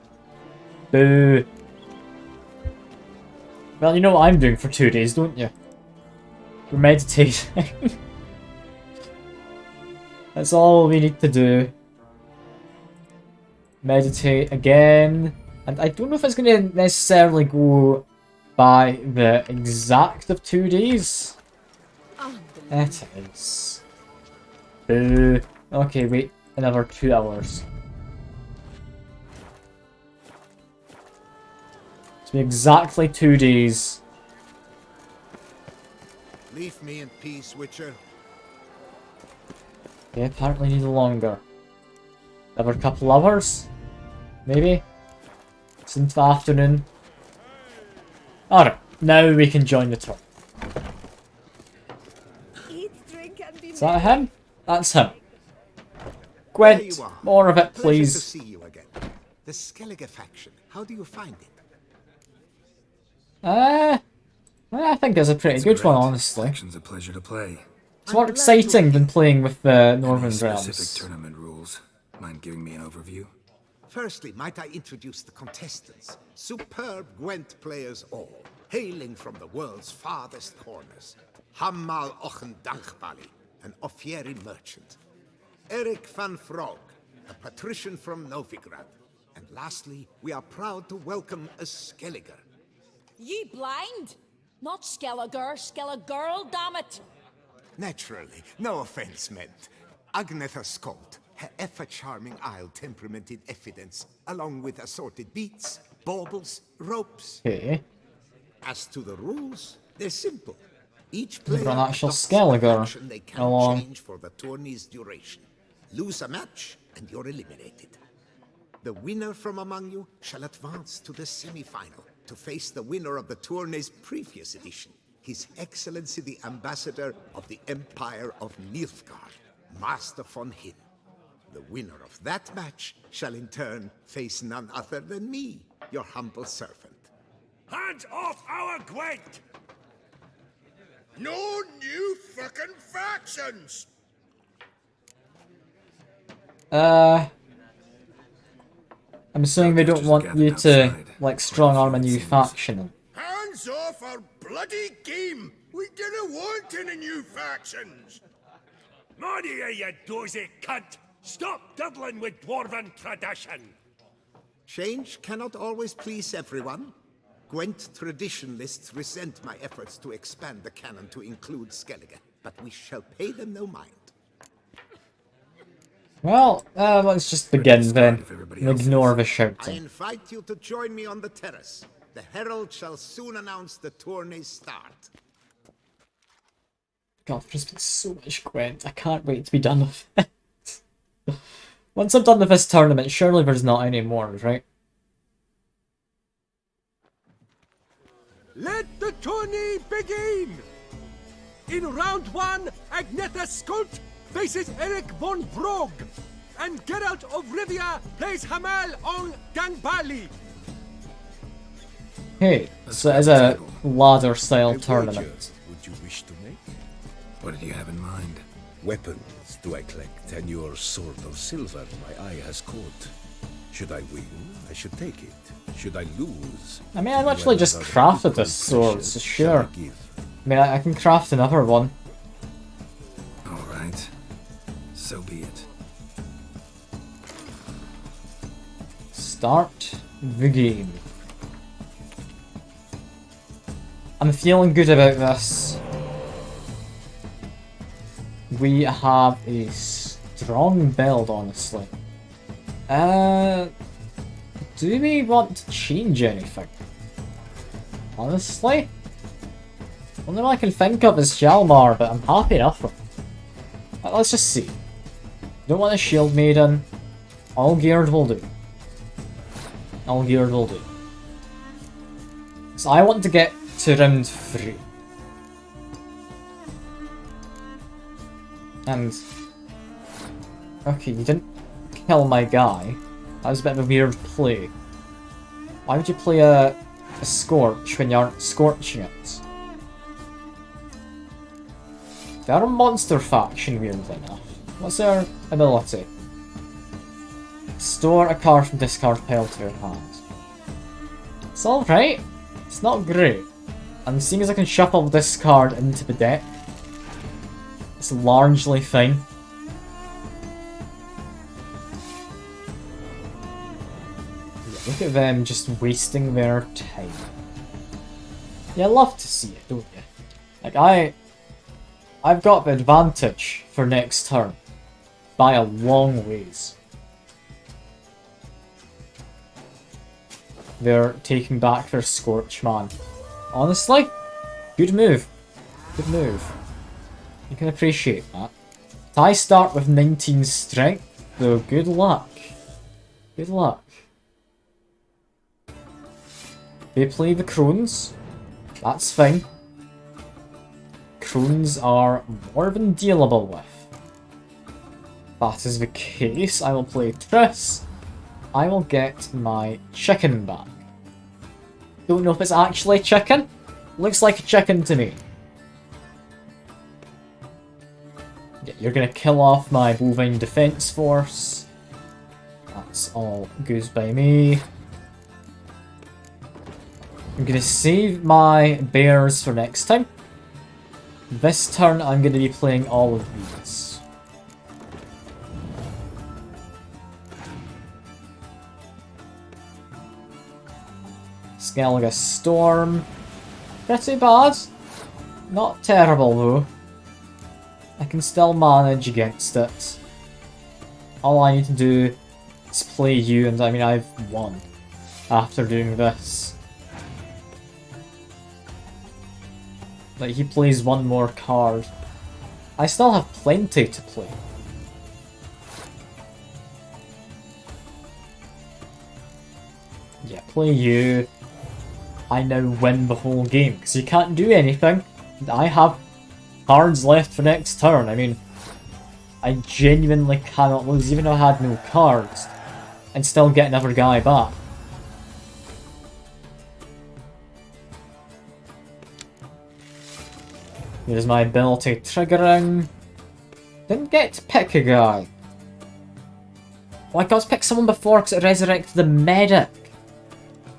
Boo. Well, you know what I'm doing for 2 days, don't you? We're meditating. That's all we need to do. Meditate again. And I don't know if it's going to necessarily go by the exact of 2 days. It is. Boo. Okay, wait. Another 2 hours. It's been exactly 2 days. Leave me in peace, Witcher. Okay, apparently need longer. Another couple hours? Maybe? It's into the afternoon. Alright, now we can join the tour. Is that him? That's him. There Gwent, you are. more of it, Pleasure please. to see you again. The Skellige faction, how do you find it? I think it's a pretty good one, honestly. Faction's a pleasure to play. It's more exciting than playing with the Northern Any specific Realms. tournament rules? Mind giving me an overview? Firstly, might I introduce the contestants? Superb Gwent players all, hailing from the world's farthest corners. Hammal Ochen Dankbali, an Offieri merchant. Eric van Frog, a patrician from Novigrad. And lastly, we are proud to welcome a Skelliger. Ye blind? Not Skelliger, damn it! Naturally, no offense meant. Agnetha Skolt, her ever-charming Isle temperament in evidence, along with assorted beats, baubles, ropes. Okay. As to the rules, they're simple. Each We've player got an actual adopts a Skelliger faction they can along. change for the tourney's duration. Lose a match, and you're eliminated. The winner from among you shall advance to the semi-final to face the winner of the tourney's previous edition, His Excellency the Ambassador of the Empire of Nilfgaard, Master von Hin. The winner of that match shall in turn face none other than me, your humble servant. Hands off our Gwent! No new fucking factions! I'm assuming they don't want you to, like, strong arm a new faction. Hands off our bloody game! We didn't want any new factions! Money, you dozy cunt! Stop diddling with dwarven tradition! Change cannot always please everyone. Gwent traditionalists resent my efforts to expand the canon to include Skellige, but we shall pay them no mind. Well, let's just begin then. Ignore the I shouting. invite you to join me on the terrace. The herald shall soon announce the tourney's start. God, there's been so much Gwent. I can't wait to be done with it. Once I'm done with this tournament, surely there's not any more, right? Let the tourney begin! In round 1, Agnetha Skolt faces Eric von Vrog, and Geralt of Rivia plays Hamal on Gangbali. Hey, so it's a ladder-style tournament. Would you wish to make? What did you have in mind? Weapons do I collect, and your sword of silver my eye has caught. Should I win, I should take it. Should I lose? I mean, I've actually just crafted this sword, so sure. I mean, I can craft another one. Alright. So be it. Start the game. I'm feeling good about this. We have a strong build, honestly. Do we want to change anything? Honestly? Only one I can think of is Hjalmar, but I'm happy enough with it. Let's just see. Don't want a shield maiden. All geared will do. All geared will do. So I want to get to round 3. And... okay, you didn't kill my guy. That was a bit of a weird play. Why would you play a Scorch when you aren't scorching it? They're a monster faction, weirdly enough. What's their ability? Store a card from discard pile to your hand. It's alright. It's not great. And seeing as I can shuffle this card into the deck, it's largely fine. Look at them just wasting their time. You love to see it, don't you? Like, I've got the advantage for next turn. By a long ways. They're taking back their Scorch, man. Honestly, good move. Good move. You can appreciate that. I start with 19 strength, though good luck. Good luck. They play the crones. That's fine. crones are more than dealable with. If that is the case, I will play Triss. I will get my chicken back. Don't know if it's actually chicken. Looks like a chicken to me. Yeah, you're gonna kill off my bovine defense force. That's all goes by me. I'm gonna save my bears for next time. This turn I'm gonna be playing all of these. Skellige Storm. Pretty bad. Not terrible though. I can still manage against it. All I need to do is play you, and I mean I've won after doing this. Like, he plays one more card. I still have plenty to play. Yeah, play you. I now win the whole game, because you can't do anything. I have cards left for next turn. I mean, I genuinely cannot lose, even though I had no cards, and still get another guy back. Here's my ability triggering. Didn't get to pick a guy. Well, I got to pick someone before because it resurrected the medic.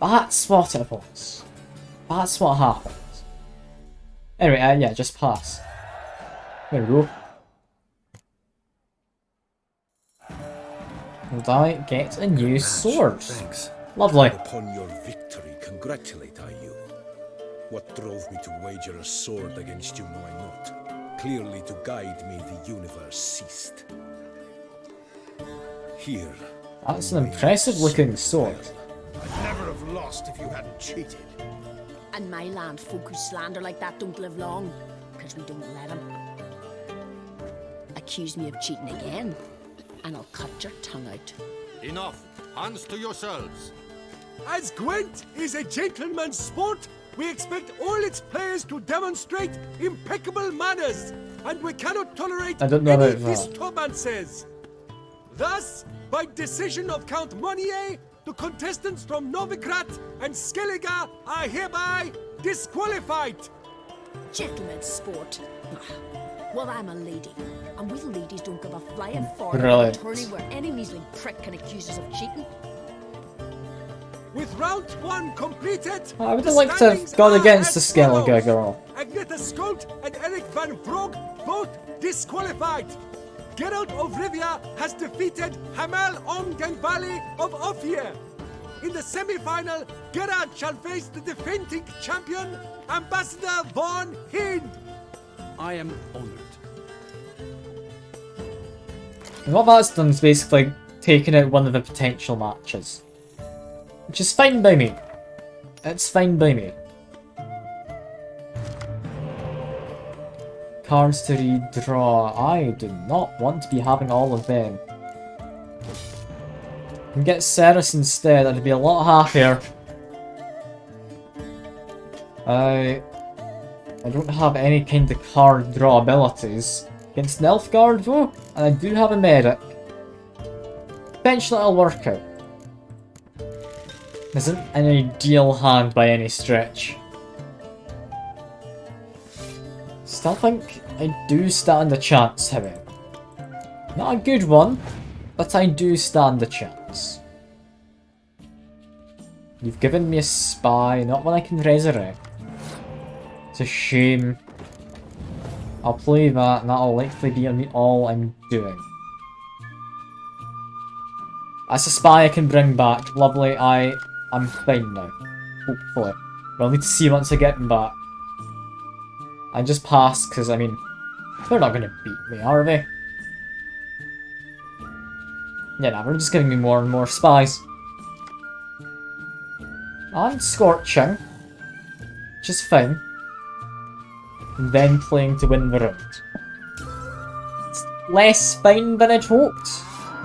That's what it was. That's what happened. Anyway, yeah, just pass. There we go. And I get a new sword. Thanks. Lovely. Upon your victory, congratulate I you. What drove me to wager a sword against you know I not. Clearly to guide me the universe ceased. Here. That's an impressive looking sword. I'd never have lost if you hadn't cheated. And my land folk who slander like that don't live long, because we don't let them. Accuse me of cheating again, and I'll cut your tongue out. Enough. Hands to yourselves. As Gwent is a gentleman's sport, we expect all its players to demonstrate impeccable manners, and we cannot tolerate I don't know any about that. disturbances. Thus, by decision of Count Monnier, the contestants from Novigrad and Skellige are hereby disqualified. Gentlemen's sport. Well, I'm a lady, and we ladies don't give a flying fart about Brilliant. a tourney where any measly prick can accuse us of cheating. With round one completed, I would the have liked to have standings gone are against the as Skellige follows. girl. Agneta Skolt and Eric van Vrog both disqualified. Geralt of Rivia has defeated Hamel Ong den Valley of Ophir. In the semi-final, Geralt shall face the defending champion, Ambassador Von Hind. I am honored. And what that's done is basically taken out one of the potential matches. Which is fine by me. It's fine by me. Cards to redraw. I do not want to be having all of them. And get Ceres instead, I'd be a lot happier. I don't have any kind of card draw abilities. Against Nilfgaard though, and I do have a medic. Eventually it'll work out. Isn't an ideal hand by any stretch. Still think I do stand a chance, however. Not a good one, but I do stand a chance. You've given me a spy, not one I can resurrect. It's a shame. I'll play that, and that'll likely be all I'm doing. That's a spy I can bring back. Lovely, I'm fine now. Hopefully. We'll need to see once I get him back. I just passed, because, I mean, they're not going to beat me, are they? Yeah, nah, they're just giving me more and more spies. I'm scorching, which is fine. And then playing to win the round. It's less fine than I'd hoped,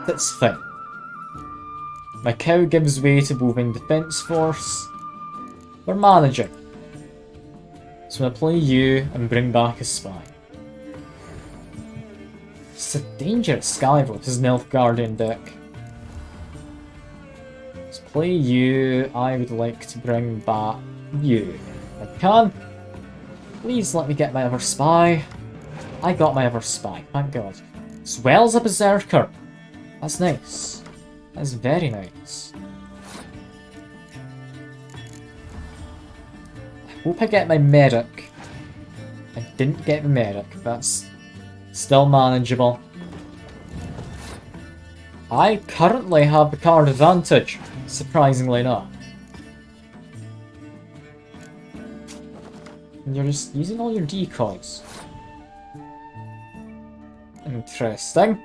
but it's fine. My cow gives way to bovine defense force. We're managing. So I'm gonna play you and bring back a spy. It's a dangerous Skyro. This is an Elf Guardian deck. Let's play you. I would like to bring back you. I can. Please let me get my other spy. I got my other spy, thank God. As well as a Berserker. That's nice. That's very nice. I hope I get my medic. I didn't get the medic, that's still manageable. I currently have the card advantage, surprisingly enough. And you're just using all your decoys. Interesting.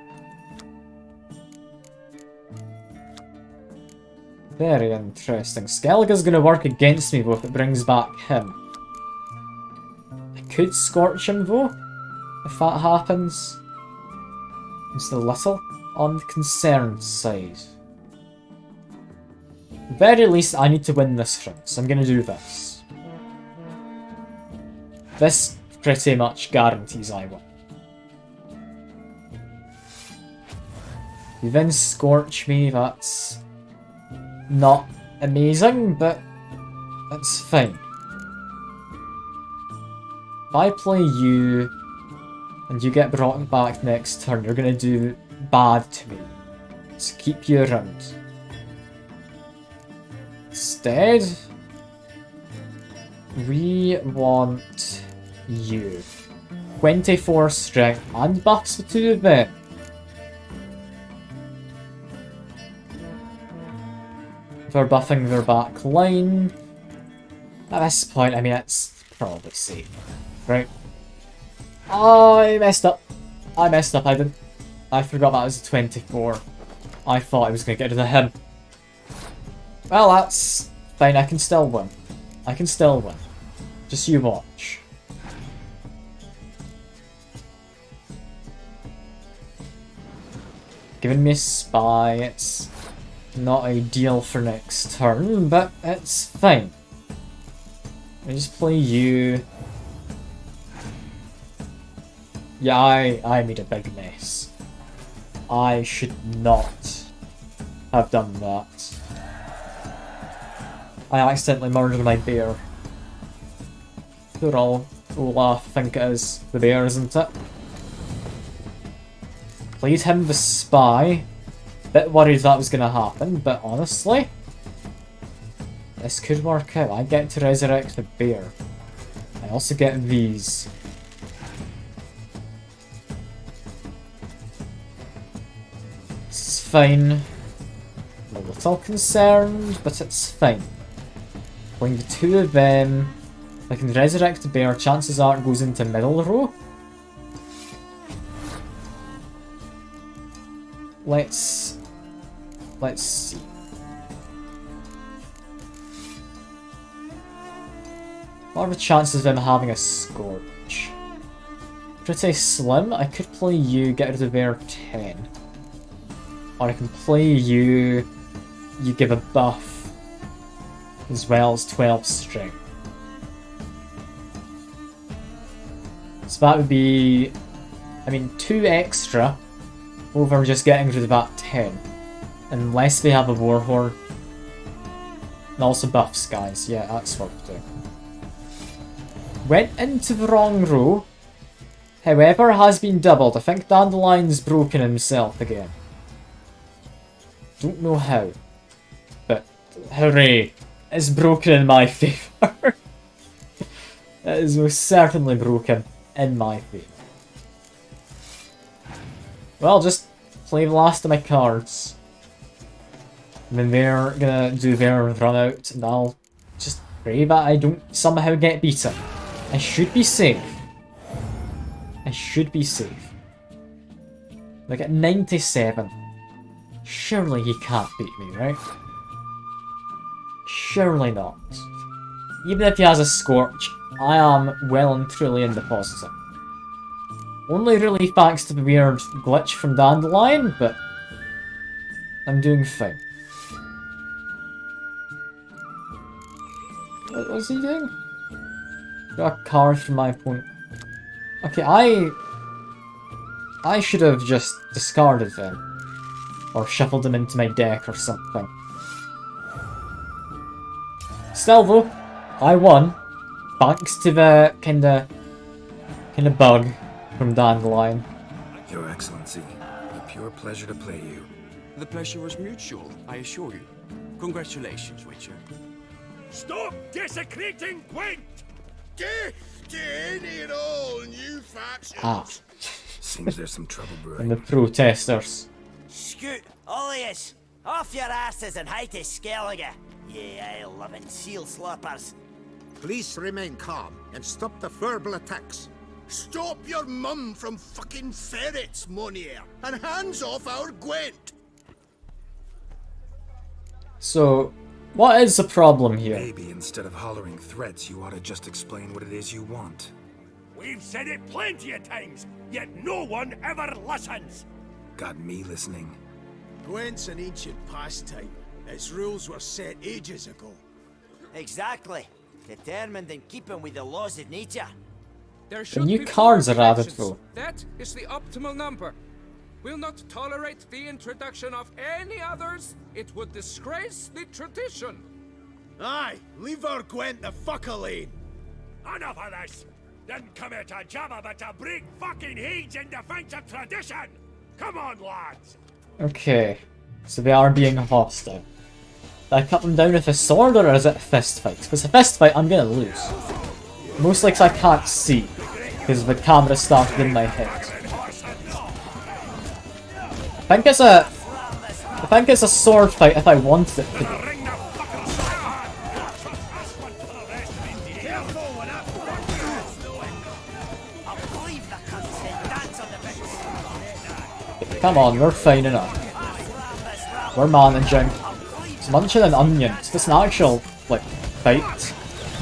Very interesting. Skellige's gonna work against me though if it brings back him. I could scorch him though, if that happens. It's a little on the concerned side. Very least I need to win this front, so I'm gonna do this. This pretty much guarantees I win. You then scorch me, that's not amazing, but that's fine. If I play you, and you get brought back next turn, you're gonna do bad to me. So keep you around. Instead, we want you. 24 strength and buffs the two of them. They're buffing their back line. At this point, I mean, it's probably safe, right? Oh, I messed up. I didn't. I forgot that was a 24. I thought I was going to get rid of him. Well, that's fine. I can still win. I can still win. Just you watch. Giving me a spy, it's not ideal for next turn, but it's fine. I just play you. Yeah, I made a big mess. I should not have done that. I accidentally murdered my bear. Poor old Olaf, I think it is the bear, isn't it? Played him the spy. Bit worried that was gonna happen, but honestly, this could work out. I get to resurrect the bear. I also get these. This is fine. I'm a little concerned, but it's fine. Playing the two of them. If I can resurrect the bear, chances are it goes into middle row. Let's see. What are the chances of him having a Scorch? Pretty slim. I could play you, get rid of bear 10. Or I can play you, you give a buff, as well as 12 strength. So that would be, I mean, 2 extra over just getting rid of that 10. Unless they have a Warhorn. And also buffs, guys. Yeah, that's what we do. Went into the wrong row. However, has been doubled. I think Dandelion's broken himself again. Don't know how. But, hooray. It's broken in my favour. It is most certainly broken in my favour. Well, just play the last of my cards. And then they're gonna do their run out, and I'll just pray that I don't somehow get beaten. I should be safe. I should be safe. Like at 97. Surely he can't beat me, right? Surely not. Even if he has a Scorch, I am well and truly in the positive. Only really thanks to the weird glitch from Dandelion, but I'm doing fine. What was he doing? Got a card from my opponent. Okay, I should have just discarded them. Or shuffled them into my deck or something. Still though, I won. Thanks to the kinda bug from Dandelion. Your Excellency, a pure pleasure to play you. The pleasure was mutual, I assure you. Congratulations, Witcher. Stop desecrating Gwent! Death to any and all new factions! Ah. Seems there's some trouble brewing. And the protesters. Scoot, all of yous! Off your asses and hide to Skellige, ye ale-loving seal slurpers. Please remain calm and stop the verbal attacks. Stop your mum from fucking ferrets, Monier, and hands off our Gwent! So, what is the problem here? Maybe instead of hollering threats, you ought to just explain what it is you want. We've said it plenty of times, yet no one ever listens. Got me listening. Gwent's an ancient pastime. Its rules were set ages ago. Exactly. Determined in keeping with the laws of nature. There The should new be cards four are added factions. though. That is the optimal number. Will not tolerate the introduction of any others. It would disgrace the tradition. Aye, leave our Gwent the fuck alone. Enough of this! Didn't come here to jabber, but to break fucking heads in defense of tradition! Come on, lads! Okay, so they are being hostile. Did I cut them down with a sword or is it a fist fight? If it's a fist fight, I'm gonna lose. Mostly because I can't see, because the camera started in my head. I think it's a sword fight if I wanted it to be. Come on, we're fine enough. We're managing. It's munching an onion. So it's an actual, like, fight,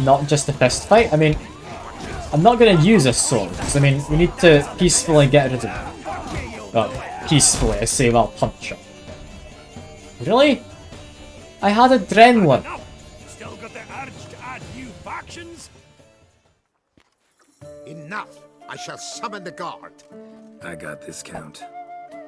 not just a fist fight. I mean, I'm not gonna use a sword, because I mean, we need to peacefully get rid of it. Oh, peacefully, I say while punching. Really? I had adrenaline. Still got the urge to add new factions? Enough! I shall summon the guard. I got this, Count.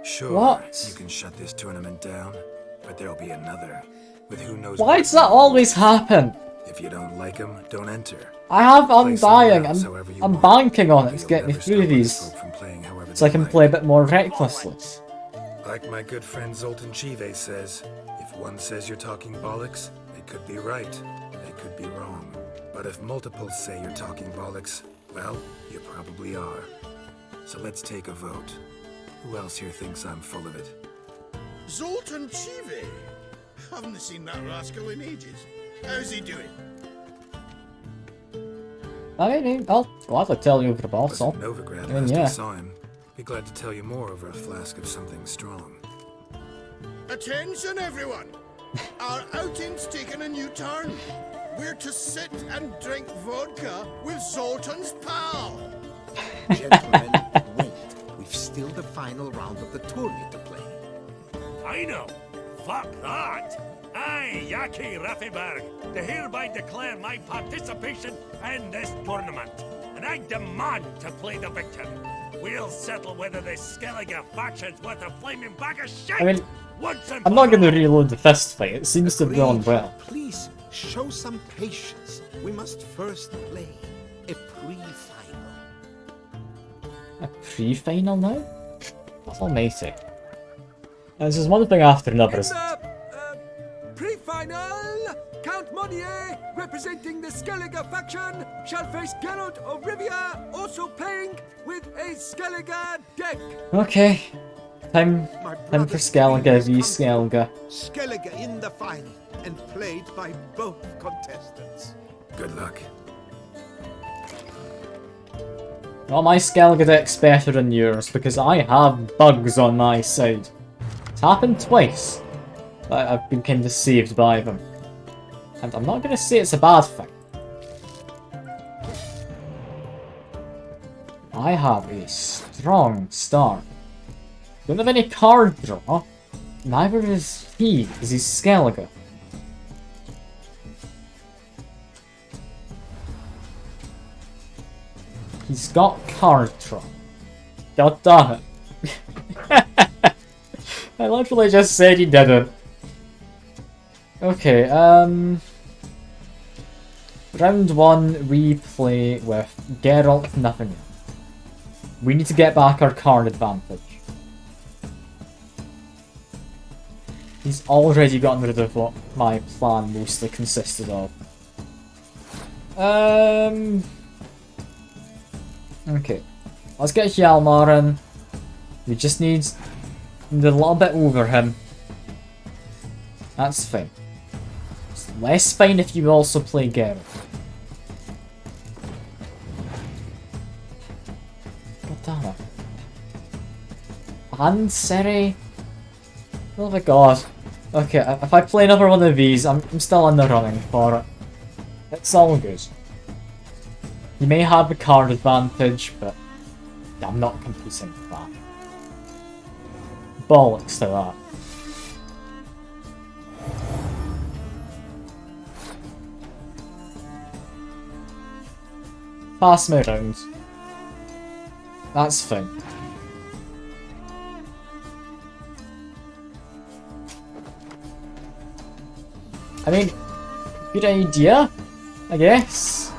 Sure, What? you can shut this tournament down, but there'll be another, with who knows Why what does that always happen? If you don't like them, don't enter. I have Play somewhere Undying. else, however you I'm want, banking on it but to you'll get me never through stop other these, folk from playing however so I they can like. play a bit more recklessly. Like my good friend Zoltan Chive says, if one says you're talking bollocks, they could be right, they could be wrong. But if multiples say you're talking bollocks, well, you probably are. So let's take a vote. Who else here thinks I'm full of it? Zoltan Chive? Haven't seen that rascal in ages. How's he doing? I mean, I'll gladly tell you over the Was bottle. in Novigrad I mean, last I yeah. saw him. Be glad to tell you more over a flask of something strong. Attention, everyone! Our outing's taken a new turn. We're to sit and drink vodka with Zoltan's pal. Gentlemen, wait. We've still the final round of the tournament to play. I know. Fuck that. I, Yaki Raffiberg, do hereby declare my participation in this tournament. And I demand to play the victor. We'll settle whether this Skellige faction's worth a flaming bag of shit. I mean, once and I'm not going to reload the fist fight. It seems to have gone well. Please, show some patience. We must first play a pre-final. A pre-final now? That's almighty. This is one thing after another. In the pre-final, Count Monnier, representing the Skellige faction, shall face Geralt of Rivia, also playing with a Skellige deck. Okay. Time for Skellige v Skellige. Skellige in the final and played by both contestants. Good luck. Well, my Skellige deck's better than yours because I have bugs on my side. It's happened twice that I've been kind of saved by them. And I'm not going to say it's a bad thing. I have a strong start. Don't have any card draw. Neither does he, because he's Skellige. He's got card draw. God damn it. I literally just said he didn't. Okay, round 1 we play with Geralt, nothing. We need to get back our card advantage. He's already gotten rid of what my plan mostly consisted of. Okay. Let's get Hjalmar in. We just need a little bit over him. That's fine. It's less fine if you also play Geralt. God damn it. And Siri. Oh my god. Okay, if I play another one of these, I'm still in the running for it. It's all good. You may have a card advantage, but I'm not competing with that. Bollocks to that. Pass me around. That's fine. I mean, good idea, I guess.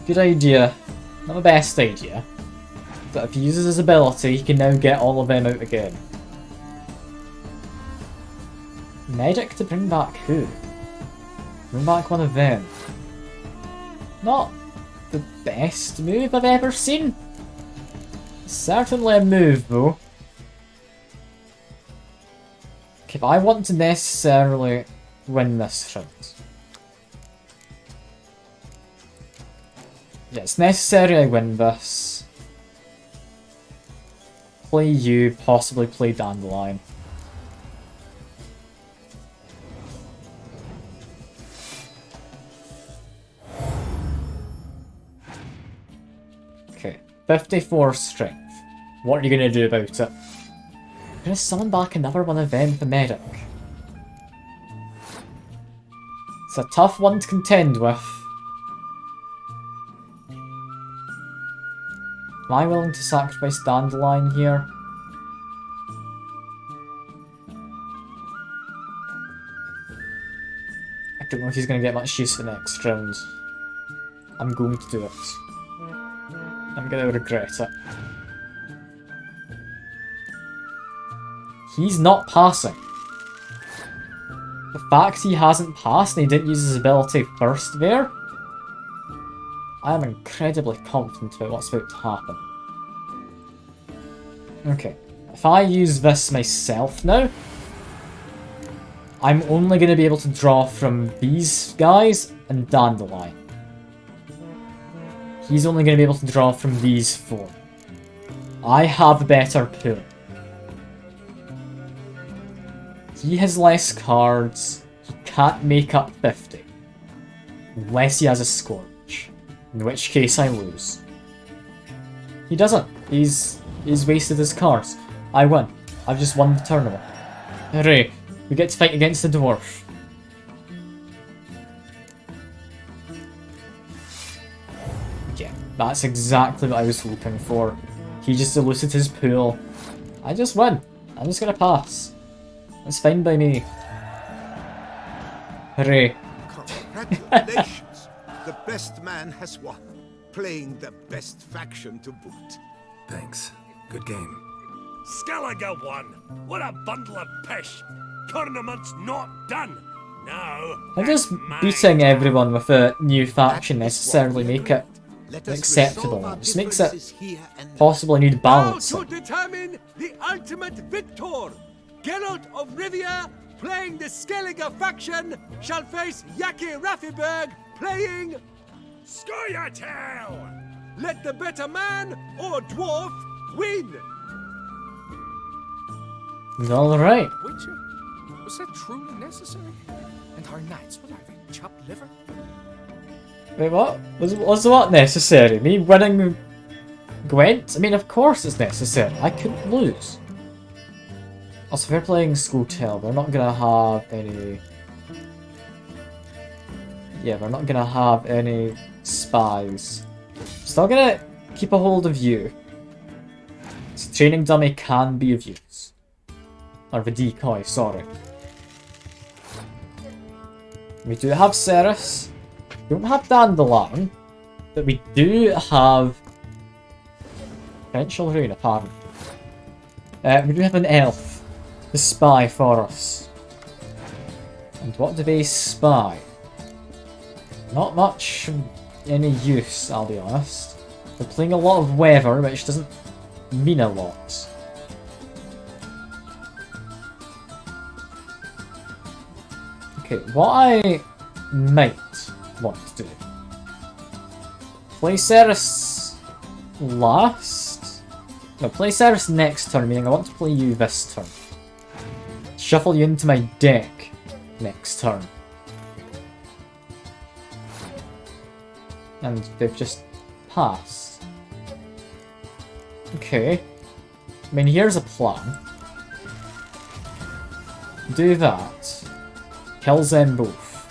Good idea. Not the best idea. But if he uses his ability, he can now get all of them out again. Medic to bring back who? Bring back one of them. Not the best move I've ever seen. Certainly a move, though. If I want to necessarily win this round. Yeah, it's necessary I win this. Play you, possibly play Dandelion. Okay, 54 strength. What are you going to do about it? I'm going to summon back another one of them, the medic. It's a tough one to contend with. Am I willing to sacrifice Dandelion here? I don't know if he's going to get much use for next round. I'm going to do it. I'm going to regret it. He's not passing. The fact he hasn't passed and he didn't use his ability first there, I am incredibly confident about what's about to happen. Okay, if I use this myself now, I'm only going to be able to draw from these guys and Dandelion. He's only going to be able to draw from these 4. I have a better pool. He has less cards. He can't make up 50. Unless he has a Scorch. In which case I lose. He doesn't. He's wasted his cards. I win. I've just won the tournament. Hooray. We get to fight against the dwarf. Yeah, that's exactly what I was hoping for. He just elicited his pool. I just win. I'm just gonna pass. That's fine by me. Hooray. Congratulations! The best man has won. Playing the best faction to boot. Thanks. Good game. Skellige won. What a bundle of pish. Tournament's not done. Now, I'm just beating everyone with a new faction necessarily make it acceptable. It just makes it possible I need balance. Now to determine the ultimate victor. Geralt of Rivia, playing the Skellige faction, shall face Yaki Raffiberg, playing Scoia'tael. Let the better man or dwarf win. Alright. Witcher, was that truly necessary? And our knights, what are they, chopped liver? Wait, what? Was what necessary? Me winning Gwent? I mean, of course it's necessary. I couldn't lose. Also, if they're playing Schooltail, they're not gonna have any... Yeah, they're not gonna have any spies. So still gonna keep a hold of you. So training dummy can be of use. Or the decoy, sorry. We do have Ceres. We don't have Dandelion. But we do have Torrential Rain, apparently. We do have an elf to spy for us. And what do they spy? Not much any use, I'll be honest. They're playing a lot of weather, which doesn't mean a lot. Okay, what I might want to do. Play Ceres last? No, play Ceres next turn, meaning I want to play you this turn. Shuffle you into my deck next turn. And they've just passed. Okay. I mean, here's a plan. Do that. Kills them both.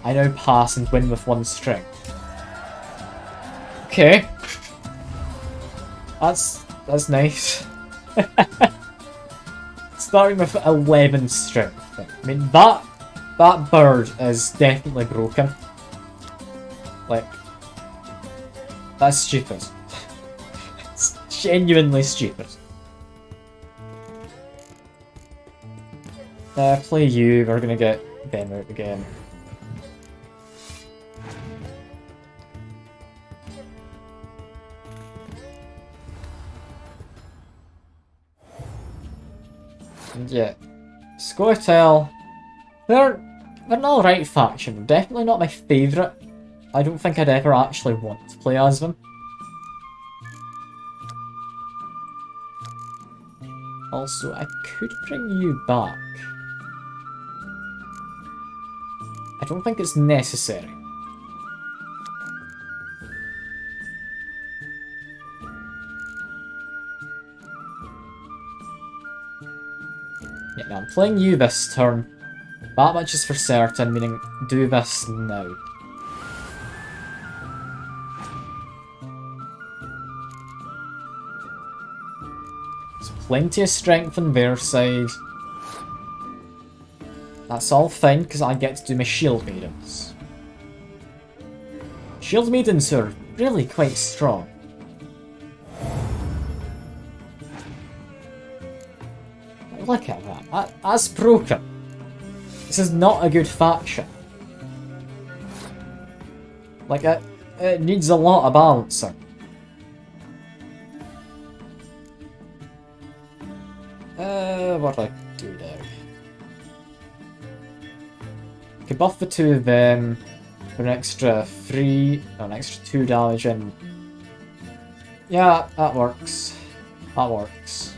I now pass and win with 1 string. Okay. That's nice. Starting with 11 strength. I mean, that bird is definitely broken. Like, that's stupid. It's genuinely stupid. Play you, we're gonna get them out again. And yeah, Scoia'tael, they're an alright faction, definitely not my favourite. I don't think I'd ever actually want to play as them. Also, I could bring you back. I don't think it's necessary. Yeah, now I'm playing you this turn. That much is for certain, meaning do this now. There's plenty of strength on their side. That's all fine, because I get to do my Shield Maidens. Shield Maidens are really quite strong. Look at that. That's broken. This is not a good faction. Like, it needs a lot of balancing. What do I do now? I can buff the 2 of them for an extra 3, no, an extra 2 damage and... Yeah, that works. That works.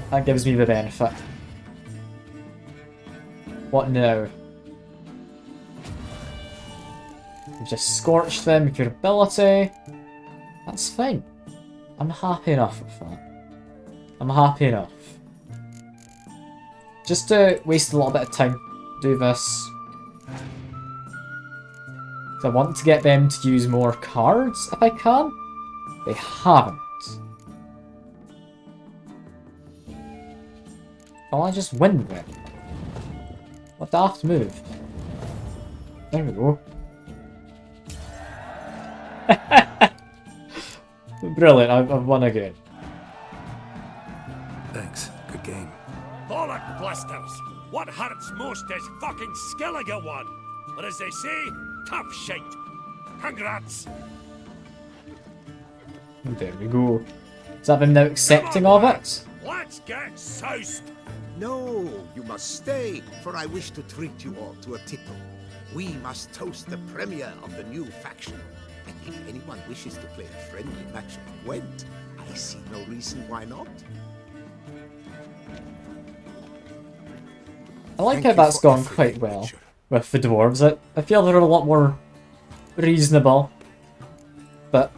That gives me the benefit. What now? You just scorch them with your ability. That's fine. I'm happy enough with that. I'm happy enough. Just to waste a little bit of time, do this. So I want to get them to use more cards if I can. They haven't. Well, I just win then. What daft move. There we go. Brilliant, I've won again. Thanks. Good game. Bollock blasters! What hurts most is fucking Skellige won. But as they say, tough shite. Congrats! There we go. Is that them now accepting of it? Let's get soused! No, you must stay, for I wish to treat you all to a tipple. We must toast the premier of the new faction. And if anyone wishes to play a friendly match of gwent, I see no reason why not. I like how that's gone quite well with the dwarves. I feel they're a lot more reasonable, but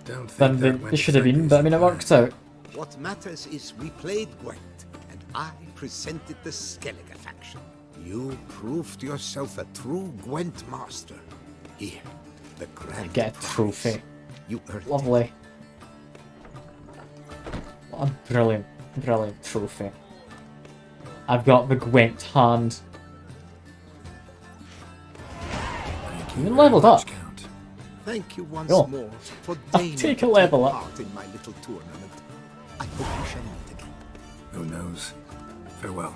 than they should have been. But I mean, it worked out. What matters is we played gwent, and I presented the Skellige faction. You proved yourself a true gwent master. Here, The grand Get a trophy. You earned Lovely. What a brilliant, brilliant trophy. I've got the Gwent hand. Even leveled up. Thank you once Oh. more for I'll deigning take a to level up. part in my little tournament. I hope we shall meet again. Who knows? Farewell.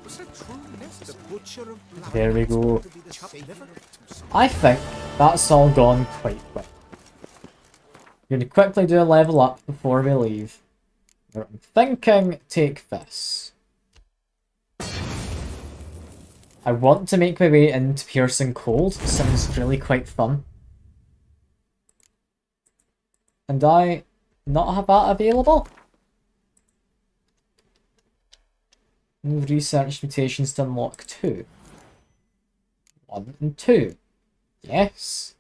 The butcher of blood There we go. to be the savior. I think that's all gone quite quick. I'm going to quickly do a level up before we leave. I'm thinking take this. I want to make my way into Piercing Cold. It sounds really quite fun. And I not have that available? Research mutations to unlock 2. 1 and 2. Yes.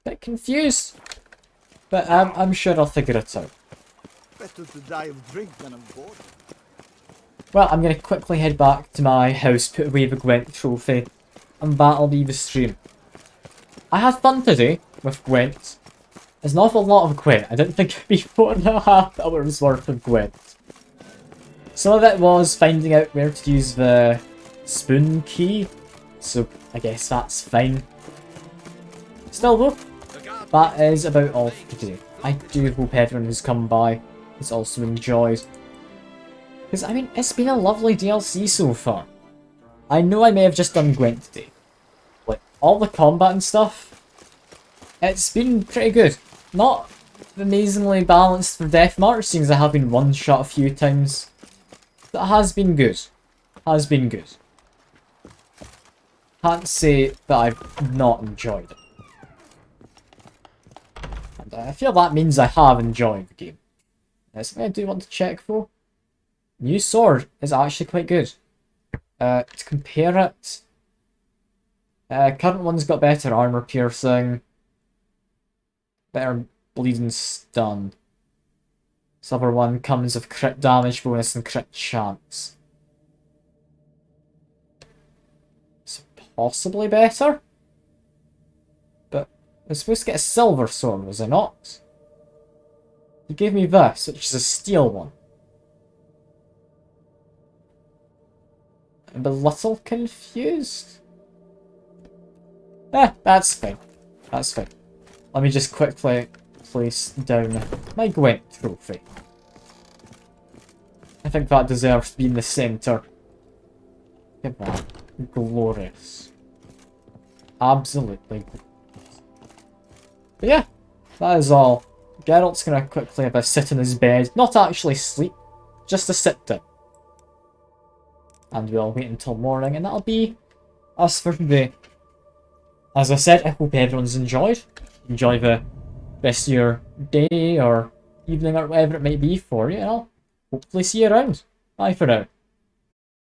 Bit confused. But I'm sure I'll figure it out. Better to die of drink than of boredom. Well, I'm going to quickly head back to my house, put away the Gwent trophy, and that'll be the stream. I had fun today with Gwent. There's an awful lot of Gwent. I didn't think it'd be 4.5 hours worth of Gwent. Some of it was finding out where to use the spoon key, so I guess that's fine. Still though, that is about all for today. I do hope everyone who's come by has also enjoyed. Because, I mean, it's been a lovely DLC so far. I know I may have just done Gwent today. Like, all the combat and stuff, it's been pretty good. Not amazingly balanced for Deathmarch, since I have been one-shot a few times. But it has been good. Has been good. Can't say that I've not enjoyed it. And I feel that means I have enjoyed the game. There's something I do want to check though. New sword is actually quite good. To compare it, current one's got better armor piercing, better bleeding stun. This other one comes with crit damage bonus and crit chance. It's possibly better, but I was supposed to get a silver sword, was I not? He gave me this, which is a steel one. I'm a little confused. That's fine. That's fine. Let me just quickly place down my Gwent trophy. I think that deserves to be in the centre. Look at that. Glorious. Absolutely glorious. But yeah, that is all. Geralt's gonna quickly have a sit in his bed. Not actually sleep, just to sit down. And we'll wait until morning, and that'll be us for today. As I said, I hope everyone's enjoyed. Enjoy the rest of your day or evening or whatever it might be for you, and I'll hopefully see you around. Bye for now.